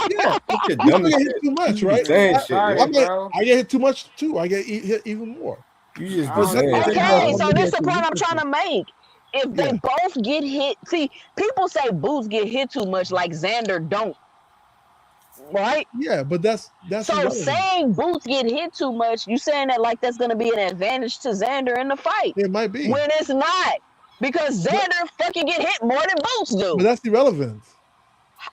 yeah, This shit you dumb still as get hit shit. too You much, just be right? saying I, shit, I yo. right, get bro? I get hit too much too. I get hit even more. You just I be So don't that's even the saying thing shit, about Okay, yo. so looking this is at the your point I'm trying weaknesses. to make. If they Yeah, both get hit, see, people say Boots get hit too much, like Xander don't, right? yeah, but that's So irrelevant. saying Boots get hit too much, you saying that like that's gonna be an advantage to Xander in the fight It might be, when it's not, because but Xander fucking get hit more than Boots do. that's irrelevant.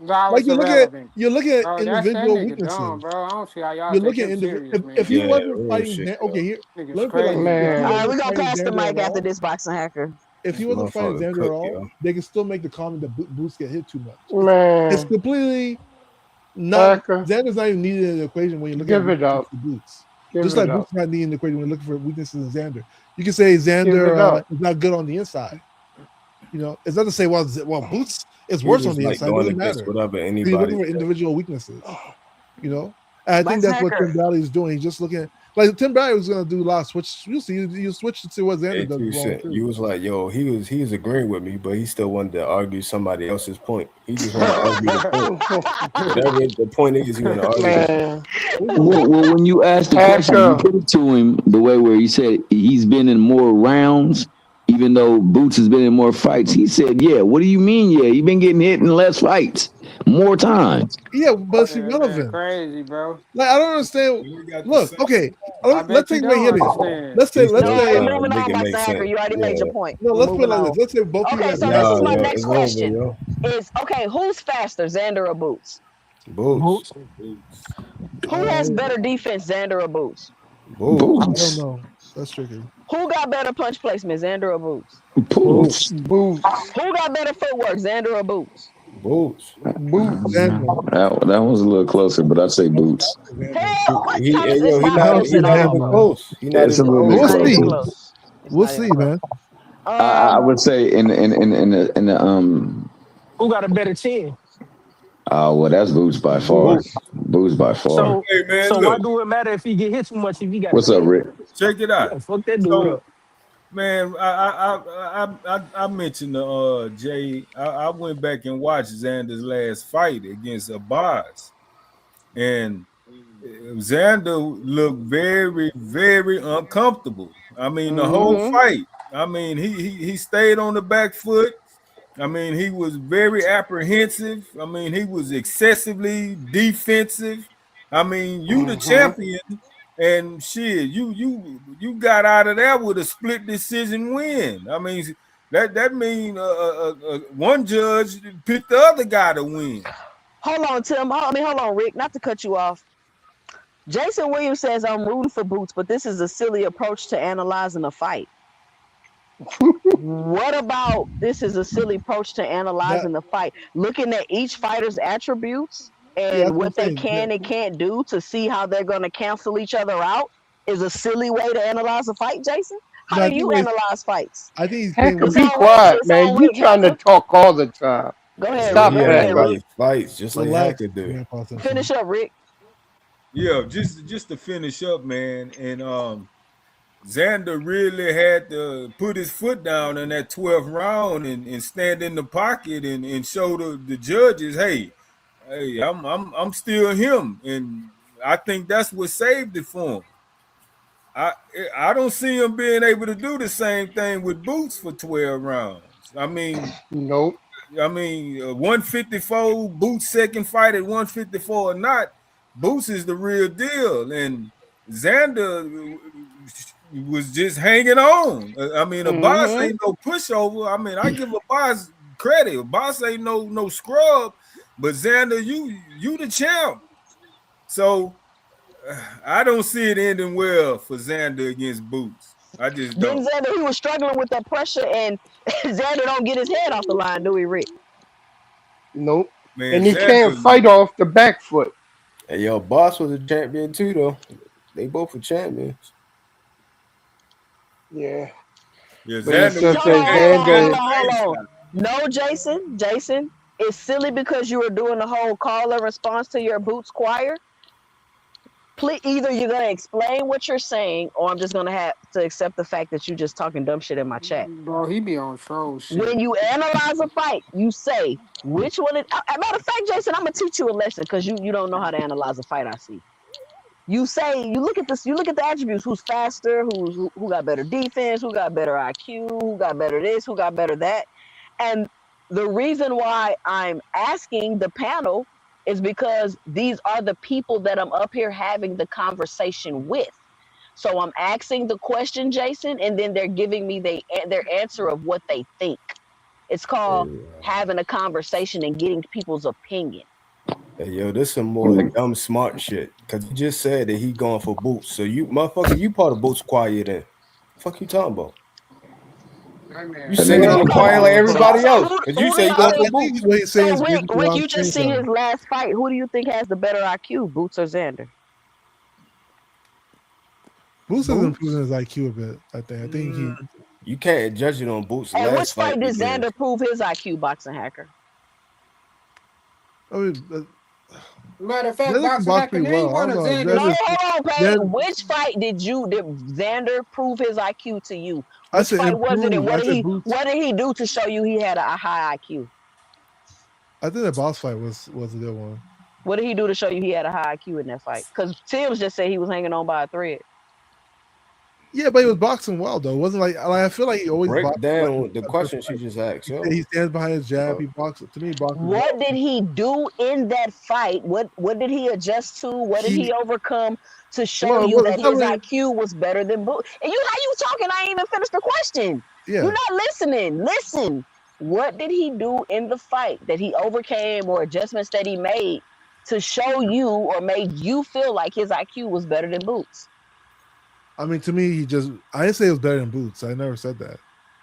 Now Like it's irrelevant. you're looking at Bro, that's that individual nigga dumb, weaknesses. bro. I don't see how y'all You're take looking him at serious, if he man. Yeah, wasn't real fighting shit, Okay, yo. here Nigga's let me put it like this: crazy, if he man, All right, wasn't we're gonna fighting pass the Xander at mic after all, this boxing hacker. if he This wasn't fighting motherfucker Xander at cook, all, yo. they can still make the comment that Boots get hit too much. It's man, completely not Hacker, Xander's not even needed in the equation when you look at give it weaknesses up, for Boots. give Just it like up, Boots is not needed in the equation when you're looking for weaknesses in Xander. You can say give it Xander up. is not good on the inside. It's not to say Boots is You worse on just the like inside. It going doesn't against matter. whatever He's anybody looking for said. individual weaknesses. And I think Boxing that's what hacker. Tim Valley is doing. He's just looking Like Tim Bradley was gonna do a lot of switch. You switch to what Xander does wrong too. You was like, yo, he was agreeing with me, but he still wanted to argue somebody else's point. He just wanted to argue the point. Whatever the point is, he want to argue the point. Man, Well, when you asked the question, you Hacker. put it to him the way where he said he's been in more rounds, even though Boots has been in more fights. He said, "Yeah." What do you mean? Yeah, he been getting hit in less fights, more times. Yeah, but it's Man, man, irrelevant. crazy, bro. Like I don't understand. We got the Look, same. okay, I let's bet you take away don't hitting. understand. Let's say He's let's No, still we're say trying to moving make on, it Mike make Hacker. sense. You already made your Yeah. point. no. We're Let's put it moving like on. this. Let's say both of you Okay, guys so got this Nah, is my yo, next it's over, question. yo. Is okay, who's faster, Xander or Boots? Boots. Boots. Boots. Who has better defense, Xander or Boots? Boots. I don't Boots, know. That's tricky. Who got better punch placement, Xander or Boots? Boots. Boots. Boots. Who got better footwork, Xander or Boots? Boots. Boots. Xander. That was a little closer, but I'd say Boots. Xander. Hell, what Hey, Thomas? yo, It's he not not Hell close to he at not all, even bro. Xander. close. He not It's a even little close. bit We'll It's not see. even closer. close. It's We'll not even see, close. man. I would say in the Who got a better chin? well, that's Boots by far. Boots. Boots. Boots by far. So Hey man, so why look, do it matter if he get hit too much if he got a What's up, chin? Rick? check it out. Yeah, fuck that dude So up. man, I mentioned Jay. I went back and watched Xander's last fight against Abbas, and Xander looked very, very uncomfortable. I mean, the whole Mm-hmm. fight. I mean, he stayed on the back foot. I mean, he was very apprehensive. I mean, he was excessively defensive. I mean, you the Mm-hmm. champion, and shit, you got out of there with a split decision win. I mean, that mean one judge picked the other guy to win. Hold on, Tim. Hold on, Rick. Not to cut you off. Jason Williams says I'm rooting for Boots, but this is a silly approach to analyzing a fight. What about this is a silly approach to That analyzing the fight? Looking at each fighter's attributes yeah, and that's what I'm what they saying. can and can't do to see how they're going to cancel each other out is a silly way to analyze a fight, Jason. No, How do you analyze fights? I think he's playing Hacker, with It's be on Rick. quiet, It's on man. You Rick, trying to Hacker. talk all the time. Go Yeah, ahead, Rick. Stop Go he that, ahead, bro. Rick. analyzed fights just like relax. Hacker do. Grandpa Simpson. Finish up, Rick. Yeah, just to finish up, man, and Xander really had to put his foot down in that 12th round and stand in the pocket and show the judges, hey, I'm still him, and I think that's what saved it for him. I I don't see him being able to do the same thing with Boots for 12 rounds. Nope. 154 Boots second fight at 154 or not, Boots is the real deal, and Xander was just hanging on. A boss Mm-hmm. ain't no pushover. I mean, I give a boss credit. A boss ain't no scrub, but Xander, you the champ. So I don't see it ending well for Xander against Boots. I just Then don't. Xander, he was struggling with that pressure, and Xander don't get his head off the line, do he, Rick? Nope. Man, And he can't Xander, fight off the back foot. Hey, yo, Boss was a champion too, though. They both were champions. Yeah. yeah, But it's Xander was just Hold that on, the hold on, hold Xander, on, hold face on. out. No, Jason, it's silly because you were doing the whole call and response to your Boots choir. Please, either you're gonna explain what you're saying, or I'm just gonna have to accept the fact that you just talking dumb shit in my chat. Bro, he be on troll When shit. you analyze a fight, you say which one. A matter of fact, Jason, I'm gonna teach you a lesson because you don't know how to analyze a fight. I see. You say you look at this. You look at the attributes. Who's faster? Who got better defense? Who got better IQ? Who got better this? Who got better that? And the reason why I'm asking the panel is because these are the people that I'm up here having the conversation with. So I'm asking the question, Jason, and then they're giving me their answer of what they think. It's called having a conversation and getting people's opinion. Hey, yo, this some more dumb smart shit. Cause you just said that he going for Boots. So you motherfucker, you part of Boots choir then. Fuck you talking about? That You man That singing man, in the crazy, Okay. choir like bro. So everybody so else. Cause you say you Rick, going I for Rick. think Boots. what he's saying So is Rick, musical Rick, on you just screen see time. his last fight. Who do you think has the better IQ, Boots or Xander? Boots has Boots. improved his IQ a bit. I think he. You can't judge it on Boots' And which last fight fight did because Xander prove his IQ, boxing hacker? I mean, Matter of fact, Xander can Boxer box Hacker, pretty name well. I one don't of know. No, Xander's. hold on, Pay. Xander, Which fight did Xander prove his IQ to you? I Which said fight was it, and improve. I said Boots. what did he do to show you he had a high IQ? I think the boss fight was a good one. What did he do to show you he had a high IQ in that fight? Because Tim's just said he was hanging on by a thread. Yeah, but he was boxing well though. It wasn't like I feel like he always Break boxes like down the a first question she fight. just asked, yo. He stands behind his jab. He boxes to me. He boxes What well. did he do in that fight? What did he adjust to? What did he He overcome to show well, you well that it's not his really, IQ was better than Boot? And you, how you talking? I ain't even finished the question. You're yeah. not listening. Listen. What did he do in the fight that he overcame or adjustments that he made to show you or made you feel like his IQ was better than Boots? I mean, to me, I didn't say it was better than Boots. I never said that.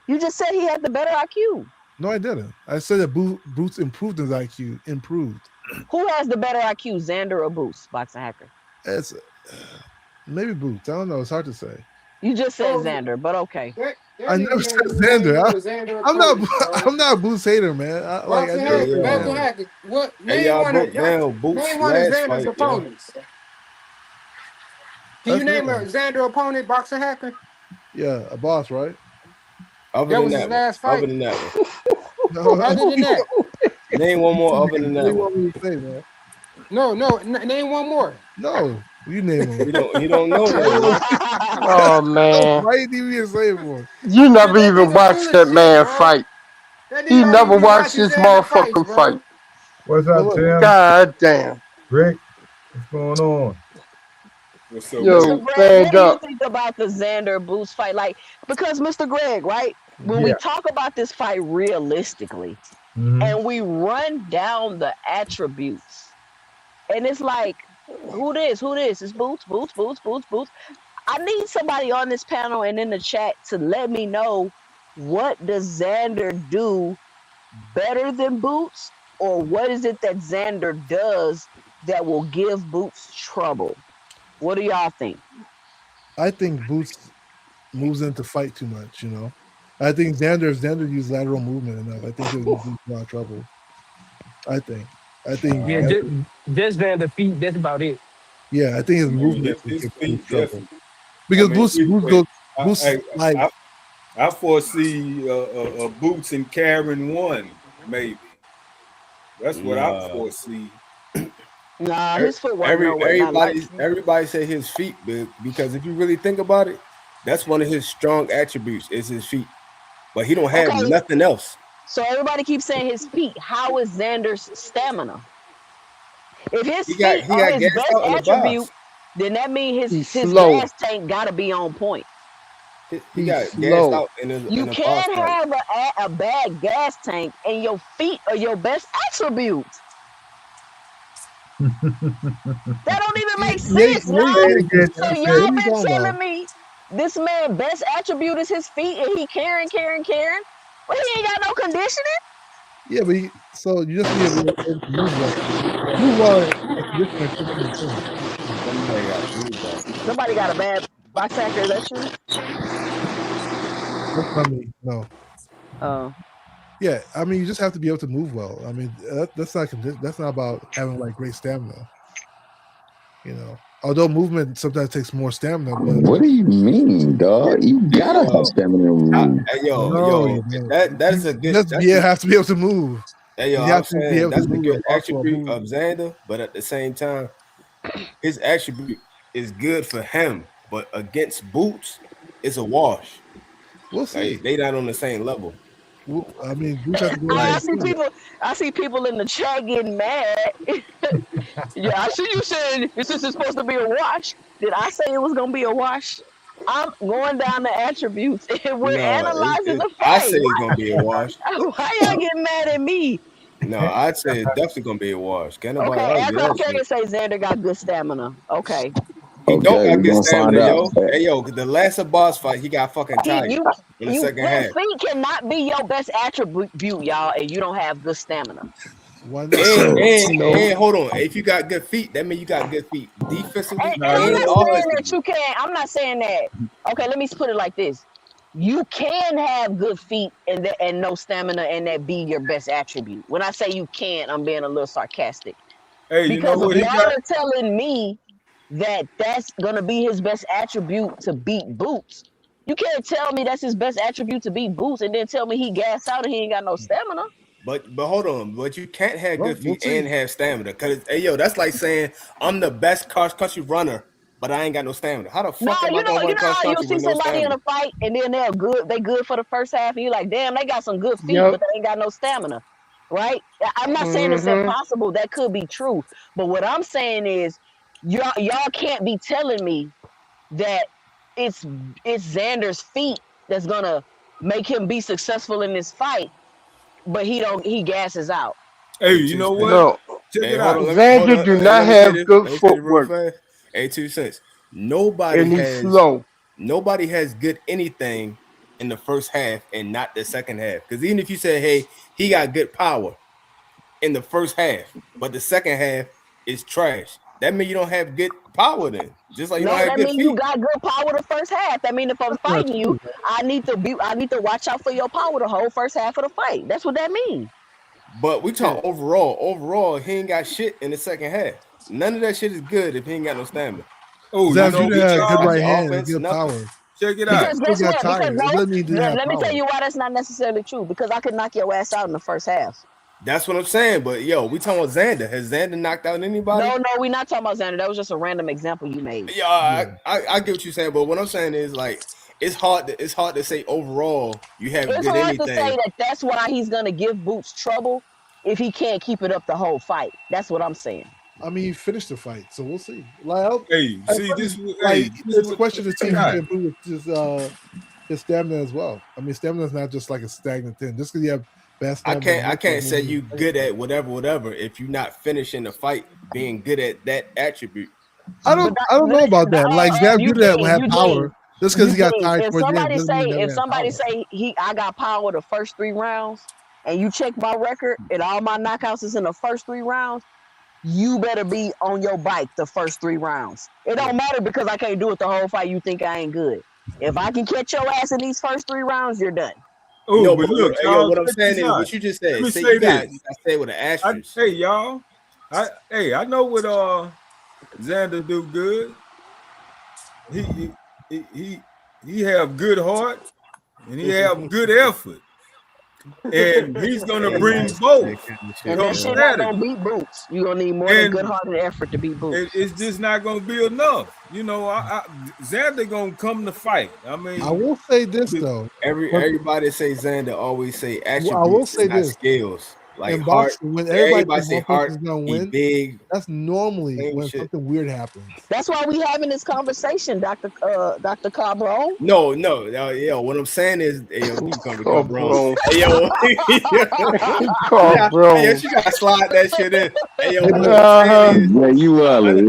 You just said he had the better IQ. No, I didn't. I said that Boots improved his IQ. Improved. Who has the better IQ, Xander or Boots, Boxing Hacker? It's maybe Boots. I don't know. It's hard to say. You just said Oh, Xander, but okay. I never said Xander. I'm not. I'm not a Boots hater, man. I Boxing never Hacker, said Boxing that. Hacker. What Hey, name y'all one of broke down Boots' name one of last Xander's fight, yo. opponents? Can you That's name a real. Xander opponent, Boxing Hacker? Yeah, a boss, right? Other That than was his that one. last Other fight. than that one. No, Other than that, Name one more other than what do that you one. want me to say, man? name one more. No, you name him. He don't know that, man. Oh man, Why you need me to say it for? you never That even nigga full watched of that shit, man bro. fight. That He nigga don't never even be watched watching this Xander fights, motherfucking fight. bro. What's But up, look, Tim? God damn. Rick, what's going on? What's up with Mr. it? Yo, Greg, what stand do you up. think about the Xander Boots fight? Like, because Mr. Greg, right? When we Yeah. talk about this fight realistically Mm-hmm. and we run down the attributes, and it's like, who this? Who this? It's Boots, Boots, Boots, Boots, Boots. I need somebody on this panel and in the chat to let me know, what does Xander do better than Boots, or what is it that Xander does that will give Boots trouble? What do y'all think? I think Boots moves into fight too much. I think Xander used lateral movement enough. I think he'll give Boots a lot of trouble. I think. I think. Yeah, just Xander feet. That's about it. Yeah, I think his I mean, movement will his give feet Boots trouble different. I because mean, either Boots way, goes I, Boots like I, I foresee Boots and Karen one, maybe. That's what I Nah. foresee. Nah, his foot wasn't nowhere not like. Everybody say his feet big because if you really think about it, that's one of his strong attributes is his feet. But he don't have Okay, nothing else. so everybody keeps saying his feet. How is Xander's stamina? If his He got feet he are got his gassed best out in the attribute, box. then that means He's his slow. gas tank gotta be on point. He He's got gassed slow. out in You a boss can't fight. have a bad gas tank and your feet are your best attribute. That don't even make sense, Say y'all. it again. So Say what it. are y'all you been talking about? telling me this man best attribute is his feet and he carrying, but he ain't got no conditioning. Yeah, but so you just need to be able to move well. Move well and condition are two different things. Somebody got feedback. Somebody got a bad box hacker. Is that you? That's not me. No. Oh, Yeah, I mean, you just have to be able to move well. I mean, that's not about having like great stamina. Although movement sometimes takes more stamina, but What do you mean, dog? You Hey gotta have yo, stamina to move. no, yo, you don't. that's a good Just that's a have to be able to move. hey yo, You I'm have to be saying able to that's a move good and box well attribute move. of Xander, but at the same time, his attribute is good for him, but against Boots, it's a wash. We'll see. Like they not on the same level. I mean, Boots has to go in I there Like and see prove it. people. I see people in the chat getting mad. Yeah, I see you saying this is supposed to be a wash. Did I say it was gonna be a wash? I'm going down the attributes and we're no, analyzing the I say fight. it's gonna be a wash. Why y'all getting mad at me? No, I'd say it's definitely gonna be a wash. Can't nobody Okay, argue that FLK shit. say Xander got good stamina. Okay, He don't Okay, got we're good gonna find stamina, out. yo. Hey, yo, the last boss fight, he got fucking tired in the second your half. feet cannot be your best attribute, y'all, and you don't have good stamina. Why not? And So and No. and hold on, if you got good feet, that means you got good feet defensively And Nah, I'm you and not don't. saying that offensively. you can't. I'm not saying that. Okay, let me put it like this: you can have good feet and no stamina, and that be your best attribute. When I say you can't, I'm being a little sarcastic. Hey, you know Because if what he y'all got? are telling me that that's gonna be his best attribute to beat Boots, you can't tell me that's his best attribute to beat Boots and then tell me he gassed out and he ain't got no stamina. But hold on, but you can't have Well, good we'll feet see. and have stamina. Cause hey yo, that's like saying I'm the best cross country runner, but I ain't got no stamina. How the No, fuck am I gonna you run know cross how you'll country see with no somebody in stamina? a fight and then they good for the first half, and you're like, damn, they got some good feet, Yep. but they ain't got no stamina, right? I'm not saying it's Mm-hmm. impossible. That could be true, but what I'm saying is, y'all can't be telling me that it's Xander's feet that's gonna make him be successful in this fight, but he gasses out. Hey, Hey, you two know cents. what? No, Check Hey, it hold on, out. let me hold Xander on. do Hey, not let me say have this. good Let me say this real footwork, fast. Hey, 2 cents. Nobody and he's has slow. nobody has good anything in the first half and not the second half. Because even if you say, hey, he got good power in the first half, but the second half is trash, that means you don't have good power then. Just like you No, don't have that good mean you feet. got good power the first half. That mean if I'm That's not fighting you, true, man. I need to watch out for your power the whole first half of the fight. That's what that means. But we Yeah. talk overall. Overall, he ain't got shit in the second half. None of that shit is good if he ain't got no stamina. Oh, you Not know your Xavier what, had defense, good y'all? not right your hand and offense, good nothing. power. Check it He out. Because just still guess got what? Because tired. no, It doesn't mean he didn't have let me tell power. you why that's not necessarily true. Because I could knock your ass out in the first half. That's what I'm saying. But yo, we talking about Xander. Has Xander knocked out anybody? No, we're not talking about Xander. That was just a random example you made. Yeah, Yeah. I get what you're saying, but what I'm saying is like it's hard to say overall you have It's good hard to say anything. that that's why he's gonna give Boots trouble if he can't keep it up the whole fight. That's what I'm saying. I mean, he finished the fight, so we'll see. Like, Hey, I see this. like This is it's a what. question to Check see it if he out. can improve his stamina as well. I mean, stamina is not just like a stagnant thing. Just because you have bad I stamina, can't I can't say you good at whatever if you're not finishing the fight being good at that attribute. But I don't know about that. Like Xavier that have power just because he got Eugene, tired towards the end doesn't mean he never if had somebody power. say I got power the first 3 rounds, and you check my record and all my knockouts is in the first 3 rounds, you better be on your bike the first 3 rounds. It Yeah. don't matter because I can't do it the whole fight. You think I ain't good? If I can catch your ass in these first 3 rounds, you're done. Oh, No, but but look, yo, y'all, what I'm check saying this is out. what you just Let said. me Say say you got this. say with an asterisk. Hey, y'all. I know what Xander do good. He he he he, he have good heart and he have good effort, and he's gonna Hey, bring that's both that kind of And shit, that come shit yo. not gonna Saturday. beat Boots. You're gonna need more than good And heart and effort to beat Boots. it's just not gonna be enough. You know, Xander gonna come to fight. I I mean, will say this though. When Everybody say Xander always say I will attributes and say not this skills. Like in heart, boxing, when everybody everybody thinks say one heart. person's gonna He win, big, that's normally same when shit. something weird happens. That's why we having this conversation, Doctor Cabron. Yo. What I'm saying is, hey, yo, he gonna Oh, become wrong. bro. Hey, yo, Call, yes, bro. you gotta slide that shit in. Hey, yo, Hey, but but what I'm saying Uh-huh. is, Yeah, you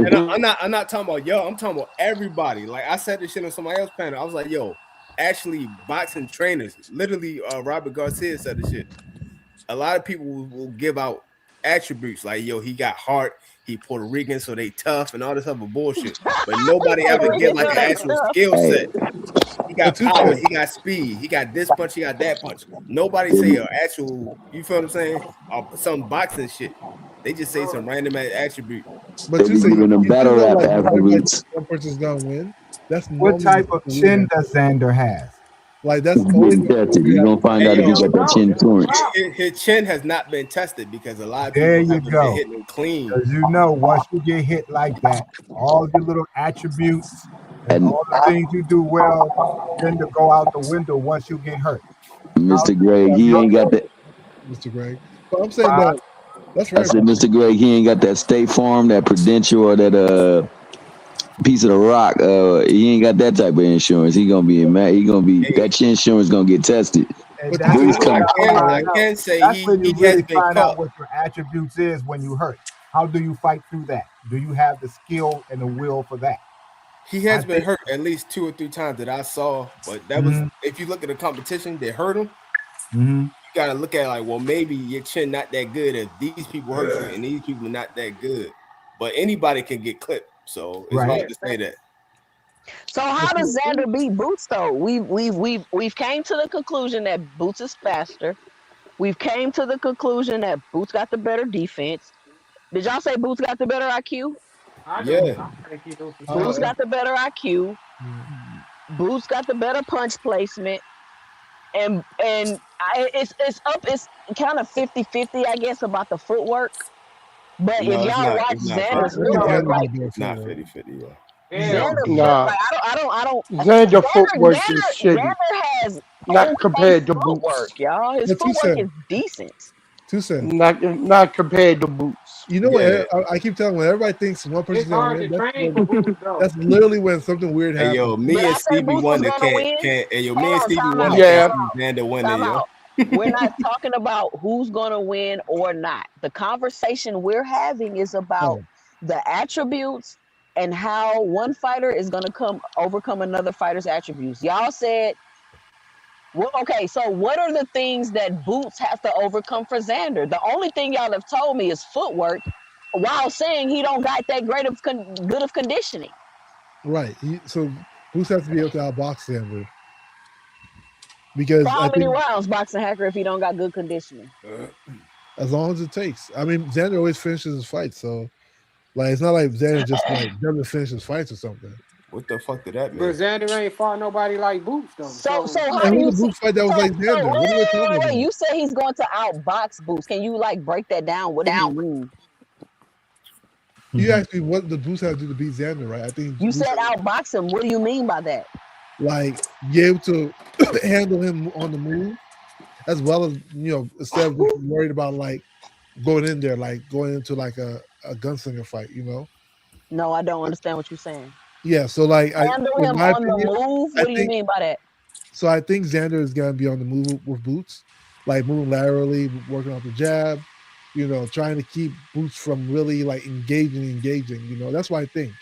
and are. I'm not talking about yo. I'm talking about everybody. Like I said this shit on somebody else's panel. I was like, yo, actually, boxing trainers, literally, Robert Garcia said this shit. A lot of people will give out attributes like, yo, he got heart, he Puerto Rican, so they tough and all this other bullshit. But nobody Puerto ever give Rican, like so an they actual tough. skill Hey, set. He got two power, cents. he got speed, he got this punch, he got that punch. Nobody say they an actual, you feel what I'm saying? Some boxing shit. They just say some random attribute. But you be say giving them you do battle know rap like when everybody thinks afterwards. one person's gonna win, that's What normally when type of something weird chin happens. does Xander has? Like that's He's always getting when something tested. weird You're gonna happens. find Hey out if he yo, got that chin torch. his chin has not been tested because a lot of There people you haven't been go. hitting him clean. Because you know, once you get hit like that, all your little attributes and And all the things you do well tend to go out the window once you get hurt. How Mr. do you Greg, he how, ain't got that. Mr. Greg. But I'm saying that that's for I said, everybody. Mr. Greg, he ain't got that State Farm, that Prudential, or that piece of the rock. He ain't got that type of insurance. He gonna be mad. He gonna be Hey, that chin insurance gonna get tested. and But you that's say Boots when you you come. have gotta power, I find right? out. can say That's when he you has really been find caught. out what your attributes is when you hurt. How do you fight through that? Do you have the skill and the will for that? He I has been think. hurt at least 2 or 3 times that I saw, but that was Hmm. if you look at the competition that hurt him, Hmm. you gotta look at it like, well, maybe your chin not that good if these people hurt you and these people not that good. But anybody can get clipped, so it's Right. hard to say that. So how does Xander beat Boots though? We've came to the conclusion that Boots is faster. We've came to the conclusion that Boots got the better defense. Did y'all say Boots got the better IQ? I do. Yeah. I think he do for Boots sure. Uh, got the better IQ. mm, Boots got the better punch placement. It's up. It's kind of 50-50, I guess, about the footwork. But if No, it's y'all not. watch It's not I 50. Xander's think footwork, Xander like got better It's not footwork. 50-50, yeah. Hell Xander no. foot, Nah, like I don't. Xander Xander, footwork is Xander, shitty. Xander has Not okay compared to footwork, Boots. y'all. His But two footwork cents, is decent. 2 cents. Not compared to Boots. You know what? Yeah. I keep telling when everybody thinks one person's It's gonna hard win, to train for boots though. that's literally when something weird Hey happens. yo, Did me and I say Stevie Boots was Wonder gonna can't win? can't. Hey yo, me Hold and on, Stevie time Wonder out, can't Yeah. time see out, Xander winning, time yo. out. We're not talking about who's gonna win or not. The conversation we're having is about Oh, the attributes and how one fighter is gonna come overcome another fighter's attributes. Y'all said, well, okay, so what are the things that Boots has to overcome for Xander? The only thing y'all have told me is footwork, while saying he don't got that great of good of conditioning. right. So Boost has to be able to outbox Xander For because I how many think rounds, boxing hacker, if he don't got good conditioning? as long as it takes. I mean, Xander always finishes his fights, so like it's not like Xander just like doesn't finish his fights or something. What the fuck did that But mean? Xander ain't fought nobody like Boots though. So So how And do who's you a see? Boost fight that was So like so Xander? What are we talking wait. about? You say he's going to outbox Boots. Can you like break that down? What do you mean? You asked me what the Boost has to do to beat Xander, right? I think You Boost said has outbox him. What do you mean by that? like be able to handle him on the move as well as instead of just worried about like going in there, like going into like a gunslinger fight, No, I don't understand what you're saying. Yeah, so like Handle in him my on the opinion, move. I What do you think mean by that? so. I think Xander is gonna be on the move with Boots, like moving laterally, working off the jab, trying to keep Boots from really like engaging. That's what I think.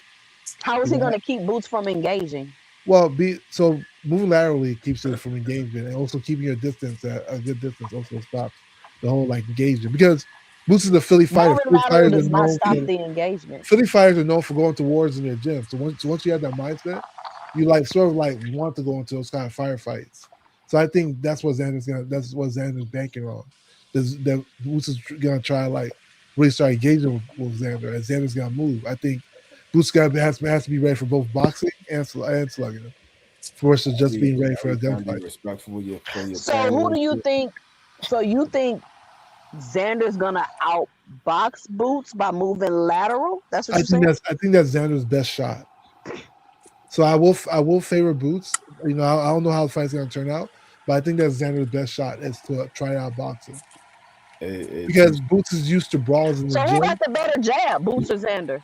How is You he know, going to keep Boots from engaging? well, be so moving laterally keeps it from engagement, and also keeping your distance at a good distance also stops the whole like engagement because Boots is a Philly fighter. Moving Philly lateral fighters are does not known stop for the engagement. Philly fighters are known for going to wars in their gym. So once you have that mindset, you like sort of like want to go into those kind of firefights. So I think that's what Xander's banking on. That Boots is gonna try like really start engaging with Xander, and Xander's gonna move. I think Boots has to be ready for both boxing and slugging versus just being ready I for a be trying to be gunfight. respectful for your So panel who and do you shit. think? So you think Xander's gonna outbox Boots by moving lateral? That's what I you're think saying? that's Xander's best shot. So I will favor Boots. I don't know how the fight's gonna turn out, but I think that's Xander's best shot is to try out boxing Two, because Boots is used to brawls in the So who got gym. the better jab, Boots or Xander?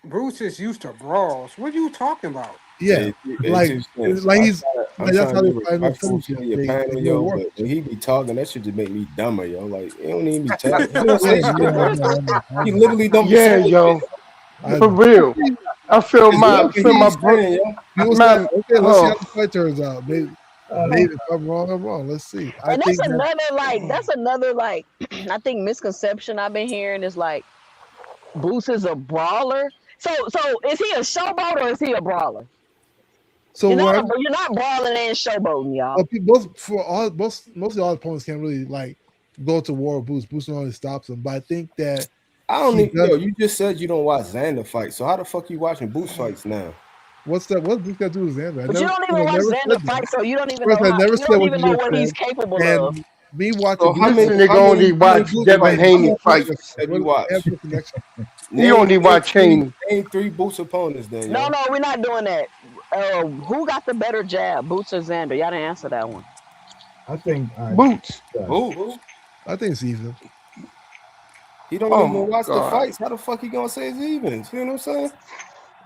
Bruce is used to brawls. What are you talking about? Yeah, like two cents. he's I'm like that's trying how to be they fight in the respectful Philly for gym. your They panel, go yo. work. But when he be talking, that shit just make me dumber, yo. Like he don't even be telling. He don't Yeah, say shit, yeah, I yo. know, I know, I He know, literally don't be Yeah, saying shit. yo. I For know. real. I feel Just my what feel he my be bro- saying, yo. People say, man. okay, let's see how Oh, the fight turns out. Maybe if I'm wrong, I'm wrong. Let's see. I And that's think that another I think misconception I've been hearing is like Boots is a brawler. So is he a showboat or is he a brawler? so. What You're not brawling and showboating, y'all. Well, both for all most of all opponents can't really like go to war with Boost. Boost only stops them, but I think that I don't he need does. yo. You just said you don't watch Xander fight, so how the fuck you watching Boost fights now? What's that? What Boost got to do with Xander? But you don't I even watch never Xander said that. fight, so you don't even First, know I how never you said don't what even you know just what he's said. capable of. And me so watching how Boost, many nigga only How many watch Boost Devin like fights? How Haney many Boost fights fights? have you what have watched? no connection. He only watch Haney. Name three Boost opponents, then, No, yo. no, we're not doing that. Who got the better jab, Boots or Xander? Y'all didn't answer that one. I think Boots. Boots. I think it's even. He don't Oh even my watch the god. fights. How the fuck he gonna say it's even? You know what I'm saying?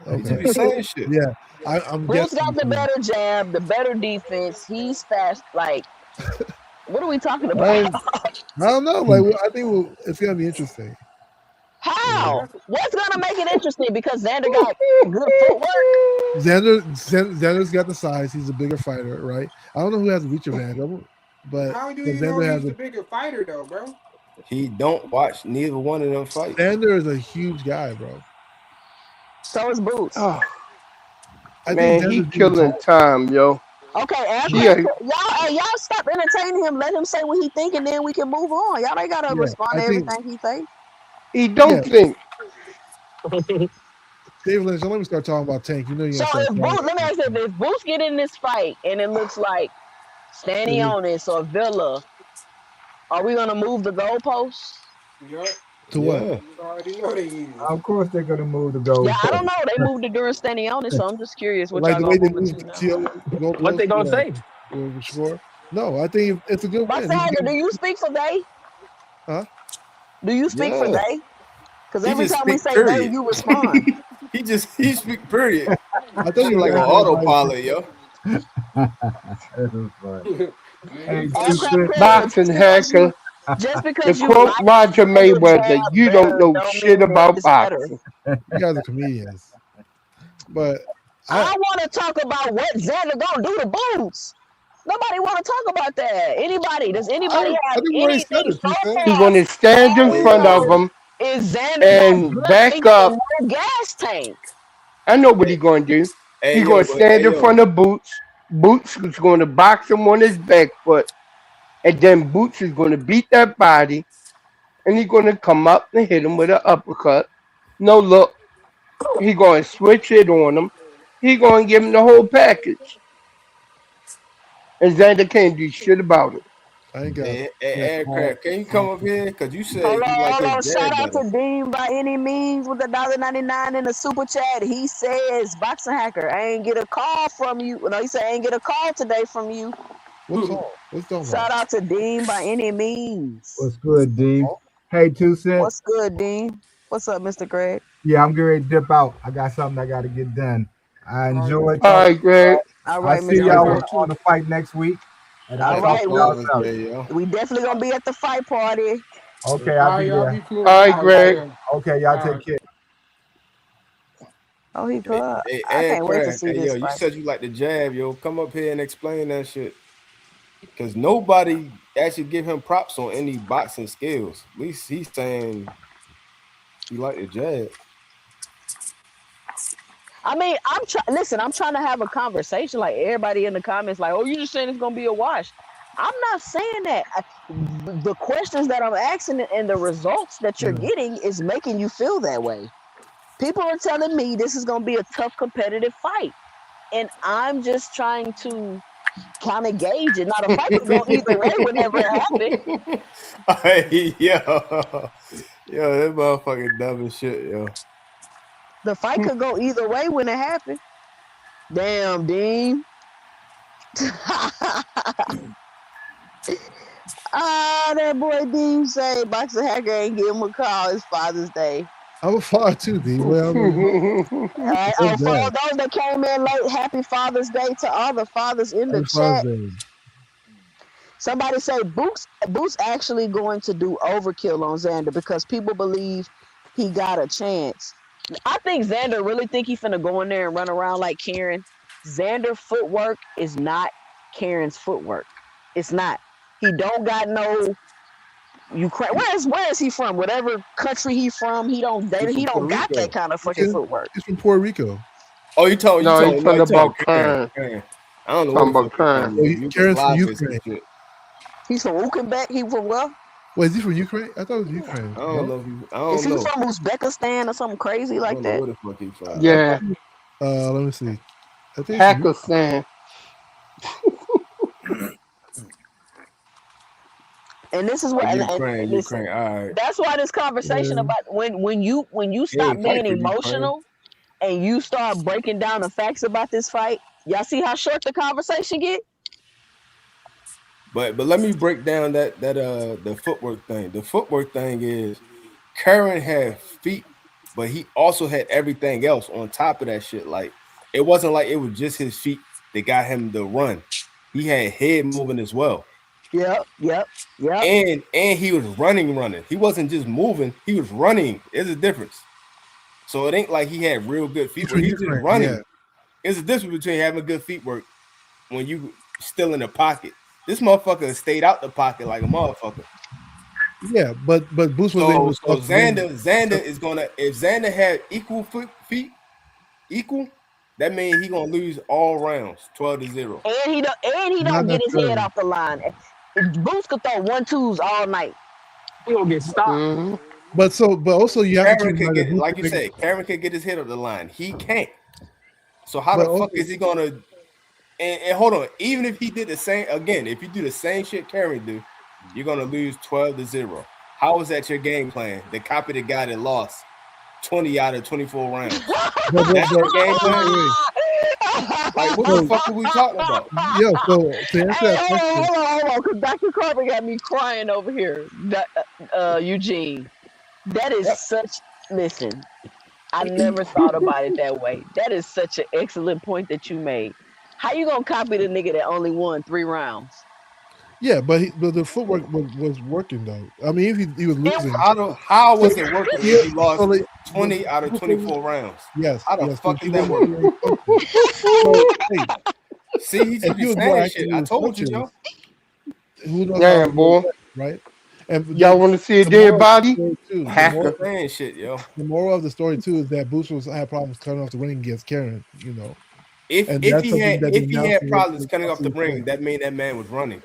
He just Okay, be saying shit. yeah, I'm Boots guessing. got the better jab, the better defense. He's fast. Like, what are we talking about? I, I don't know. I think it's gonna be interesting. How? What's gonna make it interesting? Because Xander got good footwork. Xander's got the size. He's a bigger fighter, right? I don't know who has a reach advantage, How do but you know Xander has he's a the bigger fighter though, bro? He don't watch neither one of them fight. Xander is a huge guy, bro. So is Boots. oh I think man, he Xander's even killing taller. time, yo. Okay, He a, y'all stop entertaining him. Let him say what he think, and then we can move on. Y'all ain't gotta Yeah, respond I to think everything he say. He Yeah, don't think. David Lynch. Don't let me start talking about Tank. You know you're So gonna start if crying. Boots, let me ask you, if Boots get in this fight and it looks like It Stanionis or Villa, are we gonna move the goalposts? Yup. to what? Yeah. You already know they is. Of course, they're gonna move the Yeah, I don't goalpost. know. They moved it during Stanionis, so I'm just curious what Like y'all the way gonna they move it moved to now. Gold What Post they gonna say? score. No, I think it's a good win. Boxer He's Hager, do getting, you speak for they? huh? Do you speak for Yeah. they? Because He every just time we speak say they, period. you respond. He speak period. I thought Shit you like were on asking everybody. autopilot, yo. That was funny. Man, Hey, he two talking. Aircraft cent. carrier, Boxing hacker. just To because you quote like Roger Xander Mayweather, jab you don't better, know don't shit mean that about it's better. boxing. You guys are comedians, but I I want to talk about what Xander gonna do to Boots. Nobody want to talk about that. Anybody? Does anybody I have think we already said anything it. so You said He's it. far? going to stand in Hey All we front of know yo. him is Xander got and good back feet and up. no gas tank. I know what Hey, he's going to do. hey He's yo, going to but stand hey in yo. front of Boots. Boots is going to box him on his back foot, and then Boots is going to beat that body, and he's going to come up and hit him with an uppercut. No look, he's going to switch it on him. He's going to give him the whole package, and Xander can't do shit about it. I ain't got Hey, that all. aircraft, can you come up here? Cause you Hold said on, you like hold his on. Shout jab out better. to Dean by any means with the $1.99 in the super chat. He says, Boxing Hacker, I ain't get a call from you. No, he said, I ain't get a call today from you. What call? What's he talking about? Shout out to Dean by any means. What's good, What Dean? call? Hey, 2 cent. What's good, Dean? What's up, Mr. Greg? Yeah, I'm getting ready to dip out. I got something I got to get done. I All right, enjoyed All talking right, to Greg. y'all. All I'll right, see Mr. I y'all Greg. enjoyed on too. the fight next week, and I'll All Happy talk right, to we y'all Father's about it. Day, yo. we definitely gonna be at the fight party. Okay, All I'll right, be y'all there. be cool. All right, All right, Greg. yeah. Okay, y'all All take right. care. Oh, he Hey, good. hey, I can't wait to aircraft. see Hey this yo, you fight. said you like the jab, yo. Come up here and explain that shit. Cause nobody actually give him props on any boxing skills. At least he's saying he like the jab. I mean, I'm trying. Listen, I'm trying to have a conversation. Like everybody in the comments, like, "Oh, you just saying it's gonna be a wash." I'm not saying that. The questions that I'm asking and the results that you're Yeah. getting is making you feel that way. People are telling me this is gonna be a tough, competitive fight, and I'm just trying to kind of gauge it. Now, the fight could go either way whenever it happens. Hey, yo, that motherfucking dumb as shit, yo. The fight could go either way when it happens. Damn, Dean. Ah, that boy Dean say Boxer Hacker ain't give him a call. It's Father's Day. I'm a father too, D. Well, I mean, All right. I'm Oh, for dad. those that came in late, happy Father's Day to all the fathers in the Happy Father's chat. Day. Somebody say Boots actually going to do overkill on Xander because people believe he got a chance. I think Xander really think he finna go in there and run around like Karen. Xander footwork is not Karen's footwork. It's not. He don't got no Ukraine. Where is he from? Whatever country he from, He's he from don't Puerto got that Rico. kind of fucking He's footwork. from Puerto Rico. Oh, you talking? No, he's No, talking you talking about Karen. Kern. Karen. I don't know where Talking the fuck about he's Kern. from. Well, Karen's from Yugoslavia, some Ukraine. shit. He's from Ukenbeck. He from where? Wait, is he from Ukraine? I thought it was Ukraine. I don't No? know if he. I Is don't he know. from Uzbekistan or something crazy I like don't know that? where the fuck he's from. I Yeah, thought, let me see. I think it's from Pakistan. And this is Oh, what Ukraine, and listen. Ukraine. All right. That's why this conversation Ukraine. about when you He stop ain't fight being for Ukraine. emotional and you start breaking down the facts about this fight, y'all see how short the conversation get? But let me break down that the footwork thing. The footwork thing is Curran had feet, but he also had everything else on top of that shit. Like it wasn't like it was just his feet that got him to run. He had head moving as well. Yep, yep, yep. And he was running. He wasn't just moving, he was running. There's a difference. So it ain't like he had real good feet He's work. from He's just Ukraine. Yeah. running. There's a difference between having good feet work when you still in the pocket. This motherfucker stayed out the pocket like a motherfucker. Yeah, but Boost was able So to so stop the win. Xander is gonna if Xander had equal feet equal, that means he gonna lose all rounds 12-0. Not And he don't get his head necessarily. off the line. Boots could throw 1-2s all night. He gonna get stopped. Hmm. but also you have to keep Karen in could mind that get, Boots like can you make, said, Karen could get his hit up the line. He can't. So how but the fuck also is he gonna? And hold on, even if he did the same again, if you do the same shit Karen do, you're gonna lose 12-0. How is that your game plan? To copy the guy that lost 20 out of 24 rounds. That's but your game plan. wait, Like what the so fuck are we talking about? yeah, so to answer Hey, that question, hold on, because Dr. Carver got me crying over here. Eugene, that is Yep. such. Listen, I never thought about it that way. That is such an excellent point that you made. How you gonna copy the nigga that only won 3 rounds? yeah, but the footwork was working though. I mean, if he was It losing, How so was it working yeah, if he so lost like, 20 out of 24 rounds? yes, How the yes, fuck because is that working? he was punching. So hey, See, he if just be he was more saying active, shit. he I was told you, punching. Joe. Who knows how it Damn, would boy. work, right? And Y'all want to see a the dead moral of the body? story too, He just be Hacker. saying shit, yo. the moral of the story too is that Boots was had problems cutting off the ring against Karen, and If that's he something had that the if he had announcing problems was cutting off the constantly ring, saying. that mean that man was running.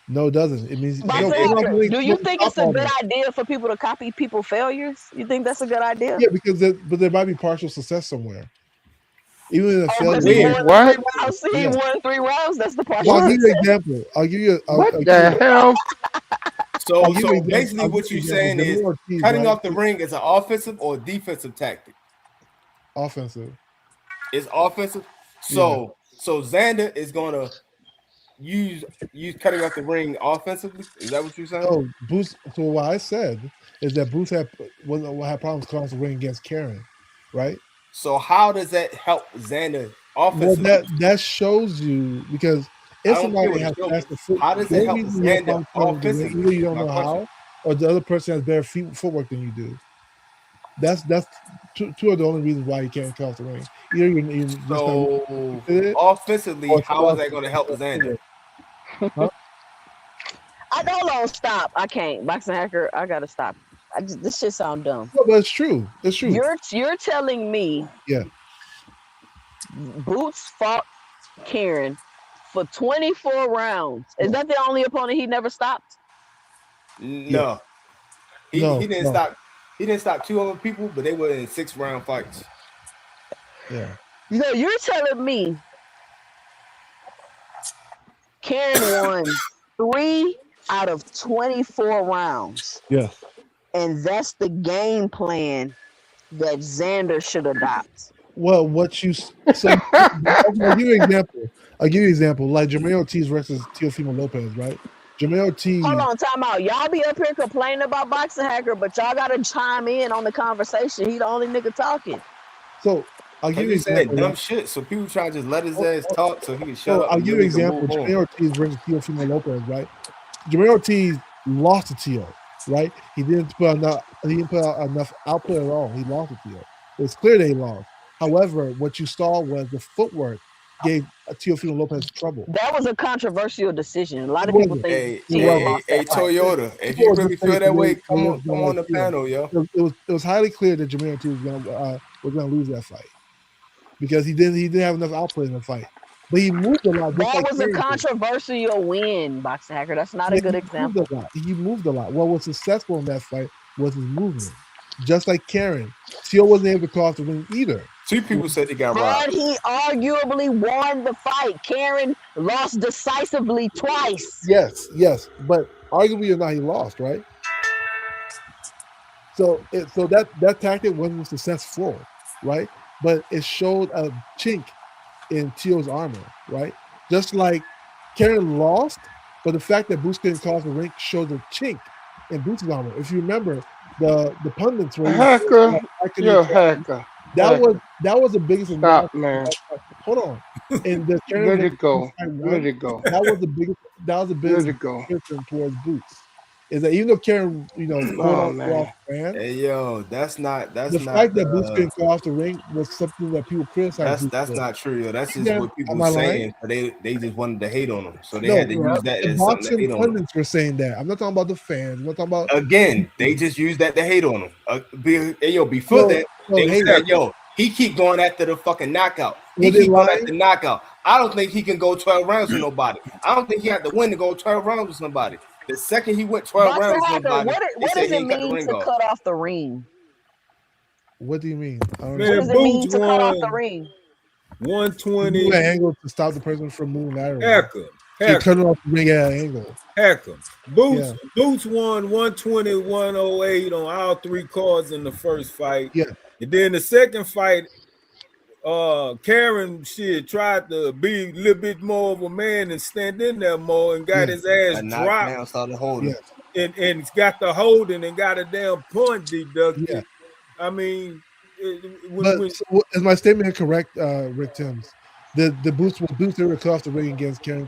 No, it doesn't. It means It Boxer cutting did. off the Hacker, ring is do you supposed to think stop it's a all good that. idea for people to copy people's failures? You think that's a good idea? Yeah, because but there might be partial success somewhere, even in a Oh, failure. because he Where? won the three What? rounds. He Yes. won 3 rounds. That's the Well, partial I'll give you an success. example. What I'll give the you hell? I'll So give you an so example. basically I'll give what you you're an example. saying is Jamil Ortiz, cutting right? off the ring is an offensive or defensive tactic. Offensive. It's offensive. Yeah. So Xander is gonna use use cutting off the ring offensively. Is that what you're saying? So Bruce. So what I said is that Bruce had problems crossing the ring against Karen, right? So how does that help Xander Well, offensively? that shows you because I if don't care somebody what it has shows me. faster foot, How does the it only help reason you have Xander problems crossing the ring, offensively? either you Is don't my know question. how, or the other person has better footwork than you do. That's two of the only reasons why you can't cross the ring. Either you're just not really So good at it, offensively, or how somebody is else that going to help has better Xander? footwork. Huh? I don't stop. I can't. Boxing Hacker, I gotta stop. This shit sound dumb. No, but it's true. It's true. You're telling me Yeah. Boots fought Karen for 24 rounds. Is No. that the only opponent he never stopped? Yes. No, he No. didn't No. stop. He didn't stop two other people, but they were in 6 round fights. Yeah. You're telling me Karen won 3 out of 24 rounds, Yes. and that's the game plan that Xander should adopt. Well, I'll give you an example. I'll give you an example. Like Jermaine Ortiz versus Teofimo Lopez, right? Jermaine Hold Ortiz. on, time out. Y'all be up here complaining about Boxing Hacker, but y'all gotta chime in on the conversation. He the only nigga talking. So I'll give Cause you you an saying example. dumb Right? shit, so people trying to just let his Oh, ass oh, talk so he can shut So up I'll and give then you an we can example. move on. Jermaine Ortiz versus Teofimo Lopez, right? Jermaine Ortiz lost to Teo, right? He didn't put out enough output at all. He lost to Teo. It's clear that he lost. However, what you saw was the footwork gave Teofimo Lopez trouble. That was a controversial decision. A lot It of people wasn't. think Hey, It Teo hey, wasn't. hey, lost hey, that fight. Toyota, if People you were really just saying feel that way, they come was on, come gonna on the Teo. panel, yo. It was highly clear that Jermaine Ortiz was gonna lose that fight because he didn't have enough output in the fight. But he moved a lot, just That like was a Karen did. controversial win, Boxing Hacker. That's not a Yeah, good he moved a example. lot. He moved a lot. What was successful in that fight was his movement. Just like Karen, Teo wasn't able to cross the ring either. Two people said he got robbed. But he arguably won the fight. Karen lost decisively twice. Yes, yes, but arguably or not, he lost, right? So that tactic wasn't successful, right? But it showed a chink in Teo's armor, right? Just like Karen lost, but the fact that Boots couldn't cross the ring showed a chink in Boots' armor. If you remember, the pundits were even saying, Hacker. like, why couldn't he You're a cross? hacker. That was Hacker. that was the biggest announcement. Stop, man. Hold on, and the Karen Let versus it Boots go. fight Let one, it go. that was the biggest. That was the Let biggest it go. criticism towards Boots. Is that even though Karen, quote Oh, unquote man. ran, Hey, yo, that's not the fact that Boots couldn't go off the ring was something that people criticized Boots that's for. not true, yo. That's just Again, what people am were I lying? saying. So they just wanted to hate on him, so they had No, to use that the as something to boxing hate on him. pundits were saying that. I'm not talking about the fans. I'm not talking about Again, they just used that to hate on him. Before so that, so they were hey, saying, yo, he keep going after the fucking knockout. He were they keep going lying? after knockout. I don't think he can go 12 rounds with nobody. I don't think he had to win to go 12 rounds with somebody. The second he went 12 Boxer rounds with Hacker, somebody, they what said does he it ain't cut the mean ring to off. cut off the ring? What do you mean? I don't What understand. does Man, it Boots mean to cut off the won ring? You 120. move an angle to stop the person from moving laterally. Hacker, So you cut hacker, it off the ring at an angle. hacker. Yeah, Boots won 120, 108 on all three cards in the first fight. yeah, And then the second fight, Karen shit tried to be a little bit more of a man and stand in there more and got yeah, his ass Got knocked dropped down, started holding. yeah, and got the holding and got a damn point yeah. deducted. I mean, But when so, is my statement correct, Rick Timms? The boost was Boots never cut off the ring against Karen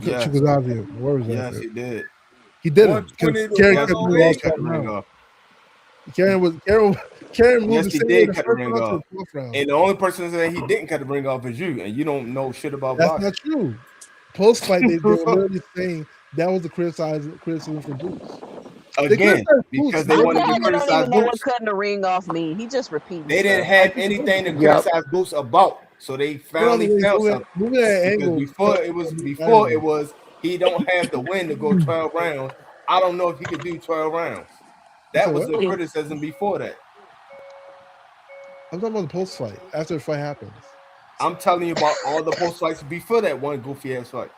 Yes, Chukazavia. Where was that? yes, he did. He didn't because 120 to Karen Yes, kept he moving all did 108. cut 12 the ring rounds. off. Karen moved Yes, the he same way did the cut the first ring round to off. the 12th round. And the only person that said he didn't cut the ring off is you, and you don't know shit about That's not boxing. true. Post fight, they were literally saying that was the criticism for Boots. They Again, criticized Boots because they Boxer wanted to Hacker literally. don't criticize even know what Boots. cutting the ring off mean. He just repeating They didn't stuff. have anything to Yep. criticize Boots about, so they Cut off the finally ring, found something. moving at an Because angle. before it was he don't have the win to go 12 rounds. I don't know if he could do 12 rounds. You That said was what? the criticism before that. I'm talking about the post fight after the fight happens. I'm telling you about all the post fights before that one goofy ass fight.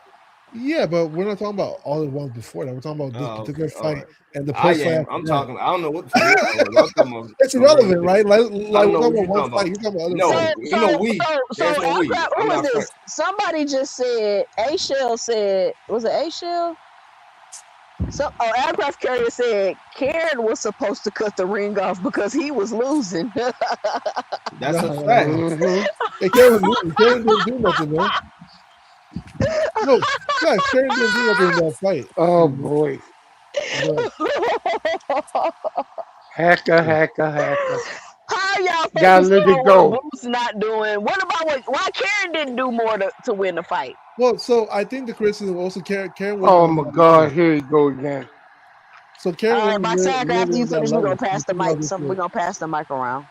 Yeah, but we're not talking about all the ones before that. We're talking about this Oh, particular okay, all fight right. and the I post fight am. after I'm that. talking. I don't know what the fuck you're talking about. Y'all talking about It's some random irrelevant, shit. right? Like I don't we're know talking what about you're one talking fight. about. You're talking about other No, fights. you know we. There's no we. Aircraft, who I'm was not this? friends. Somebody just said A Shell said, was it A Shell? Aircraft carrier said Karen was supposed to cut the ring off because he was losing. That's a fact. Mm-hmm. Hey, Karen was losing. Karen didn't do nothing, man. No, guys, Karen didn't do nothing in that fight. Oh boy. But Hacker, yeah. hacker, hacker. How y'all Gotta focusing let it on what go. Boots not doing? What about why Karen didn't do more to win the fight? Well, so I think the criticism also Karen wasn't Oh on my that God, level. here you go again. So Karen All right, wasn't by Sack, after really you on that finish, we're level. gonna So you pass the think about mic. this We're shit. gonna pass the mic around.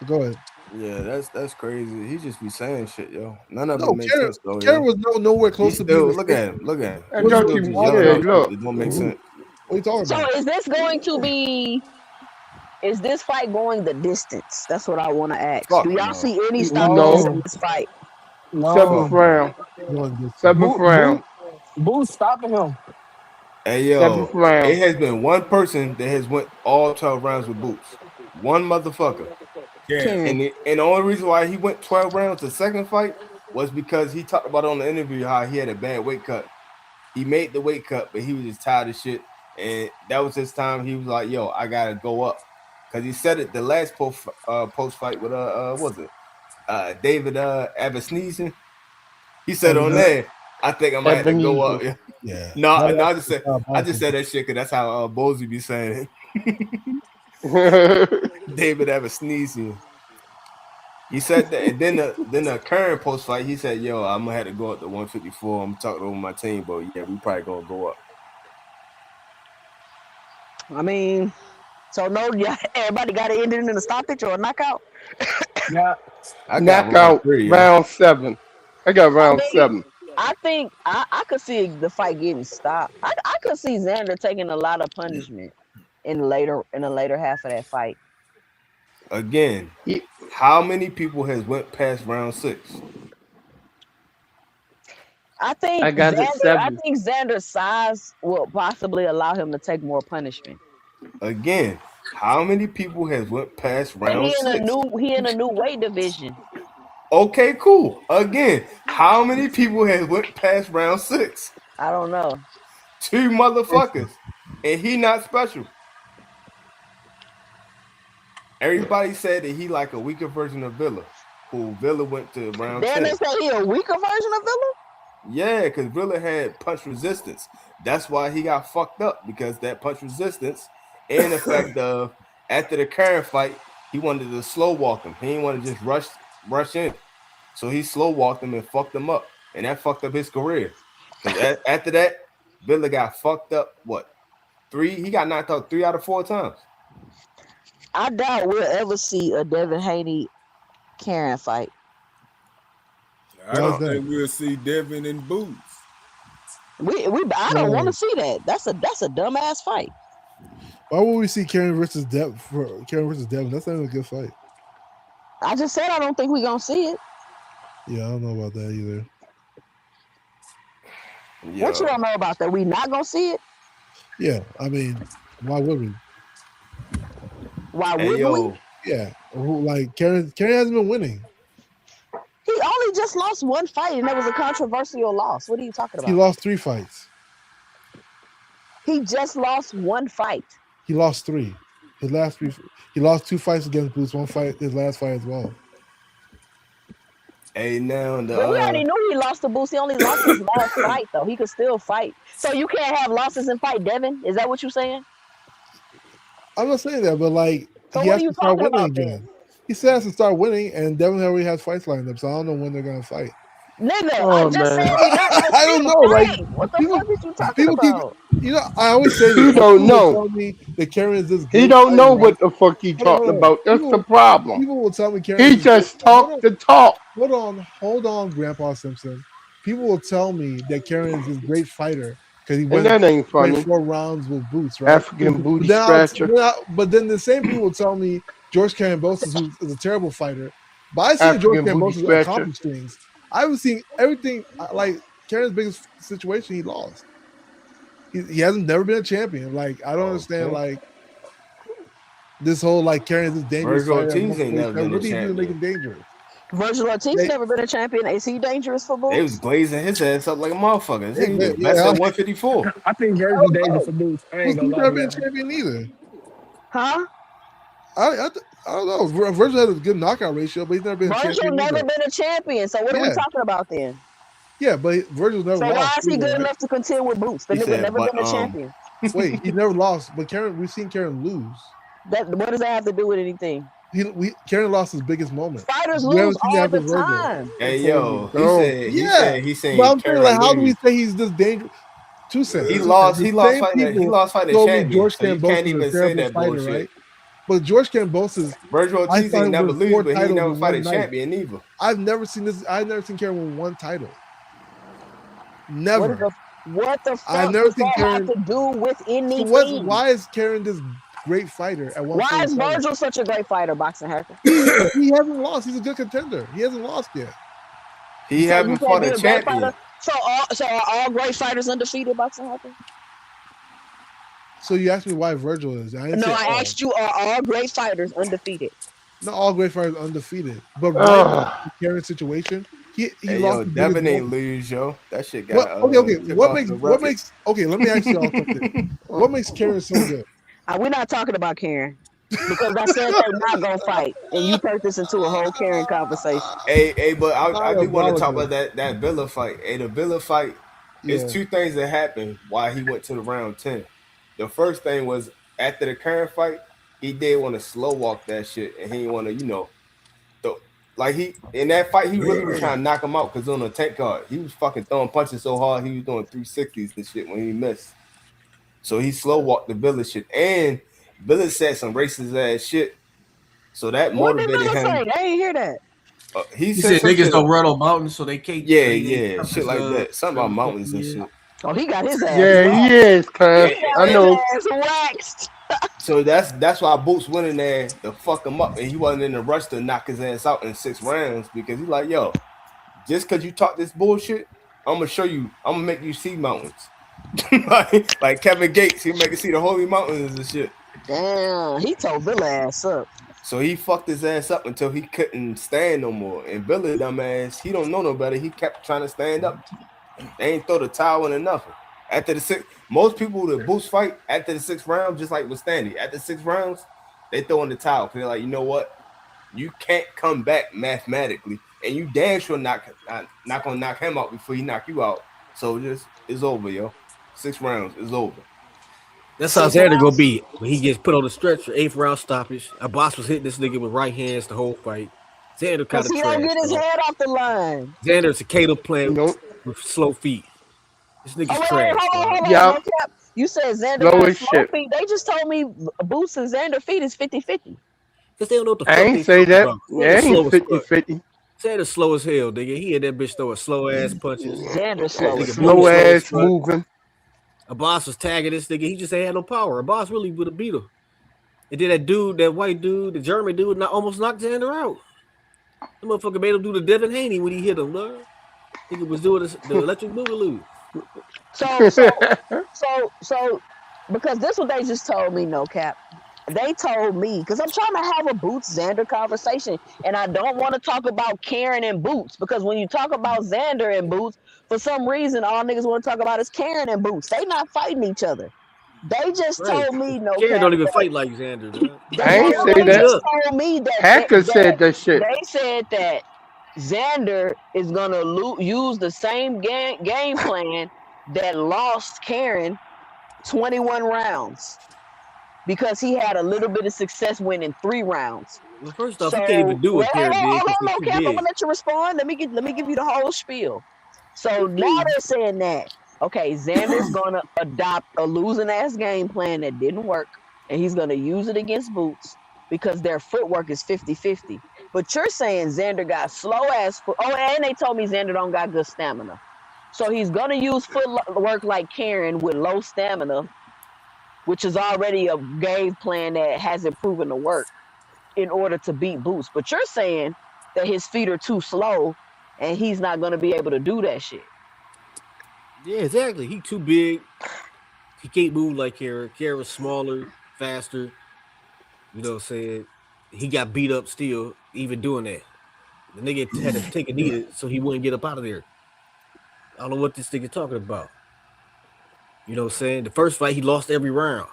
Go ahead. Yeah, that's crazy. He just be saying shit, yo. None of it No, makes sense though, Karen yo. was nowhere He close to being still the look same. at him. Look at him. I What He's are thought you, still you just what yelling yeah, out shit look. that don't make sense. are you talking So about? is this going to be? Is this fight going the distance? That's what I want to ask. Do Fuck y'all no. see any stoppages in No. No, this fight? Seventh no. Fuck no. round. Going distance. Seventh round. Boots stopping him. Hey Seventh yo, round. it has been one person that has went all 12 rounds with Boots. One motherfucker. Karen. Karen. And the only reason why he went 12 rounds the second fight was because he talked about on the interview how he had a bad weight cut. He made the weight cut, but he was just tired of shit. And that was his time. He was like, yo, I gotta go up. Cause he said it the last post fight with what was it? David Abasneezing. He said on Yeah. there, I think I might have to go Ebenezer. up. Yeah. No, That no, I just boxing. said that shit because that's how Bosey be saying it. David ever sneezing. He said that, and then the current post fight, he said, "Yo, I'm gonna have to go up to 154. I'm talking over my team, but yeah, we probably gonna go up." I mean, so no, yeah, everybody got to end it in a stoppage or a knockout. Yeah. I got round Knockout 3, yo. round 7. I got I round mean, 7. I think I could see the fight getting stopped. I could see Xander taking a lot of punishment in the later half of that fight. Again, He, how many people has went past round 6? I think I got it Xander. I 7. think Xander's size will possibly allow him to take more punishment. Again, how many people has went past And round 6? he in a new weight division. Okay, cool. Again, how many people has went past round 6? I don't know. 2 motherfuckers, and he not special. Everybody said that he like a weaker version of Villa, who Villa went to round Then they 10. say he a weaker version of Villa. Yeah, because Villa had punch resistance. That's why he got fucked up, because that punch resistance and the fact of after the current fight, he wanted to slow walk him. He didn't want to just rush in. So he slow walked him and fucked him up. And that fucked up his career. Because after that, Villa got fucked up, what? 3? He got knocked out 3 out of 4 times. I doubt we'll ever see a Devin Haney Karen fight. I Why is don't that? think we'll see Devin in Boots. I don't want to So see that. That's a dumbass fight. why would we see Karen versus Devin? That's not even a good fight. I just said I don't think we gonna see it. Yeah, I don't know about that either. What you Yo, don't know about that? We not gonna see it. Yeah, I mean, why would we? Why hey wouldn't we? yo, Yeah, like Karen hasn't been winning. He only just lost one fight, and that was a controversial loss. What are you talking He about? lost 3 fights. He just lost one fight. He lost three. His last three. He lost 2 fights against Boots. One fight, his last fight as well. hey now But we already knew he lost to Boost. He only lost his last fight, though. He could still fight. So you can't have losses and fight Devin? Is that what you're saying? I'm not saying that, but like So he what are has you to start talking winning about then? again. He said has to start winning, and Devin already has fights lined up, so I don't know when they're gonna fight. Nigga, I Oh just said man, we not gonna I see don't a know. Like fight. What the people, fuck is you talking people keep. about? I always say this. he Like don't people will know. tell me that Karen is this He great don't fighter, know right? what the fuck he talking Hold on. about. That's the problem. People will tell me Karen is He this great. just Hold talked on. the talk, Hold on, Grandpa Simpson. People will tell me that Karen is this great fighter because he and went that ain't went funny. 4 rounds with Boots, right? African booty But then I'll, scratcher. but then the same people will tell me George Kambosos, who is a terrible fighter. But I've seen George African booty Kambosos scratcher. accomplish things. I haven't seen everything. Like Karen's biggest situation, he lost. He hasn't never been a champion. Like I don't understand. okay. Like this whole like Karen's this dangerous Virgil fighter at Ortiz ain't never 147. been a What did he do to make champion. him dangerous? Virgil Ortiz They, never been a champion. Is he dangerous for They was Boots? glazing his ass up like a motherfucker. This they, nigga they, the best yeah, at 154. I think I Jersey don't dangerous for know. Boots. I ain't Who's gonna lie never to been a y'all. champion either. Huh? I, I, I don't know. Virgil had a good knockout ratio, but he's never been a Virgil champion never either. been a champion. So what are we Yeah, talking about then? yeah, but Virgil's never So why lost is he either, good right? enough to contend with Boots? The He nigga said, never but been a champion. Wait, he never lost, but Karen, we've seen Karen lose. That what does that have to do with anything? Karen lost his biggest moment. Fighters We lose haven't seen it all after the Virgil. time. hey For yo, No, yeah, he but saying I'm saying like, Karen how do we lose. say he's this dangerous? He Two cents. lost The he lost same fighting he people lost fighting a told me champion. George So you can't Kambosos is a even say terrible that fighter, bullshit. right? But George Kambosos, Virgil I Ortiz saw ain't him never win lose, four but he ain't titles never in fight one a night. champion either. I've never seen this. I've never seen Karen win one title. What is Never. the what the I've fuck never does seen that have Karen. to do with So anything? why is Karen this great fighter at Why is 147? Virgil such a great fighter, boxing hacker? He hasn't lost. He's a good contender. He hasn't lost yet. He So you haven't can't fought be a a great fighter. champion. So are all great fighters undefeated, boxing hacker? So you asked me why Virgil is. I didn't No, say I all. asked you, are all great fighters undefeated? Not all great fighters undefeated, but right now, Ugh. the Karen's situation, he Hey lost yo, the biggest Devin ain't moment. lose, yo. That shit What? got Okay. took off the What record. makes? Okay, let me ask y'all something. What makes Karen so good? We're not talking about Karen because I said they not gonna fight, and you turned this into a whole Karen conversation. Hey, but I do want to talk Diabolical. about that Villa fight. Hey, the Villa fight, it's Yeah. two things that happened why he went to the round 10. The first thing was after the current fight, he did want to slow walk that shit, and he didn't want to, th- like he in that fight, he really was trying to knock him out because on a tank guard, he was fucking throwing punches so hard, he was doing 360s and shit when he missed. So he slow walked the Villa shit, and Villa said some racist ass shit, so that What did motivated Miller say? him. I didn't hear that. He He said said some niggas shit. don't run on mountains, so they can't. Yeah, So they yeah, tough shit as like that. Something about whatever the fuck mountains and he is. shit. Oh, he got his ass Yeah, he waxed. is, cuz. He got I his know. ass waxed. So that's why Boots went in there to fuck him up, and he wasn't in a rush to knock his ass out in 6 rounds because he's like, yo, just because you talk this bullshit, I'm gonna show you. I'm gonna make you see mountains, like Kevin Gates. He make you see the holy mountains and shit. Damn, he told Villa ass up. So he fucked his ass up until he couldn't stand no more. And Billy, dumbass, he don't know no better. He kept trying to stand up. They ain't throw the towel in or nothing. After the most people that Boots fight after the 6th round, just like with Standy, after 6 rounds, they throw in the towel because they're like, you know what? You can't come back mathematically, and you damn sure not gonna knock him out before he knock you out. So just it's over, yo. 6 rounds is over. That's how 6 Xander gonna rounds. be when he gets put on the stretcher. 8th round stoppage. A boss was hitting this nigga with right hands the whole fight. Xander kind Cause of he don't trash, get his dog. head off the line. Xander cicada You plant know, with slow feet. This Oh nigga's wait, trash, dog. hold on, yeah, no cap. You said Xander slow got as slow shit. feet. They just told me Boots and Xander feet is 50-50. Because they don't know what the I fuck ain't they say talking that. about. That Nigga ain't slow as fuck. 50-50. Xander slow as hell, nigga. He had that bitch throwing slow ass punches. Xander And slow as Nigga, Booty slow hell. slow as ass fuck. moving. A boss was tagging this nigga. He just ain't had no power. A boss really would have beat him. And then that dude, that white dude, the German dude, almost knocked Xander out. The motherfucker made him do the Devin Haney when he hit him, bro. Nigga was doing the electric boogaloo. So so so because this what they just told me, no cap. They told me because I'm trying to have a Boots Xander conversation, and I don't want to talk about Karen and Boots because when you talk about Xander and Boots, for some reason all niggas want to talk about is Karen and Boots. They not fighting each other. They just Right. told me, no Karen cap, don't even that fight like Xander, dog. I ain't Karen say got they beat that. just up. told me that Hacker said that shit. they said that Xander is gonna use the same game plan that lost Karen 21 rounds because he had a little bit of success winning 3 rounds. Well, first off, he can't So even do wait, what hold Karen on, did hold because on, he's no too cap. I'm big. gonna let you respond. Let me give you the whole spiel. So now they're saying that okay, Xander's gonna adopt a losing ass game plan that didn't work, and he's gonna use it against Boots because their footwork is 50-50. But you're saying Xander got slow ass foot. Oh, and they told me Xander don't got good stamina. So he's gonna use footwork like Karen with low stamina, which is already a game plan that hasn't proven to work in order to beat Boots. But you're saying that his feet are too slow and he's not gonna be able to do that shit. Yeah, exactly. He too big. He can't move like Karen. Karen's smaller, faster. You know what I'm saying? He got beat up still, even doing that. The nigga had to take a knee so he wouldn't get up out of there. I don't know what this nigga talking about. You know what I'm saying? The first fight, he lost every round.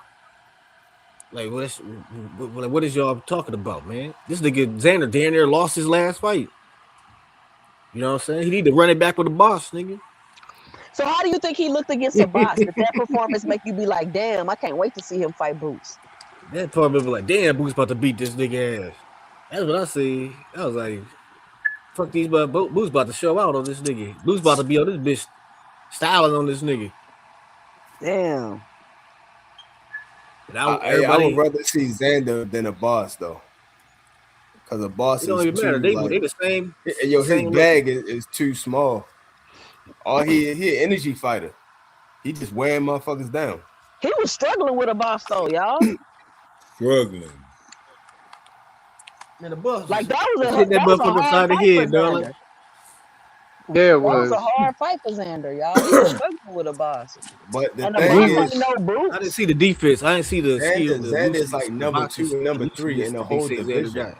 Like, what is y'all talking about, man? This nigga Xander damn near lost his last fight. You know what I'm saying? He need to run it back with the boss, nigga. So how do you think he looked against a boss? Did that performance make you be like, damn, I can't wait to see him fight Boots? That part of me like, damn, Boots about to beat this nigga ass. That's what I see. I was like, fuck these, but Boots about to show out on this nigga. Boots about to be on this bitch, styling on this nigga. Damn. And I would everybody, rather see Xander than a boss though, because a boss it don't is even matter. too They like, the same, yo, his same level. bag is too small. All he an energy fighter. He just wearing motherfuckers down. He was struggling with a boss though, y'all. Struggling. Man, the boss Like was hitting that that was a motherfucker hard upside the fight for head, dog. Like, Xander. Yeah, it That was a was. hard fight for Xander, y'all. He was struggling with a boss. But the And the And thing he boss is, ain't was. no I didn't Boots. see the defense. I didn't see the skill, the Xander is looseness, like the number boxing 2 and number 3 looseness in the that they whole say Xander division. got.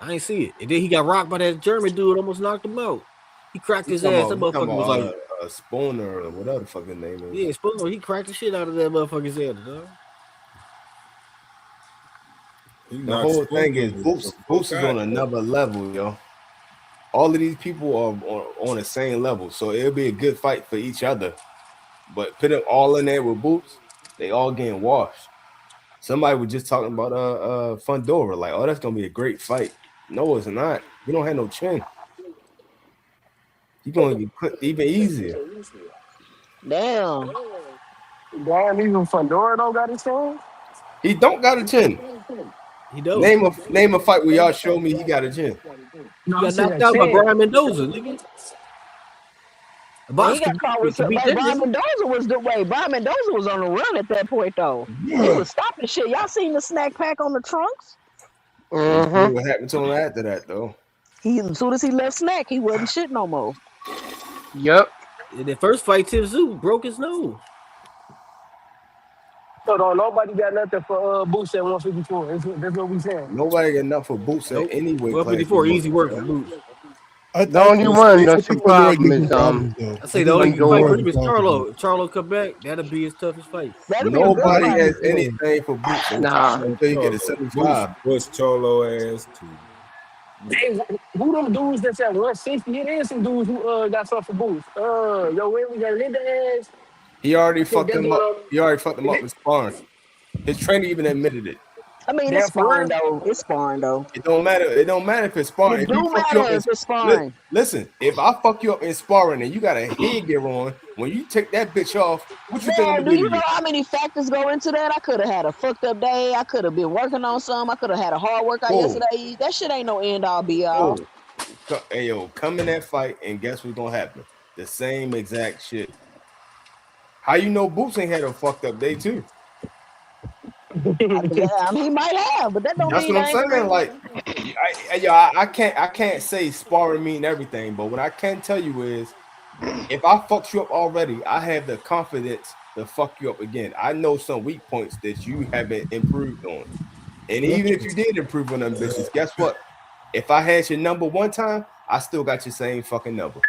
I ain't see it. And then he got rocked by that German dude, almost knocked him out. He cracked his ass. That He talking motherfucker was like, about Spooner or whatever the fuck his name is. yeah, Spooner. He cracked the shit out of that motherfucker's head, dog. He The knocked whole thing Spooner is the Boots fuck is out. on another level, yo. All of these people are on the same level, so it'll be a good fight for each other. But put them all in there with Boots, they all getting washed. Somebody was just talking about Fundora, like, oh, that's gonna be a great fight. No, it's not. He don't have no chin. He gonna get cooked even easier. Damn. Damn, even Fedora don't got his phone. He don't got a chin. He don't. Name a fight where y'all show me he got a chin. No, He I'm got saying knocked that out by Chad. Brian Mendoza, nigga. The And boss he got caught with can some beat like that Brian nigga. Mendoza was the way. Brian Mendoza was on the run at that point though. He was stopping shit. Y'all seen the snack pack on the trunks? You see Mm-hmm. what happened to him after that, though. He as soon as he left snack, he wasn't shit no more. Yep. In that first fight, Tim Zoo broke his nose. So don't nobody got nothing for Boots at 154. That's what we saying. Nobody got enough for Boots at Nope. any weight class you 154, look easy at, work yo. for Boots. The only one I that's a think Pandora problem gives is him problems though. I I say the think only fight for Fundora. him Pandora is talking about. Charlo. If Charlo come back, that'll be his toughest fight. That'd be a good I Nobody fight. think has so. anything for Boots Nah. Man, until you get a Charlo. Boots 75. bust Charlo ass too. Hey, who them dudes that's at 160? It is some dudes who got something for Boots. Yo, when we got Linda ass, He already I think fucked that's him what up. He already fucked him up I'm. with sparring. His trainer even admitted it. I mean, it's Damn, for sparring real. though. It's sparring though. It don't matter. It don't matter if it's sparring. It If you do fuck you up matter in if it's sparring. listen, if I fuck you up in sparring and you got a headgear on, when you take that bitch off, what you think I'm Man, gonna do do to you know you? how many factors go into that? I could have had a fucked up day. I could have been working on some. I could have had a hard workout Whoa, yesterday. That shit ain't no end all be all. whoa. Hey yo, come in that fight and guess what's gonna happen? The same exact shit. How you know Boots ain't had a fucked up day too? He might have, but that don't That's mean what I'm that ain't the saying. Like, reason. I can't say sparring mean everything, but what I can tell you is, if I fucked you up already, I have the confidence to fuck you up again. I know some weak points that you haven't improved on, and That's even if true. you did improve on them bitches, guess what? If I had your number one time, I still got your same fucking number.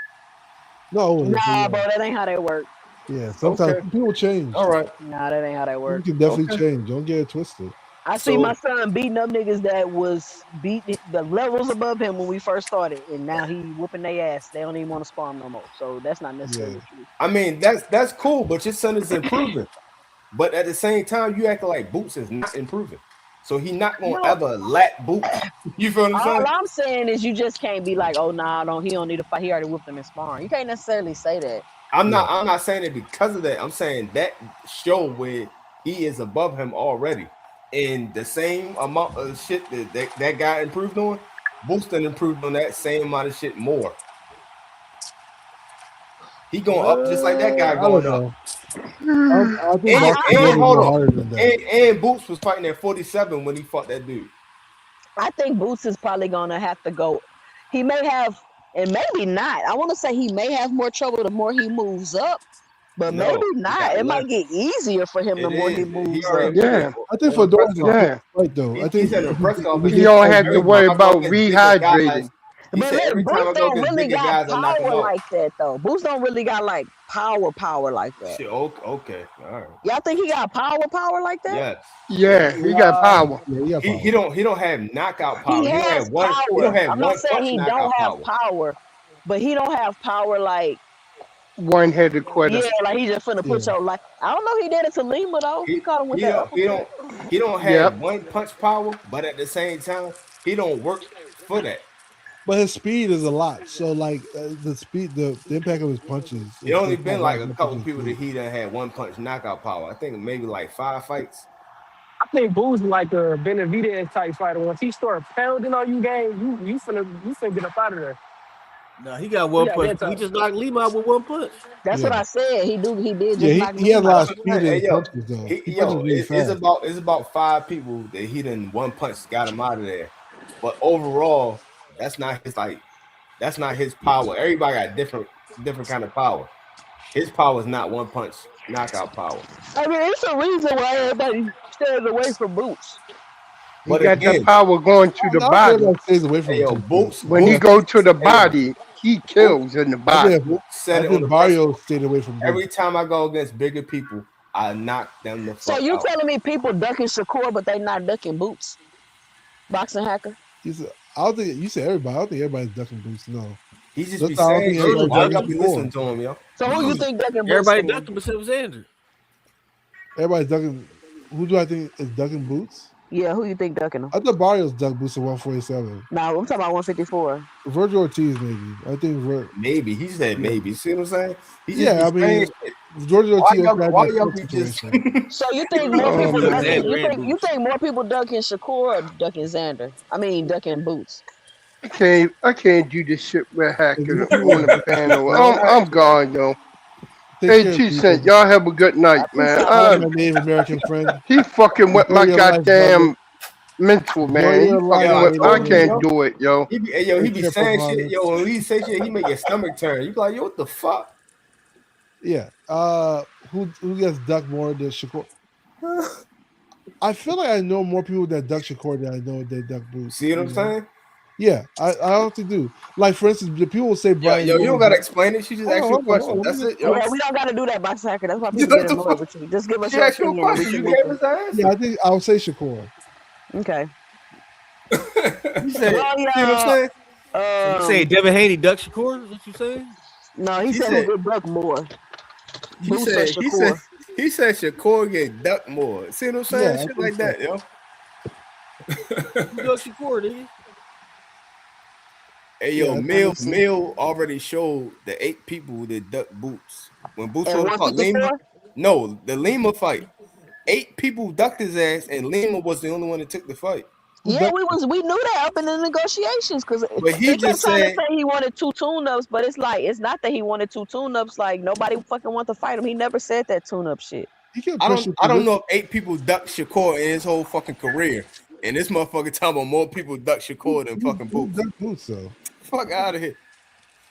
No, I wouldn't say Nah, bro, that. that ain't how that work. Yeah, sometimes Okay, people change. all right, Nah, that ain't how that You work. can definitely okay. change. Don't get it twisted. I see my So son beating up niggas that was beating the levels above him when we first started, and now he whooping their ass. They don't even want to spar him no more. So that's not Yeah. necessarily true. I mean that's cool, but your son is improving. But at the same time, you acting like Boots is not improving. So he not gonna No, ever lap Boots. You feel what I'm all saying? I'm saying is you just can't be like, oh nah, he don't need to fight. He already whooped him in sparring. You can't necessarily say that. Yeah. I'm not saying it because of that. I'm saying that show where he is above him already. And the same amount of shit that guy improved on, Booston improved on that same amount of shit more. He going up just like that guy I don't going up. know. I think I, boxing is a And little hold more on. harder than that. And Boots was fighting at 47 when he fought that dude. I think Boots is probably gonna have to go. He may have, and maybe not. I want to say he may have more trouble the more he moves up, but maybe No, he not. got It less. might get easier for him the It more he is. He moves already up. did it Yeah, I think on the press Fedora's a quick yeah. conference. fight though. I He think said in the press if he conference, You he gets don't said fight have to every early, time worry I go about against bigger guys, rehydrating. he But said look, every time Boots I go don't against really bigger got guys, I knock him power out. like that though. Boots don't really got like power like that. Shit, okay, okay, all right. Y'all think he got power like that? Yes, Yeah, yes. he got power. yeah, he got He power. don't have knockout He power. has He don't power. have I'm not one saying punch he don't knockout have power. power, but he don't have power like One-headed quitter. yeah, like he just finna Yeah. put your life. I don't know. He did it to Lima though. He He caught him with he that don't he uppercut. don't he don't have Yep. one punch power, but at the same time, he don't work for that. But his speed is a lot. So like the speed, the impact of his punches It is only not been like wrapped a up couple into his people that speed. he done had one punch knockout power. I think maybe like 5 fights. I think Boo's like a Benavidez type fighter. Once he start pounding on you, game, you finna get up out of there. Nah, he got He one got punch. that He type. just knocked Lima out with one punch. That's what Yeah. I said. He did Yeah, just he, knock he has a Lima lot out. of That's what I'm speed saying. in Hey his yo, punches though. he He punches yo, really it's fast. about 5 people that he done one punch got him out of there. But overall, that's not his like that's not his power. Everybody got different kind of power. His power is not one punch knockout power. I mean, it's a reason why everybody stays away from Boots. He But got that again, power going to the I don't think body. everybody stays away from hey him yo, too much. When he Yeah. go to the Hey yo, body, he Boots, kills in the I body. think Boots I said it on think the press Barrio conference. stayed away from Every Boots. time I go against bigger people, I knock them the So fuck you out. telling me people ducking Shakur, but they not ducking Boots? Boxing hacker. He said, I don't think you said everybody. I don't think everybody's ducking Boots. No, He just that's be why I don't saying think shit. everybody's Virgil Why ducking y'all ducking. be listening Shakur. to him, yo? So who you think ducking Boots Everybody then? ducking besides Xander. Everybody's ducking. Who do I think is ducking Boots? Yeah, who you think ducking him? I thought Barrios ducked Boots at 147. No, I'm talking about 154. Virgil Ortiz, maybe. I think. Maybe. He said Yeah. maybe. See what I'm saying? He just be Yeah, I saying mean, shit. George Ortiz also had Why that y'all foot be just situation. So you think more Oh people Duck ducking? man, Xander and Boots. You think more people ducking Shakur or ducking Xander? I mean ducking Boots. I can't do this shit with If these hacking on people, the panel. well, I'm gone, yo. take Hey, care of T-Cent, people. y'all have a good night, Peace man. out, All right, brother. my Native American friend. He fucking with Enjoy my your life, brother. goddamn mental, Enjoy man. He your yo, life, fucking I with. Native I told you, can't yo. American. do it, yo. He Take be care, saying shit, Pocahontas. yo. When he say shit, he make your stomach turn. You be like, yo, what the fuck? Yeah. Who gets ducked more than Shakur? I feel like I know more people that duck Shakur than I know that duck Boots. See what You I'm know? saying? Yeah, I honestly do. Like for instance, the people will say Brian You don't Jones. gotta explain it. She just asked you a question. Hold on. Let That's me just it, yo. Yeah, finish. we don't got to do that, box hacker. That's why people get What the annoyed fuck? with you. Just give us She your asked you a opinion and we question. can You move gave on. us the Yeah, answer. I think I'll say Shakur. Okay. He said, Well, see what I'm yeah. saying? So you saying Devin Haney duck Shakur? Is what you saying? No, he He said who said, could duck more, Boots or he said, Shakur. he said Shakur get ducked more. See what I'm Yeah, saying? I Shit think like so. that, yo. Who Doug Shakur, nigga? Hey yo, Yeah, Let me Mill see. Mill already showed the 8 people that ducked Boots. When Boots And told him about Lima, 154? no, the Lima fight. 8 people ducked his ass, and Lima was the only one that took the fight. who Yeah, ducked we knew that up in the negotiations because But he they kept just trying to said say he wanted 2 tune-ups, but it's like it's not that he wanted 2 tune-ups. Like nobody fucking want to fight him. He never said that tune-up shit. He can I push don't it I to don't this. know if 8 people ducked Shakur in his whole fucking career. And this motherfucker talking about more people duck Shakur than fucking Who Boots. ducked Boots though? Fuck out of here.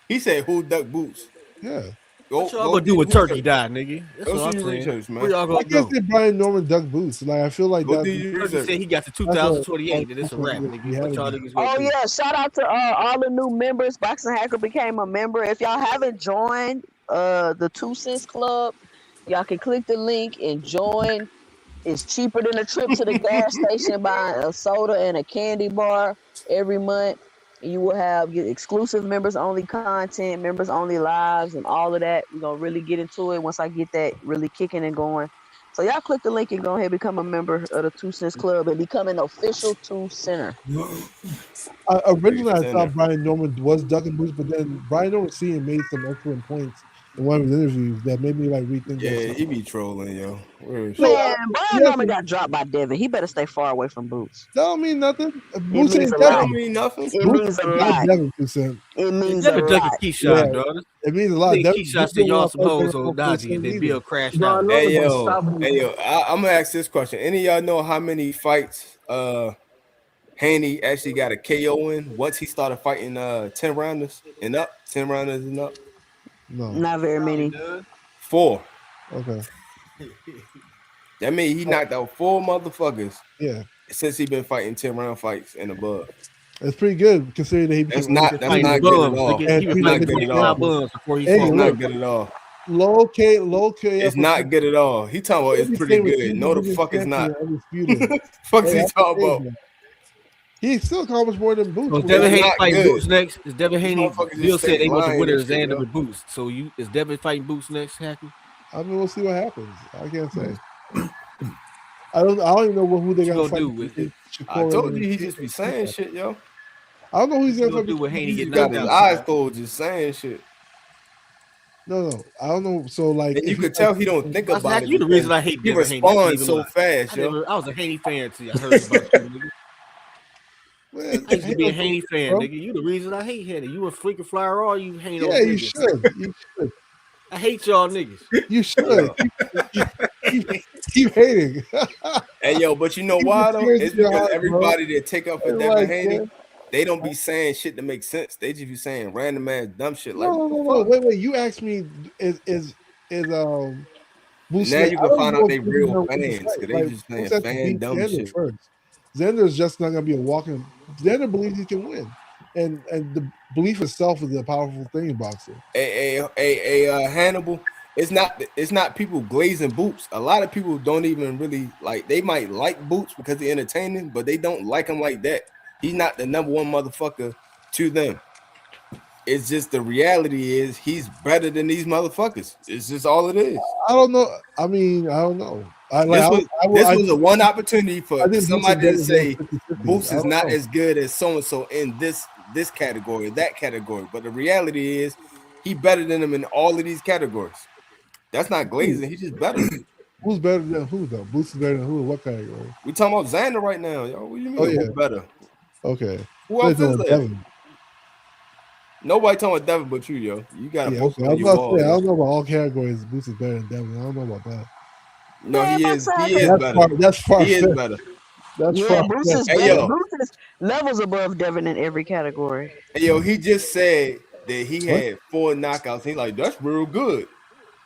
He said who ducked Boots. Yeah. What y'all Go gonna do do your when Turkey research. die, nigga? That's Go what do I'm your saying. research, Where man. y'all I gonna can't go? say Brian Norman ducked Boots. Like I feel like Go do your Turkey research. said he got to that's a 2028. That it's a wrap, we nigga. had What y'all again. niggas gonna Oh do? yeah, shout out to all the new members. Boxing Hacker became a member. If y'all haven't joined the 2 Cents Club, y'all can click the link and join. It's cheaper than a trip to the gas station buying a soda and a candy bar every month. You will get exclusive members only content, members only lives, and all of that. We're gonna really get into it once I get that really kicking and going. So y'all click the link and go ahead and become a member of the 2 Cents Club and become an official 2 Center. Big Originally, I center. thought Brian Norman was ducking Boots, but then Brian Norman senior made some excellent points in one of his interviews that made me like rethink that Yeah, shit. he be trolling, yo. Where is So shit? Man, he Brian has Norman got dropped by Devin. He better stay far away from Boots. that don't mean nothing. It Boots means ain't a That lot. don't Devin. mean nothing. It Boots means a is not lot. Devin percent. It Yeah, means a Devin lot. ducking Yeah, Keyshawn, dog. it means a lot. Then Devin, Keyshawn Boots said don't y'all want to some fight hoes Devin on for first Dodgy, and time then either. Bill crashed Bro, I out. know Hey that boy yo, stop moving. hey yo, I'm gonna ask this question. Any of y'all know how many fights Haney actually got a KO in once he started fighting 10 rounders and up? 10 rounders and up? No. Not very Probably many. done. 4. Okay. That means he knocked out 4 motherfuckers Yeah, since he been fighting 10 round fights and above. it's pretty good considering that he That's became He not been that's fighting not undefeated good at bums, all. nigga. and He been That's three not fighting good division at all. 25 champion. bums before he Hey, That's fought not look, Devin. good at all. low KF It's was not good at all. He talking about it's pretty became a good. three No, the division fuck it's not. champion undisputed. Fuck Hey, is he that's the talking thing, about? man. He still accomplished more than So Boots is with what It's Devin he Haney not fighting good. Boots next? Is Devin These Haney? motherfuckers Bill just said stay they want the lying winner and of shit, Xander yo. and Boots. So is Devin fighting Boots next, Happy? I mean, we'll see what happens. I can't say. I don't even know who they're What you gonna gonna fight do with between I Shakur told and you he just be saying Keita. shit, yo. I don't know who he's what you gonna gonna fight do when between Haney He get just Keita got knocked and his out, Boots. eyes Shia? closed just saying shit. No. I don't know. So like, And you if he could fights tell he don't think I said, about Hack, it you the reason because I hate he Devin Haney. I can't responds even so lie. fast, yo. I was a Haney fan until I heard about you, nigga. man, I used to hate be a on Boots, Haney fan, bro. nigga. You the reason I hate Haney. You a freaking flyer all you hate Yeah, those you niggas. should. You should. I hate y'all niggas. You should. Yo. Keep hating. Hey yo, but you know Keep the why though? tears in It's your because heart, bro. everybody that take up for And Devin like, Haney, man, they don't be saying shit that makes sense. They just be saying random ass dumb shit like what the no. fuck? Wait. You asked me, is Boots Now next? you I can don't even find out know if they Boots is real gonna win the fans fight. because they Like, just saying Boots has to fan beat dumb Xander shit. first. Xander's just not gonna be a walking. Xander believes he can win, and the belief itself is a powerful thing in boxing. Hannibal. It's not people glazing Boots. A lot of people don't even really like. They might like Boots because they're entertaining, but they don't like him like that. He's not the number one motherfucker to them. It's just the reality is he's better than these motherfuckers. It's just all it is. I don't know. I mean, I don't know. I like. This was I will. this was a one opportunity I for think Boots and somebody to Xander go say 50-50. I Boots is don't not know. as good as so and so in this category, that category. But the reality is he better than him in all of these categories. That's not glazing. He's just better. Who's better than who though? Boots is better than who? What category? We talking about Xander right now, yo. What do you Oh mean? Who yeah. better? Okay. Who They're else is doing there? Devin. Nobody talking about Devin but you, yo. You got a Yeah. poster Okay. I on was your about to wall, say I yo. don't know about all categories. Boots is better than Devin. I don't know about that. No, Man, he is. Boxing He Hacker. is better. That's far He is fetched. better. That's Yeah, far Bruce fetched. is Hey, better. yo. Bruce is levels above Devin in every category. Hey, yo. He just said that he What? had 4 knockouts. He like that's real good.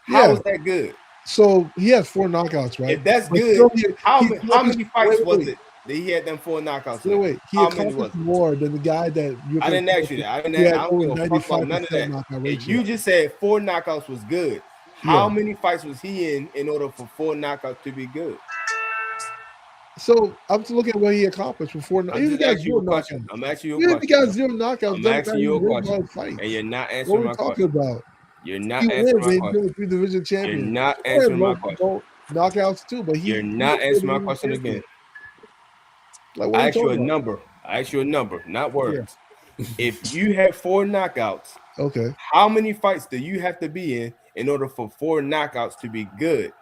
How Yeah. is that good? So he has 4 knockouts, right? If that's But good, still, he how accomplished. many fights was it that he had them 4 knockouts in? He How many accomplished was it? more than the guy that you're I didn't ask comparing you to, that. who had I don't over give a fuck about 95% none of that. knockout And ratio. you just said 4 knockouts was good. How Yeah. many fights was he in order for 4 knockouts to be good? So I'm just looking at what he accomplished before. I'm Even if he just got asking you zero a question. knockouts. I'm asking you a Even if he question, got yo. zero knockouts, I'm doesn't matter. asking He you a wins all question, his and you're fights. not What are answering we my talking question. about? You're He not answering wins. my He's been question. a three division You're champion. not He had answering my question. low knockouts too, but You're he's not a three answering my division question champion. again. Like, what are I you asked you a talking about? number. I asked you a number, not Yeah. words. If you had 4 knockouts, Okay. how many fights do you have to be in order for 4 knockouts to be good?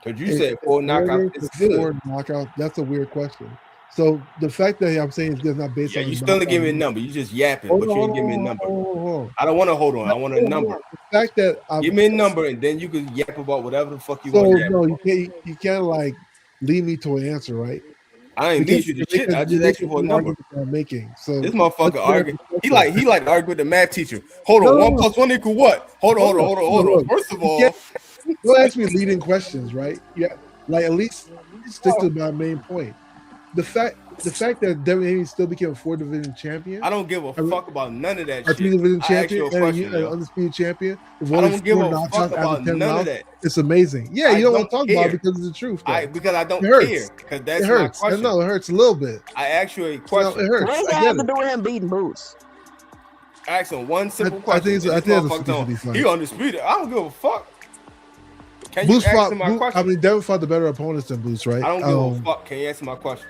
Because you said In 4 knockouts order is for good. 4 knockouts, that's a weird question. So the fact that I'm saying it's not based Yeah, on you a still didn't knockout. give me a number. You just yapping, Hold but on, you hold ain't on, give me a hold on, number. hold on. I don't want to hold on. I want a number. The fact that I'm Give me a number, and then you can yap about whatever the fuck you so want to yap no, about. you can't like lead me to an answer, right? I ain't Because lead you to shit. I you're just asked you making for a two number. arguments that I'm making. So This let's motherfucker put that argue. in He perspective. he like to argue with the math teacher. Hold No, on, no, one no. plus one equal what? Hold on, Hold hold on, on. hold on, hold Hold on. on. First of You can't all, don't ask me leading questions, right? Yeah. Like at least stick to my main point. The fact the fact that Devin Haney still became a 4 division champion, I don't give a fuck about none of that a shit. 3 division I asked champion, you a and question, an yo. undisputed champion with I only don't give 4 a fuck knockouts after about 10 none of rounds. that. It's amazing. Yeah, I you don't want don't to talk about it care. because it's the truth, though. Because I It don't hurts. care. Because It that's my hurts. I question. know it hurts a little bit. I asked you a You know, it question. What hurts. does I that get have to it. do with him beating Boots? I asked him one simple I question, and I this think it's a motherfucker 50 told 50 he fight. undisputed. I don't give a fuck. Can you Boost answer fought. my I question? mean, Devin fought the better opponents than Boost, right? I don't give a fuck. Can you answer my question?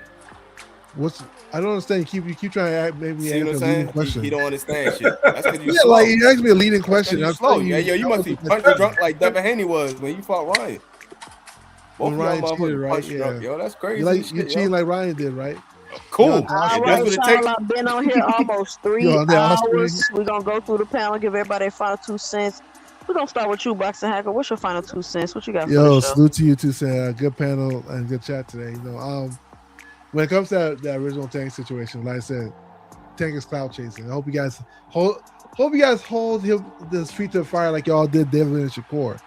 What's I don't understand. You keep trying to make me See what I'm answer a leading saying? He question. don't understand shit. That's because you Yeah, like slow. you asked me a leading That's because question. you I'm slow. telling Yeah, you, yo, you that must be wasn't my punch question. drunk like Devin Haney was when you fought Ryan. Both When of y'all Ryan cheated, motherfuckers right? punch drunk, Yeah, yo. That's you crazy like as you shit, cheating yo. like Ryan did, right? You Cool. on the All If Osprey? that's right, what it y'all. takes, I've been on here almost You 3 on the Osprey? hours. We're gonna go through the panel, give everybody a final 2 cents. We're gonna start with you, Boxing Hacker. What's your final 2 cents? What you got for the Yo, show? salute to you too, Sam. Good panel and good chat today. When it comes to that original Tank situation, like I said, Tank is cloud chasing. I hope you guys hold his feet to the fire like y'all did Devin and Shakur.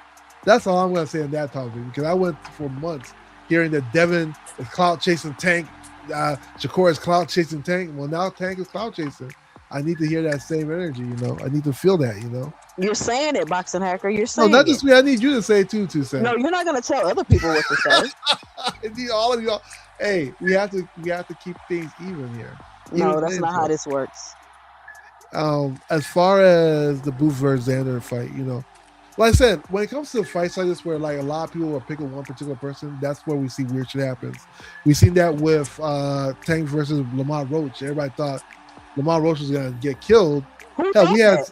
That's all I'm gonna say on that topic because I went for months hearing that Devin is cloud chasing Tank, Shakur is cloud chasing Tank. Well, now Tank is cloud chasing. I need to hear that same energy. I need to feel that. You're saying it, Boxing Hacker. You're No, not saying it. just me. I need you to say it too, No, Sam. you're not gonna tell other people what to say. I need all of y'all. Hey, we have to keep things even here. Even No, that's playing not how field. this works. As far as the Booth versus Xander fight, like I said, when it comes to fights like this, where like a lot of people are picking one particular person, that's where we see weird shit happens. We seen that with Tank versus Lamont Roach. Everybody thought Lamont Roach was gonna get killed. Who Hell, thought we had, that?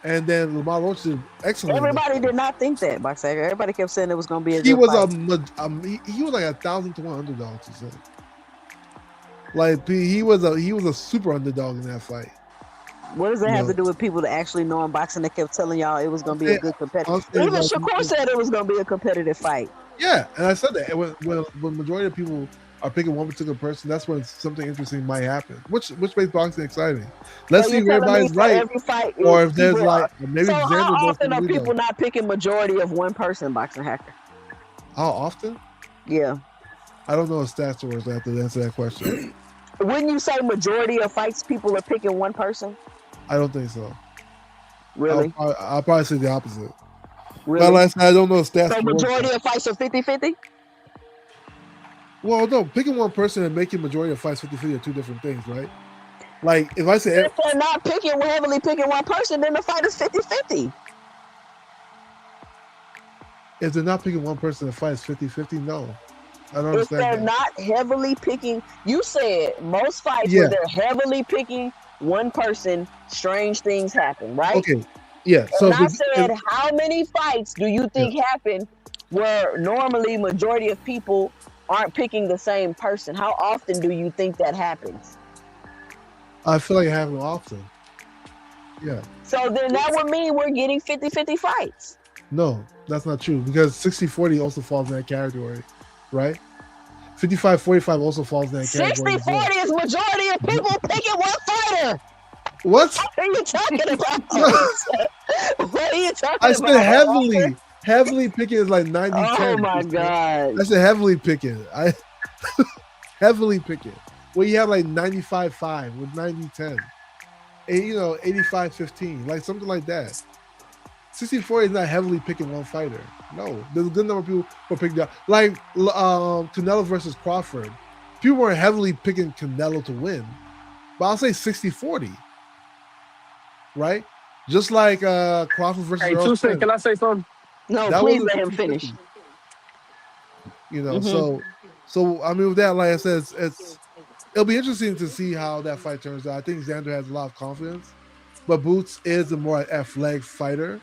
and then Lamont Roach did excellent in that Everybody fight. did not think that, Boxing Hacker. Everybody kept saying it was gonna be a He good was fight. he was like 1,000 to 1 underdog. He said, like he was a super underdog in that fight. What does that You have know, to do with people that actually know in boxing that kept telling y'all it was I'm going to be a saying, good competitive? I'm saying Even like Shakur said it was going to be a competitive fight. yeah, and I said that. And when majority of people are picking one particular person, that's when something interesting might happen. Which makes boxing exciting. So Let's see you're if telling me everybody's for right, every fight, or if there's people like are. maybe So how Xander goes for often the are rematch. people not picking majority of one person, Boxing Hacker? How often? Yeah. I don't know what stats towards that to answer that question. Wouldn't you say majority of fights people are picking one person? I don't think so. Really? I'll probably say the opposite. But Really? like I said, I don't know stats So towards majority that. of fights are 50-50? Well, no, picking one person and making majority of fights 50-50 are two different things, right? Like if I say If they're not heavily picking one person, then the fight is 50-50. if they're not picking one person, the fight is 50-50, no. I don't If understand they're that. not heavily picking, you said most fights where Yeah. they're heavily picking one person, strange things happen, right? Okay. Yeah. So And if I it's said, how many fights do you yeah, think happen where normally majority of people aren't picking the same person? How often do you think that happens? I feel like it happens often. Yeah. So then that would mean we're getting 50-50 fights. No, that's not true because 60-40 also falls in that category, right? 55-45 also falls in that category as well. 60-40 is majority of people picking one fighter. What? What are you talking about? What are you I talking said about? heavily picking is like 90-10. Oh my god. I said heavily picking. I heavily picking. Well, you have like 95-5 with 90-10. 85-15, like something like that. 60-40 is not heavily picking one fighter. No, there's a good number of people who are picking that. Like Canelo versus Crawford. People weren't heavily picking Canelo to win, but I'll say 60-40, right? Just like Crawford versus Hey, Earl 2 cents. Spence. Can I say something? No, That please was a let him 50-50. finish. You know, Mm-hmm. so I mean with that, like I said, it's it'll be interesting to see how that fight turns out. I think Xander has a lot of confidence, but Boots is a more athletic fighter.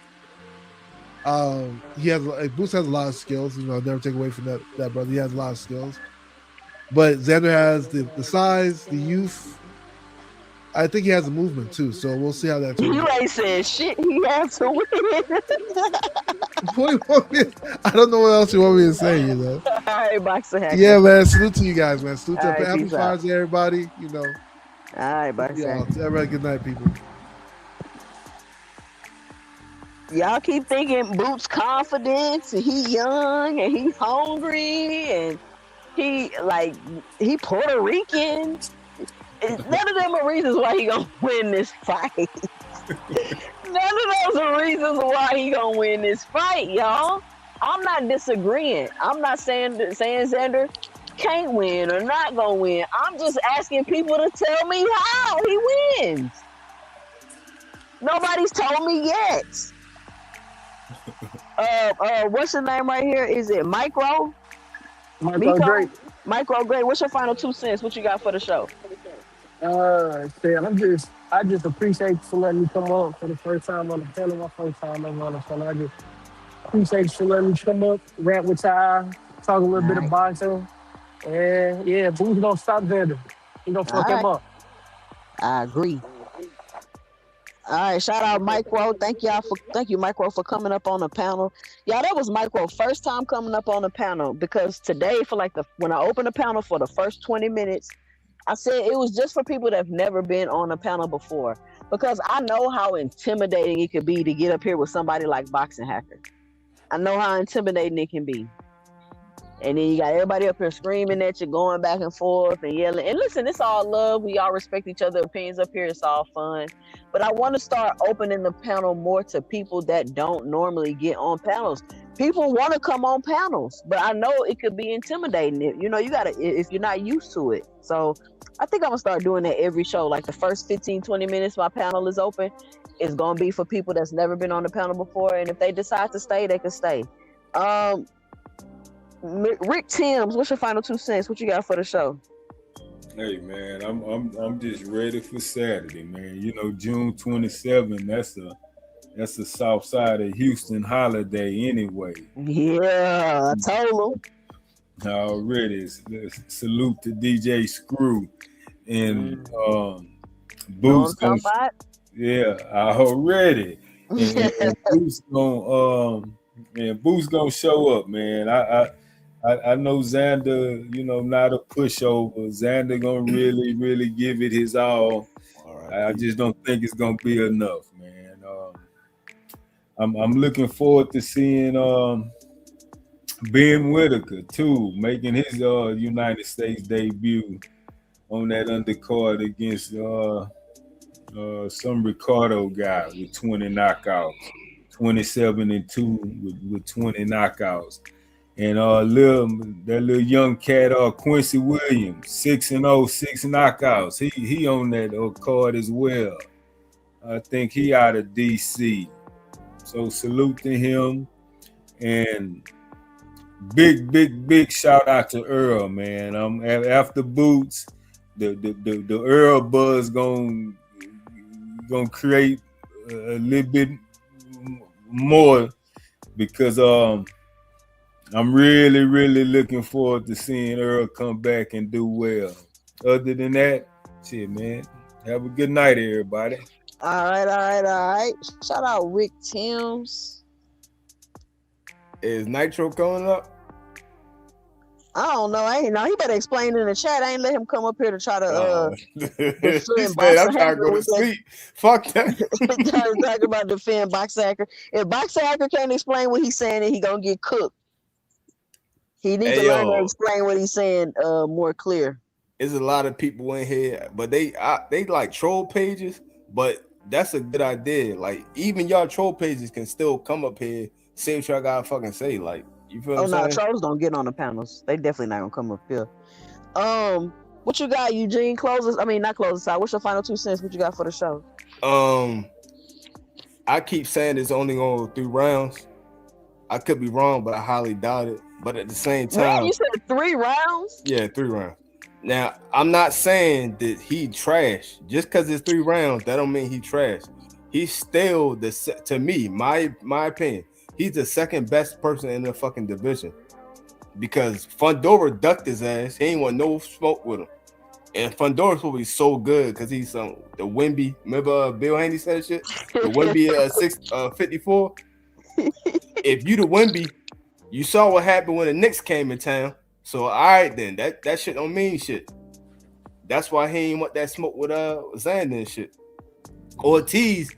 He has Boots has a lot of skills. Never take away from that brother. He has a lot of skills, but Xander has the size, the youth. I think he has the movement too. So we'll see how that turns You out. ain't said shit. He has to win. What do you want me I don't know what else you want me to say. All right, Boxer Yeah, Hacker. man. Salute to you guys, man. Salute All to right, happy peace out. fires to everybody. All right, Boxer Y'all. Hacker. Everybody, good night, people. Y'all keep thinking Boots confidence and he young and he hungry and he Puerto Rican. None of them are reasons why he gonna win this fight. None of those are reasons why he gonna win this fight, y'all. I'm not disagreeing. I'm not saying Xander can't win or not gonna win. I'm just asking people to tell me how he wins. Nobody's told me yet. What's the name right here? Is it Micro? Marco Miko? Drake. Micro Gray. What's your final 2 cents? What you got for the show? I just appreciate you for letting me come on for the first time on the panel. My first time ever on the panel. I just appreciate you for letting me come up, rap with y'all, talk a All little bit of right. boxing. And yeah, Boo's gonna stop Vander. He gonna All fuck him right. up. I agree. All right, shout out Micro. Thank you, Micro, for coming up on the panel. Y'all, that was Micro first time coming up on the panel because today, for like when I opened the panel for the first 20 minutes, I said it was just for people that have never been on a panel before. Because I know how intimidating it could be to get up here with somebody like Boxing Hacker. I know how intimidating it can be. And then you got everybody up here screaming at you, going back and forth and yelling. And listen, it's all love. We all respect each other's opinions up here. It's all fun. But I want to start opening the panel more to people that don't normally get on panels. People want to come on panels, but I know it could be intimidating. You got to, if you're not used to it. So I think I'm going to start doing that every show. Like the first 15, 20 minutes my panel is open, it's going to be for people that's never been on the panel before. And if they decide to stay, they can stay. Rick Timms, what's your final 2 cents? What you got for the show? Hey man, I'm just ready for Saturday, man. June 27th. That's the South Side of Houston holiday anyway. Yeah, I told Already, salute to DJ Screw and him. You know what Boots I'm gonna talking about? yeah already and Boots gonna show up, man. I know Xander, not a pushover. Xander gonna really, really give it his all. I just don't think it's gonna be enough, man. I'm looking forward to seeing Ben Whitaker too, making his United States debut on that undercard against some Ricardo guy with 20 knockouts, 27-2 with 20 knockouts. And that little young cat, Quincy Williams, 6-0, 6 knockouts. He on that card as well. I think he out of DC. So salute to him. And big shout out to Earl, man. After Boots, the Earl buzz gonna create a little bit more because I'm really, really looking forward to seeing Earl come back and do well. Other than that, shit, man. Have a good night, everybody. All right. Shout out Rick Timms. Is Nitro coming up? I don't know. I ain't know. He better explain in the chat. I ain't let him come up here to try to He defend said, I'm Boxer trying to Hacker go to with that. sleep. Fuck that. Talking about defend Boxer Hacker. If Boxer Hacker can't explain what he's saying, then he gonna get cooked. He needs to Hey, learn to yo, explain what he's saying more clear. there's a lot of people in here, but they like troll pages, but that's a good idea. Like, even y'all troll pages can still come up here, say what y'all gotta fucking say. Like, you feel what Oh I'm no, saying? trolls don't get on the panels. They definitely not gonna come up here. What you got, Eugene? Not close us out. What's your final 2 cents? What you got for the show? I keep saying it's only going 3 rounds. I could be wrong, but I highly doubt it. But at the same Man, time, you said 3 rounds? yeah, 3 rounds. Now, I'm not saying that he trash. Just because it's 3 rounds, that don't mean he trash. He's still to me, my opinion. He's the second best person in the fucking division because Fundora ducked his ass. He ain't want no smoke with him. And Fundora's supposed to be so good because he's the Wimby. Remember Bill Haney said shit? The Wimby 54. If you the Wimby, you saw what happened when the Knicks came in town. So all right then, that shit don't mean shit. That's why he ain't want that smoke with Xander and shit. Ortiz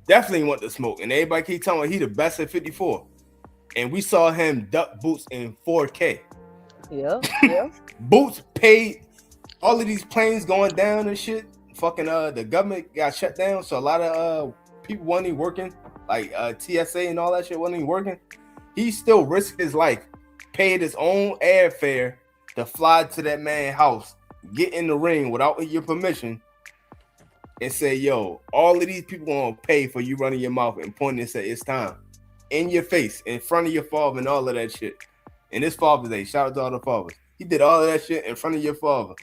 definitely want the smoke, and everybody keep telling me he the best at 54. And we saw him duck Boots in 4K. Yeah, yeah. Boots paid all of these planes going down and shit. Fucking the government got shut down, so a lot of people wasn't even working, like TSA and all that shit wasn't even working. He still risked his life, paid his own airfare to fly to that man's house, get in the ring without your permission, and say, yo, all of these people gonna pay for you running your mouth and pointing and say it's time. In your face, in front of your father and all of that shit. And his Father's Day, shout out to all the fathers. He did all of that shit in front of your father.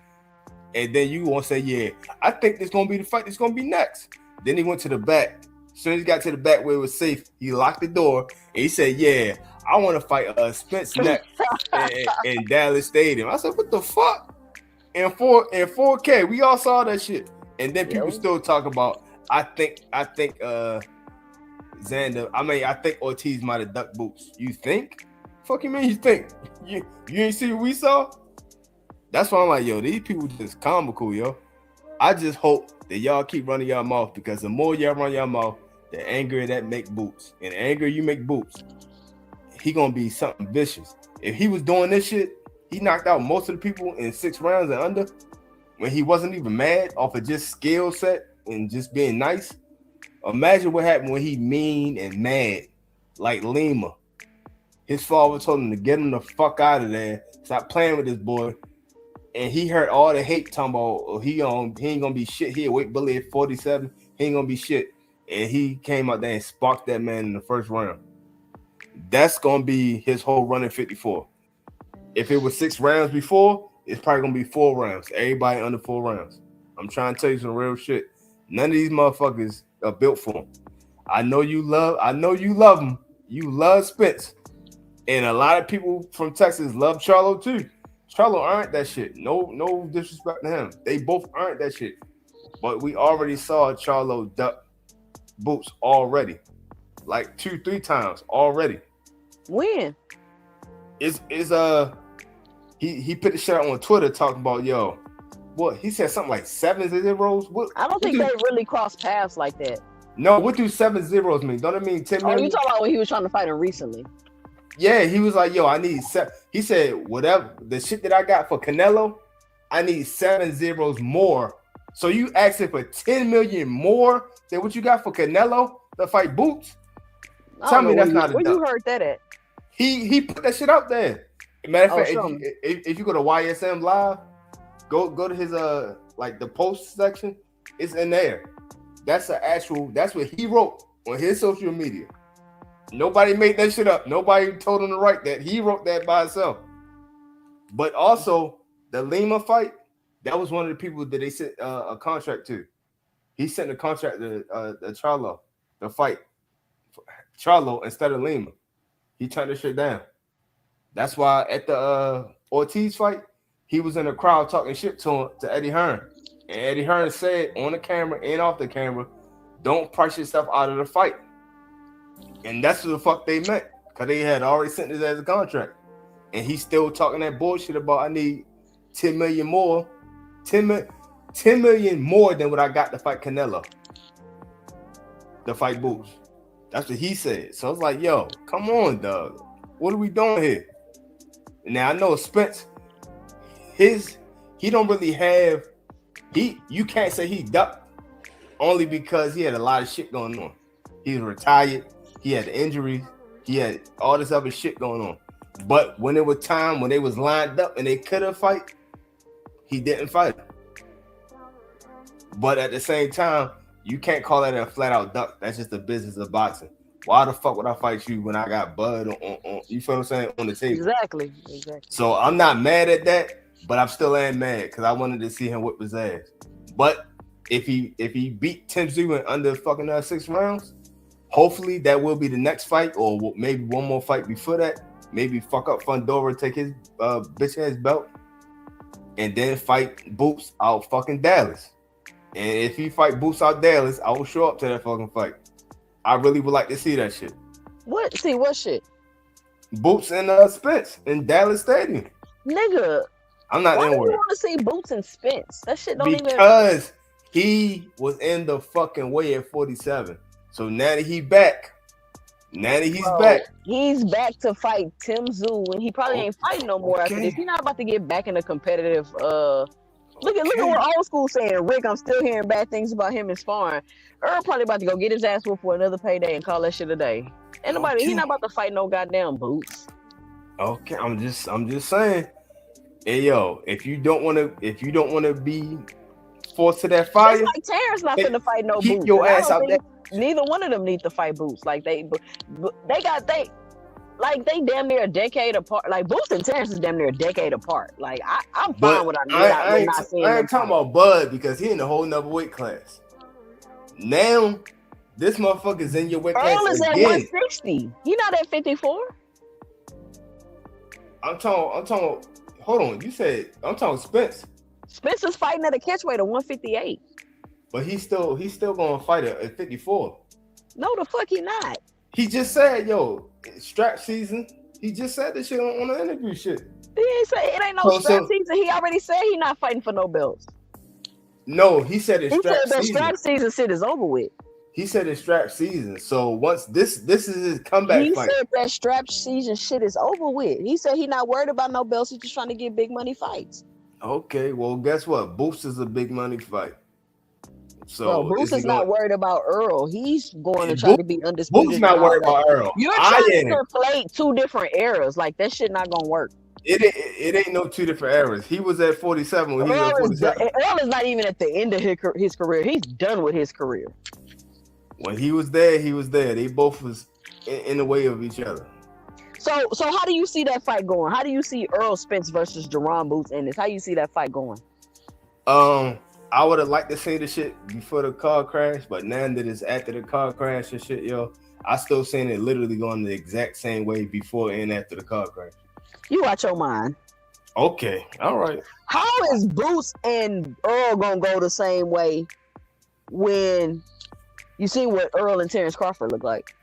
And then you gonna say, yeah, I think this gonna be the fight that's gonna be next. Then he went to the back. As soon as he got to the back where it was safe, he locked the door and he said, yeah, I want to fight Spence next in Dallas Stadium. I said, what the fuck? In 4K, we all saw that shit. And then people still talk about, I think Xander, I think Ortiz might have ducked Boots. You think? Fuck you mean you think? You ain't see what we saw? That's why I'm like, yo, these people just comical, yo. I just hope that y'all keep running y'all mouth because the more y'all run your mouth, the angrier that make Boots. And the angrier you make Boots, he gonna be something vicious. If he was doing this shit, he knocked out most of the people in 6 rounds and under when he wasn't even mad off of just skill set and just being nice. Imagine what happened when he mean and mad like Lima. His father told him to get him the fuck out of there, stop playing with this boy. And he heard all the hate talking about, oh, he ain't gonna be shit. He a weight bully at 47. He ain't gonna be shit. And he came out there and sparked that man in the first round. That's gonna be his whole run at 54. If it was 6 rounds before, it's probably gonna be 4 rounds. Everybody under 4 rounds. I'm trying to tell you some real shit. None of these motherfuckers are built for him. I know you love him. You love Spence. And a lot of people from Texas love Charlo too. Charlo earned that shit. No disrespect to him. They both earned that shit. But we already saw Charlo duck Boots already. Like 2-3 times already. When? He put the shit out on Twitter talking about, yo, what he said something like 7 zeros. What I don't think they really crossed paths like that. No, what do 7 zeros mean? Don't it mean 10 million? Oh, you talking about when he was trying to fight him recently? Yeah, he was like, yo, I need 7. He said, whatever the shit that I got for Canelo, I need 7 zeros more. So you asking for 10 million more than what you got for Canelo to fight Boots? Tell me that's not a where you heard that at? He put that shit out there. Matter of fact, if you go to YSM Live, go to his like the post section, it's in there. That's what he wrote on his social media. Nobody made that shit up. Nobody told him to write that. He wrote that by himself. But also, the Lima fight, that was one of the people that they sent a contract to. He sent a contract to Charlo, the fight. Charlo instead of Lima. He turned the shit down. That's why at the Ortiz fight, he was in the crowd talking shit to Eddie Hearn. And Eddie Hearn said on the camera and off the camera, don't price yourself out of the fight. And that's what the fuck they meant. Because they had already sent this as a contract. And he's still talking that bullshit about I need 10 million more. 10 million more than what I got to fight Canelo. To fight Boots. That's what he said. So I was like, yo, come on, dog. What are we doing here? Now I know Spence, he don't really have, you can't say he ducked only because he had a lot of shit going on. He's retired. He had injuries. He had all this other shit going on. But when it was time, when they was lined up and they could have fight, he didn't fight. But at the same time, you can't call that a flat out duck. That's just the business of boxing. Why the fuck would I fight you when I got bud on you feel what I'm saying, on the table? Exactly. So I'm not mad at that. but I'm still ain't mad because I wanted to see him whip his ass. But if he beat Tim Tszyu in under fucking 6 rounds, hopefully that will be the next fight, or maybe one more fight before that. Maybe fuck up Fundora, take his bitch ass belt, and then fight Boots out fucking Dallas. And if he fight Boots out Dallas, I will show up to that fucking fight. I really would like to see that shit. What? See what shit? Boots and Spence in Dallas Stadium. Nigga, I'm not why do you in word. want to see Boots and Spence? That shit don't even. Because he was in the fucking way at 47. So now that he's back, he's back to fight Tim Tszyu, and he probably ain't fighting no more after this. He's not about to get back in a competitive. Look at what old school saying. Rick, I'm still hearing bad things about him in sparring. Earl probably about to go get his ass whooped for another payday and call that shit a day. Ain't nobody. He not about to fight no goddamn Boots. Okay, I'm just saying. Hey yo, if you don't want to be forced to that fire, just like Terrence not finna fight no keep Boots. your ass out there. Neither one of them need to fight Boots. Like they damn near a decade apart. Like Boots and Terrence is damn near a decade apart. Like I'm fine with not seeing. I ain't talking about Bud because he in a whole nother weight class. Now this motherfucker's in your weight class Earl is again. at 160. He not at 54. I'm talking. Hold on, you said I'm talking Spence. Spence is fighting at a catchweight of 158. But he's still gonna fight at 54. No, the fuck he not. He just said, yo, strap season. He just said this shit on the interview shit. He ain't say it ain't no strap season. He already said he not fighting for no belts. No, he said it's strap season. The strap season shit is over with. He said it's strap season. So once this is his comeback fight. He said that strap season shit is over with. He said he not worried about no belts. He's just trying to get big money fights. Okay, well, guess what? Boots is a big money fight. So Boots is not worried about Earl. He's going to try to be undisputed. Boots not worried about Earl. You're trying to conflate two different eras. Like that shit not gonna work. It ain't no two different eras. He was at 47 when he was at 47. Earl is not even at the end of his career. He's done with his career. When he was there, he was there. They both was in the way of each other. So how do you see that fight going? How do you see Earl Spence versus Jerron Boots in this? How do you see that fight going? I would have liked to see the shit before the car crash, but now that it's after the car crash and shit, yo, I still seen it literally going the exact same way before and after the car crash. You watch your mind. Okay, all right. How is Boots and Earl gonna go the same way when you see what Earl and Terrence Crawford look like?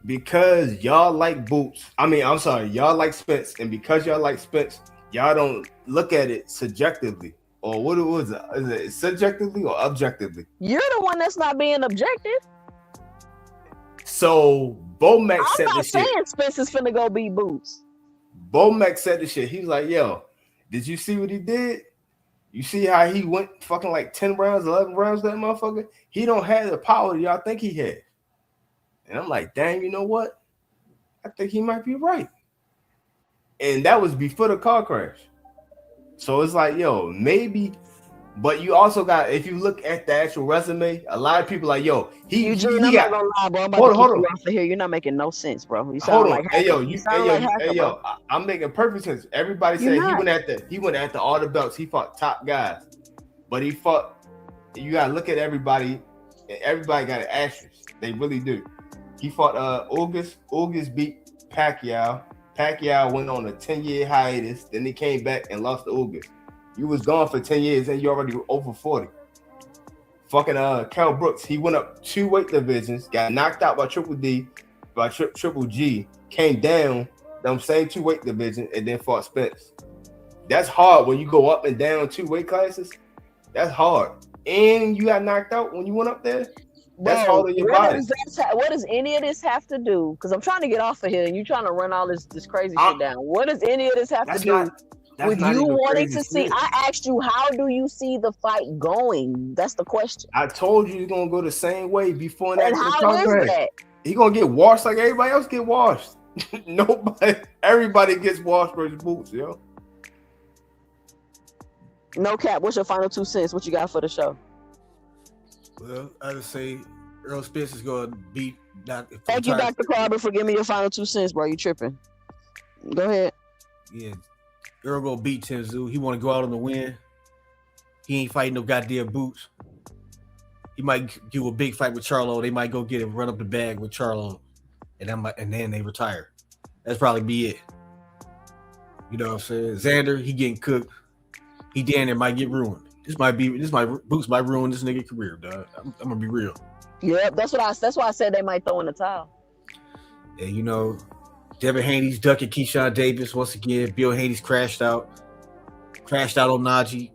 Because y'all like Boots. Y'all like Spence, and because y'all like Spence, y'all don't look at it subjectively. Or what was it? Is it subjectively or objectively? You're the one that's not being objective. So Bomac said this shit. I'm not saying Spence is finna go beat Boots. Bomac said this shit. He was like, yo, did you see what he did? You see how he went fucking like 10 rounds, 11 rounds, that motherfucker? He don't have the power that y'all think he had. And I'm like, dang, you know what? I think he might be right. And that was before the car crash. So it's like, yo, maybe, but you also got, if you look at the actual resume, a lot of people like, yo, I'm not gonna lie, bro. I'm about to keep you off of here. You're not making no sense, bro. You sound like I'm making perfect sense. Everybody said he went after all the belts. He fought top guys, but he fought. You gotta look at everybody, and everybody got an asterisk. They really do. He fought August. August beat Pacquiao. Pacquiao went on a 10-year hiatus. Then he came back and lost to August. You was gone for 10 years and you already over 40. Fucking Cal Brooks, he went up 2 weight divisions, got knocked out by Triple G, came down them same 2 weight divisions, and then fought Spence. That's hard when you go up and down 2 weight classes. That's hard. And you got knocked out when you went up there. That's hard on your body. What does any of this have to do? Because I'm trying to get off of here, and you're trying to run all this crazy shit down. What does any of this have to do with you wanting to see? I asked you, how do you see the fight going? That's the question. I told you you're gonna go the same way before and after the contract. How is that? He gonna get washed like everybody else get washed. Everybody gets washed versus Boots, yo. No cap. What's your final 2 cents? What you got for the show? Well, I would say Earl Spence is going to beat Dr. Thank you, Dr. Carver, for giving me your final 2 cents, bro. You tripping. Go ahead. Yeah. Earl gonna beat Tenzu. He want to go out on the win. He ain't fighting no goddamn boots. He might do a big fight with Charlo. They might go get him, run up the bag with Charlo, and then they retire. That's probably be it. You know what I'm saying? Xander, he getting cooked. He damn near might get ruined. Boots might ruin this nigga career, dog. I'm gonna be real. Yep, that's why I said they might throw in the towel. And you know, Devin Haney's ducking Keyshawn Davis once again. Bill Haney's crashed out on Najee.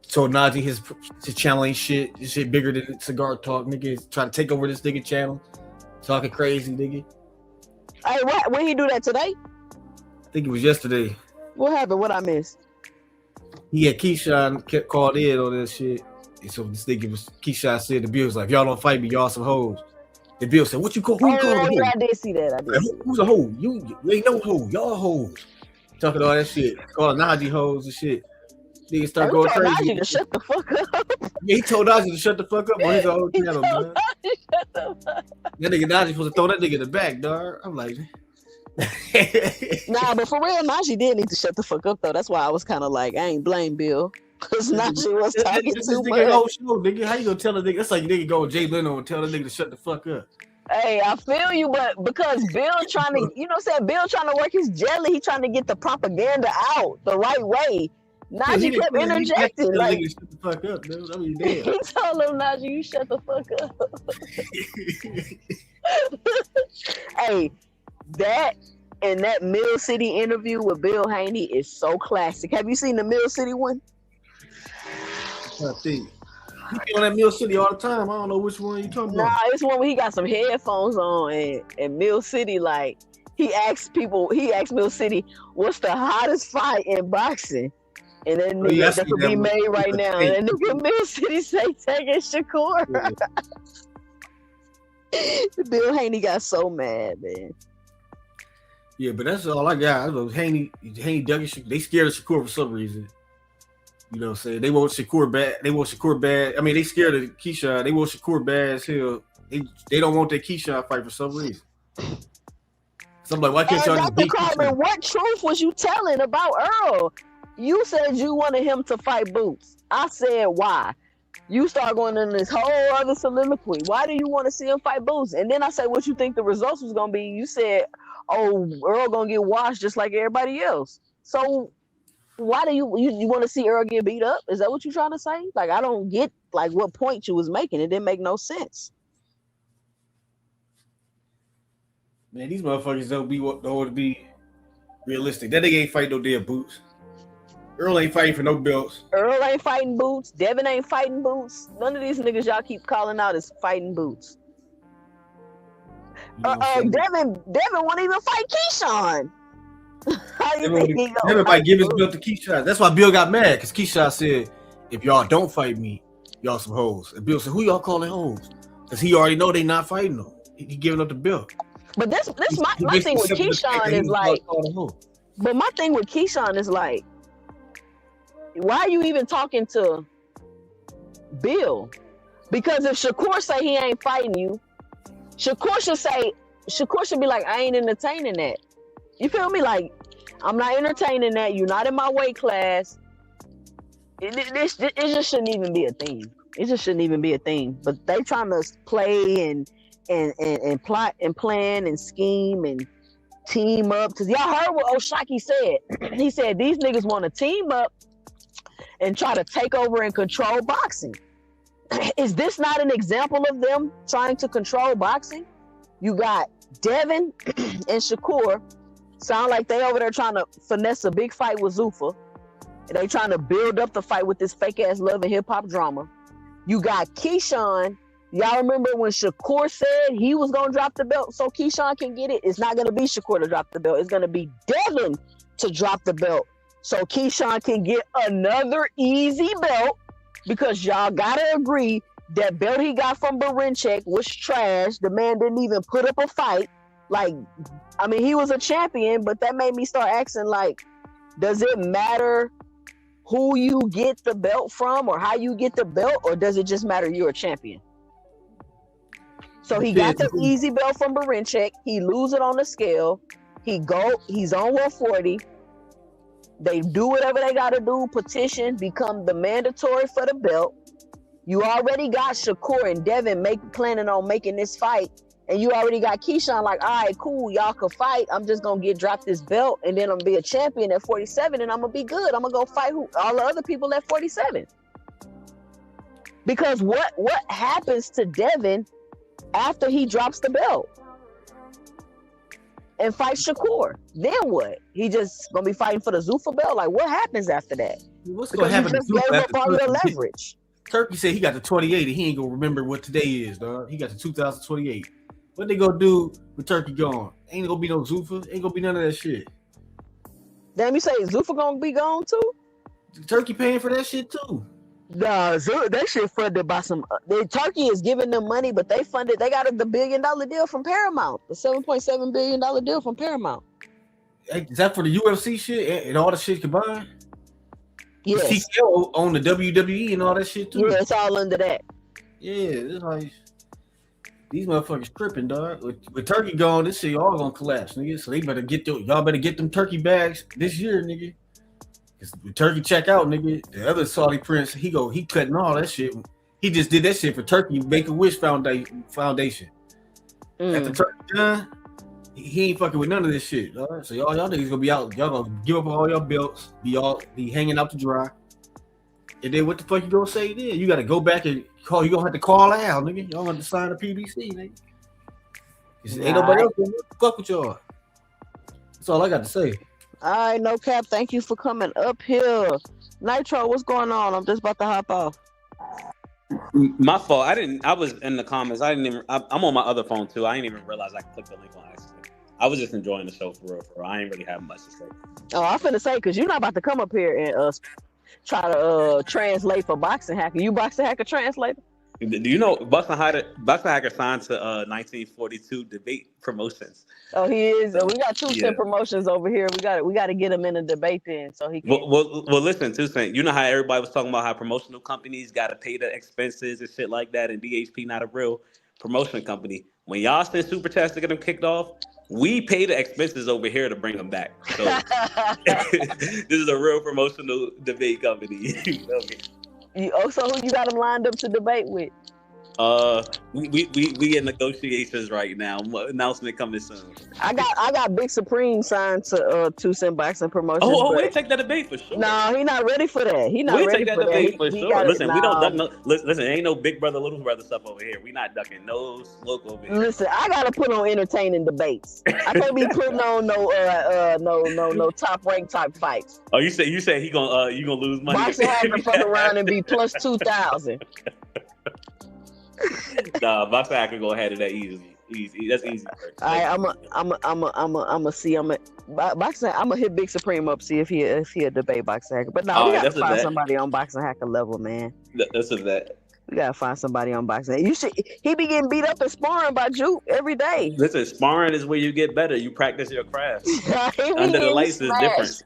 So Najee, his channel ain't shit. This shit bigger than Cigar Talk. Nigga is trying to take over this nigga channel. Talking crazy, nigga. Hey, what? When he do that today? I think it was yesterday. What happened? What I missed? He had Keyshawn kept called in on that shit. And so this nigga was Keyshawn said the Bill was like, if y'all don't fight me, y'all some hoes. The Bill said, what you call? Who you calling? Yeah, I did see that. Who's a hoe? You ain't no hoe. Y'all hoes. Talking all that shit. Calling Najee hoes and shit. Niggas start going crazy. Najee to shut the fuck up. Yeah, he told Najee to shut the fuck up on his own channel, man. That nigga Najee supposed to throw that nigga in the back, dog. I'm like, nah, but for real, Najee did need to shut the fuck up though. That's why I was kind of like, I ain't blame Bill because Najee was talking this too nigga much. whole show, nigga. How you gonna tell a nigga? That's like nigga go with Jay Leno and tell the nigga to shut the fuck up. Hey, I feel you, but because Bill trying to, you know what I'm saying? Bill trying to work his jelly. He trying to get the propaganda out the right way. Najee kept interjecting. Like, nigga shut the fuck up, dude. I mean, damn. He told him, Najee, you shut the fuck up. Hey, that and that Mill City interview with Bill Haney is so classic. Have you seen the Mill City one? I think. He be on that Mill City all the time. I don't know which one you talking about. Nah, it's one where he got some headphones on and Mill City, like, he asked Mill City, what's the hottest fight in boxing? And then nigga that could be made right now. And that nigga Mill City say Tegan Shakur. Yeah. Bill Haney got so mad, man. Yeah, but that's all I got. I know Haney, Douglas, they scared of Shakur for some reason. You know what I'm saying? They want Shakur bad. I mean, they scared of Keyshawn. They want Shakur bad as hell. They don't want that Keyshawn fight for some reason. So I'm like, why can't y'all just beat Keyshawn? What truth was you telling about Earl? You said you wanted him to fight Boots. I said, why? You start going in this whole other soliloquy. Why do you want to see him fight Boots? And then I said, what you think the results was going to be? You said, oh, Earl going to get washed just like everybody else. So why do you want to see Earl get beat up? Is that what you're trying to say? Like, I don't get like what point you was making. It didn't make no sense. Man, these motherfuckers don't want to be realistic. That nigga ain't fighting no damn Boots. Earl ain't fighting for no belts. Earl ain't fighting Boots. Devin ain't fighting Boots. None of these niggas y'all keep calling out is fighting Boots. You know Devin won't even fight Keyshawn. How you think he gonna Devin might give his belt to Keyshawn. That's why Bill got mad, because Keyshawn said, if y'all don't fight me, y'all some hoes. And Bill said, who y'all calling hoes? Because he already know they not fighting them. He giving up the belt. But this my thing with Keyshawn is like, but my thing with Keyshawn is like, why are you even talking to Bill? Because if Shakur say he ain't fighting you, Shakur should be like, I ain't entertaining that. You feel me? Like, I'm not entertaining that. You're not in my weight class. It just shouldn't even be a thing. It just shouldn't even be a thing. But they trying to play and plot and plan and scheme and team up. Because y'all heard what Oshaki said. He said these niggas want to team up and try to take over and control boxing. Is this not an example of them trying to control boxing? You got Devin and Shakur sound like they over there trying to finesse a big fight with Zuffa. They trying to build up the fight with this fake ass love and hip hop drama. You got Keyshawn. Y'all remember when Shakur said he was gonna drop the belt so Keyshawn can get it? It's not gonna be Shakur to drop the belt. It's gonna be Devin to drop the belt so Keyshawn can get another easy belt, because y'all gotta agree that belt he got from Barinchek was trash. The man didn't even put up a fight. Like, I mean, he was a champion, but that made me start asking, like, does it matter who you get the belt from or how you get the belt, or does it just matter you're a champion? So he got the easy belt from Barinchek. He lose it on the scale. He's on 140. They do whatever they got to do. Petition, become the mandatory for the belt. You already got Shakur and Devin planning on making this fight. And you already got Keyshawn like, all right, cool, y'all can fight. I'm just going to drop this belt, and then I'm going to be a champion at 47, and I'm going to be good. I'm going to go fight all the other people at 47. Because what happens to Devin after he drops the belt and fights Shakur? Then what? He just going to be fighting for the Zuffa belt? Like, what happens after that? What's going to happen to Zuffa? Gave up all your leverage. Turkey said he got the 28 and he ain't going to remember what today is, dog. He got the 2028. What they gonna do with Turkey gone? Ain't gonna be no Zuffa. Ain't gonna be none of that shit. Damn, you say Zuffa gonna be gone too? Turkey paying for that shit too. Nah, that shit funded by some. Turkey is giving them money, but they funded. They got the $1 billion deal from Paramount, the $7.7 billion deal from Paramount. Is that for the UFC shit and all the shit combined? Yes. TKO on the WWE and all that shit too. Yeah, it's all under that. Yeah, it's like. These motherfuckers tripping, dog. With Turkey gone, this shit all gonna collapse, nigga. So y'all better get them turkey bags this year, nigga. Cause with Turkey check out, nigga, the other Saudi prince, he cutting all that shit. He just did that shit for Turkey Make-A-Wish Foundation. After Turkey done, he ain't fucking with none of this shit, dog. So y'all niggas gonna be out. Y'all gonna give up all your belts, be hanging out to dry. And then what the fuck you gonna say then? You gotta go back and call. You gonna have to call out, nigga. Y'all have to sign a PBC, nigga. Ain't nobody else gonna fuck with y'all. That's all I got to say. All right, no cap. Thank you for coming up here. Nitro, what's going on? I'm just about to hop off. My fault. I was in the comments. I'm on my other phone too. I didn't even realize I clicked the link on accident. I was just enjoying the show for real. I ain't really have much to say. Oh, I'm finna say, because you're not about to come up here and try to translate for Boxing Hacker. You Boxing Hacker translator? Do you know Boxing Hacker signed to 1942 Debate Promotions? Oh, he is. We got 2 Cent Promotions over here. We got to get him in a debate then, so he can. Well, listen, 2 Cent. You know how everybody was talking about how promotional companies got to pay the expenses and shit like that, and DHP not a real promotion company. When y'all send super chats to get them kicked off, we pay the expenses over here to bring them back. So this is a real promotional debate company. So who you got them lined up to debate with? We in negotiations right now. Announcement coming soon. I got Big Supreme signed to 2 Cent Boxing Promotions. We'll take that debate for sure. No, he not ready for that. We'll take that debate for sure. Listen, we don't duck no. Listen, ain't no big brother, little brother stuff over here. We not ducking no smoke over here. Listen, I gotta put on entertaining debates. I can't be putting on no top rank type fights. Oh, you say he gonna you gonna lose money? Boxing has to fuck around and be plus 2,000. Nah, Boxing Hacker go ahead of that easy. That's easy. All right, I'm gonna hit Big Supreme up, see if he a debate Boxing Hacker. But no, we gotta find somebody on Boxing Hacker level, man. That's a bet. We gotta find somebody on Boxing. He be getting beat up in sparring by Juke every day. Listen, sparring is where you get better. You practice your craft. Under the lights is different.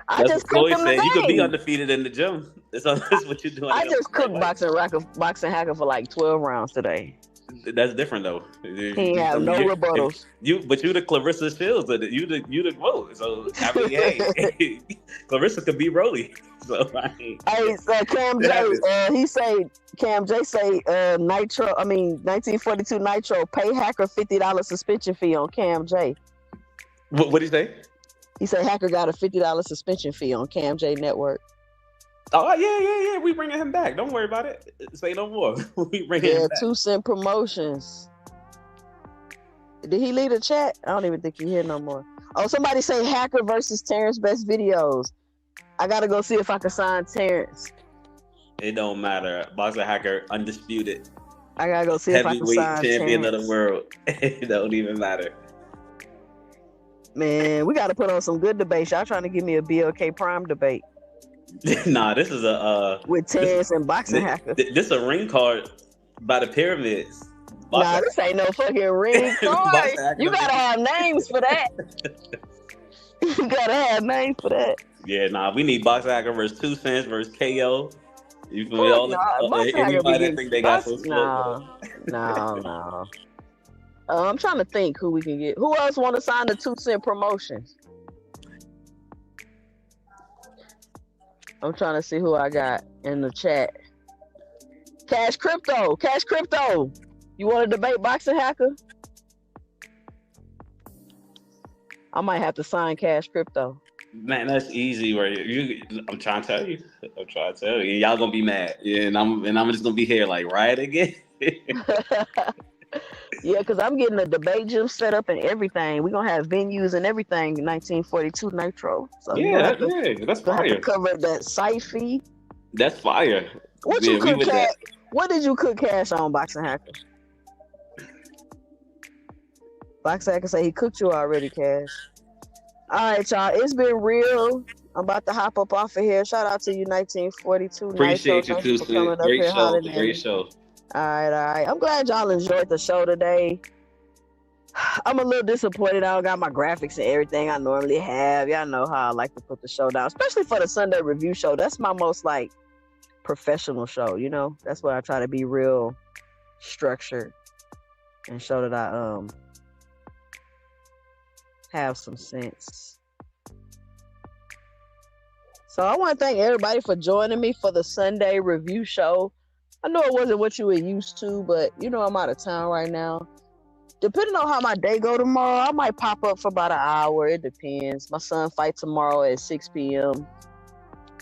That's what Floyd said. You could be undefeated in the gym. That's what you're doing. I just cooked Boxing Hacker for like 12 rounds today. That's different though. He have no rebuttals. But you the Clarissa Shields, you the vote. So I mean, hey, Clarissa could be Rolly. So Cam J, Cam J say Nitro. I mean 1942 Nitro. Pay Hacker $50 suspension fee on Cam J. What did he say? He said Hacker got a $50 suspension fee on Cam J Network. Oh yeah. We bringing him back. Don't worry about it. Say no more. We bringing him back. 2 Cent Promotions. Did he leave the chat? I don't even think he here no more. Oh, somebody say Hacker versus Terrence Best Videos. I gotta go see if I can sign Terrence. It don't matter. Boxer Hacker undisputed. I gotta go see if I can sign Heavyweight champion of the world. It don't even matter. Man, we got to put on some good debates. Y'all trying to give me a BLK Prime debate? Nah, this is a with Terrence and Boxing Hacker. This a ring card by the Pyramids. Nah, this ain't no fucking ring card. You gotta have names for that. You gotta have names for that. Yeah, nah, we need Boxing Hacker versus 2 Cents versus KO. You feel me? Anybody that think they got some smoke. No. I'm trying to think who we can get. Who else want to sign the 2 Cent Promotions? I'm trying to see who I got in the chat. Cash Crypto. Cash Crypto. You want to debate Boxing Hacker? I might have to sign Cash Crypto. Man, that's easy. Right? I'm trying to tell you. I'm trying to tell you. Y'all gonna be mad. Yeah, and I'm just gonna be here like riot again. Yeah, because I'm getting a debate gym set up and everything. We're gonna have venues and everything in 1942 Nitro. So you're Yeah, gonna have to that's fire. cover that site fee. That's fire. What you Yeah, we cook with cash? that. What did you cook cash on, Boxing Hacker? Boxing Hacker say he cooked you already, Cash. All right, y'all. It's been real. I'm about to hop up off of here. Shout out to you, 1942 Nitro. Appreciate you Thank you too, for coming Sweet. up Great here show. hollering at Great me. show. All right. I'm glad y'all enjoyed the show today. I'm a little disappointed I don't got my graphics and everything I normally have. Y'all know how I like to put the show down, especially for the Sunday review show. That's my most like professional show, you know? That's where I try to be real structured and show that I have some sense. So I want to thank everybody for joining me for the Sunday review show. I know it wasn't what you were used to, but you know I'm out of town right now. Depending on how my day go tomorrow, I might pop up for about an hour. It depends. My son fights tomorrow at 6 p.m.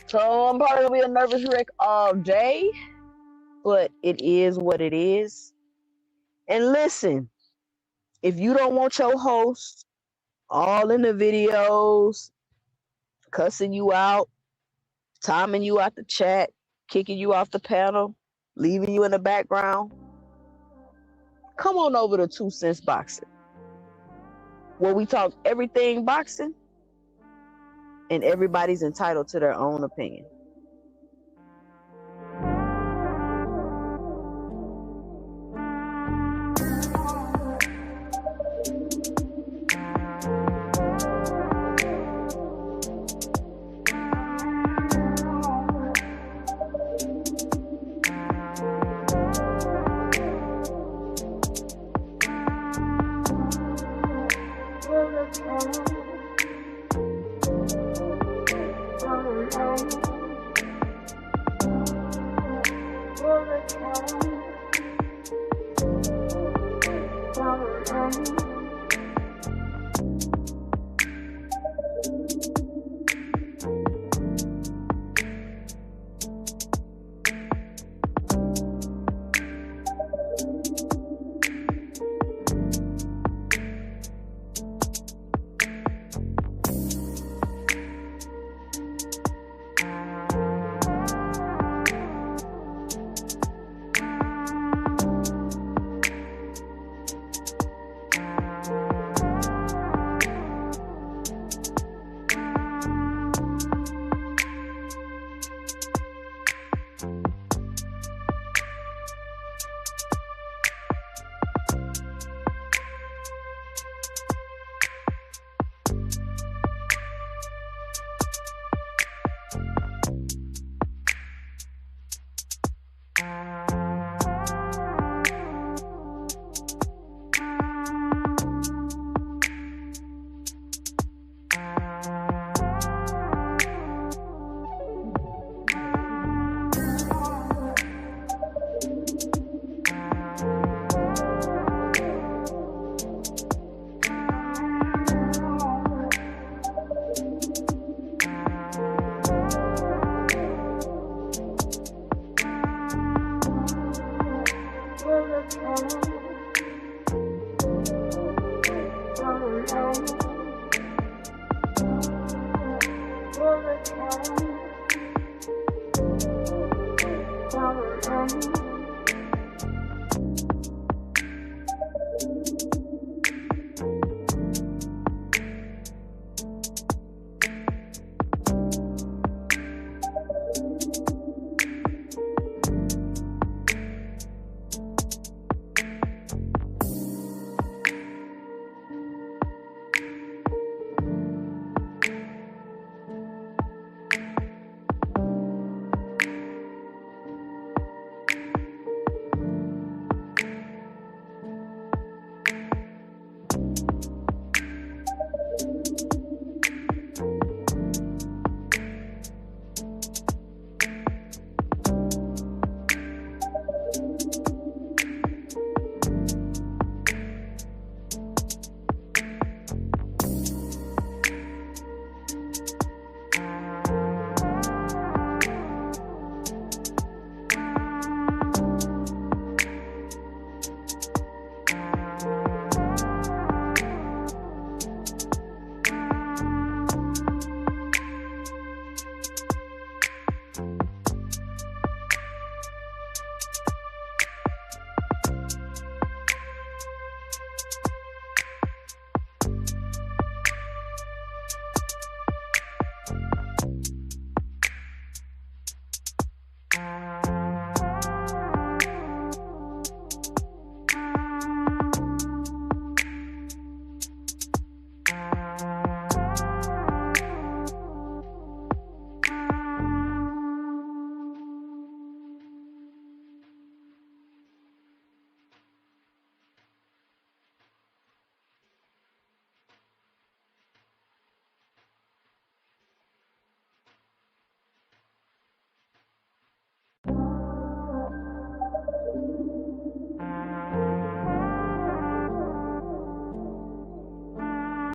So I'm probably going to be a nervous wreck all day. But it is what it is. And listen, if you don't want your host all in the videos, cussing you out, timing you out the chat, kicking you off the panel, leaving you in the background, come on over to 2 Cents Boxing, where we talk everything boxing and everybody's entitled to their own opinion. Oh,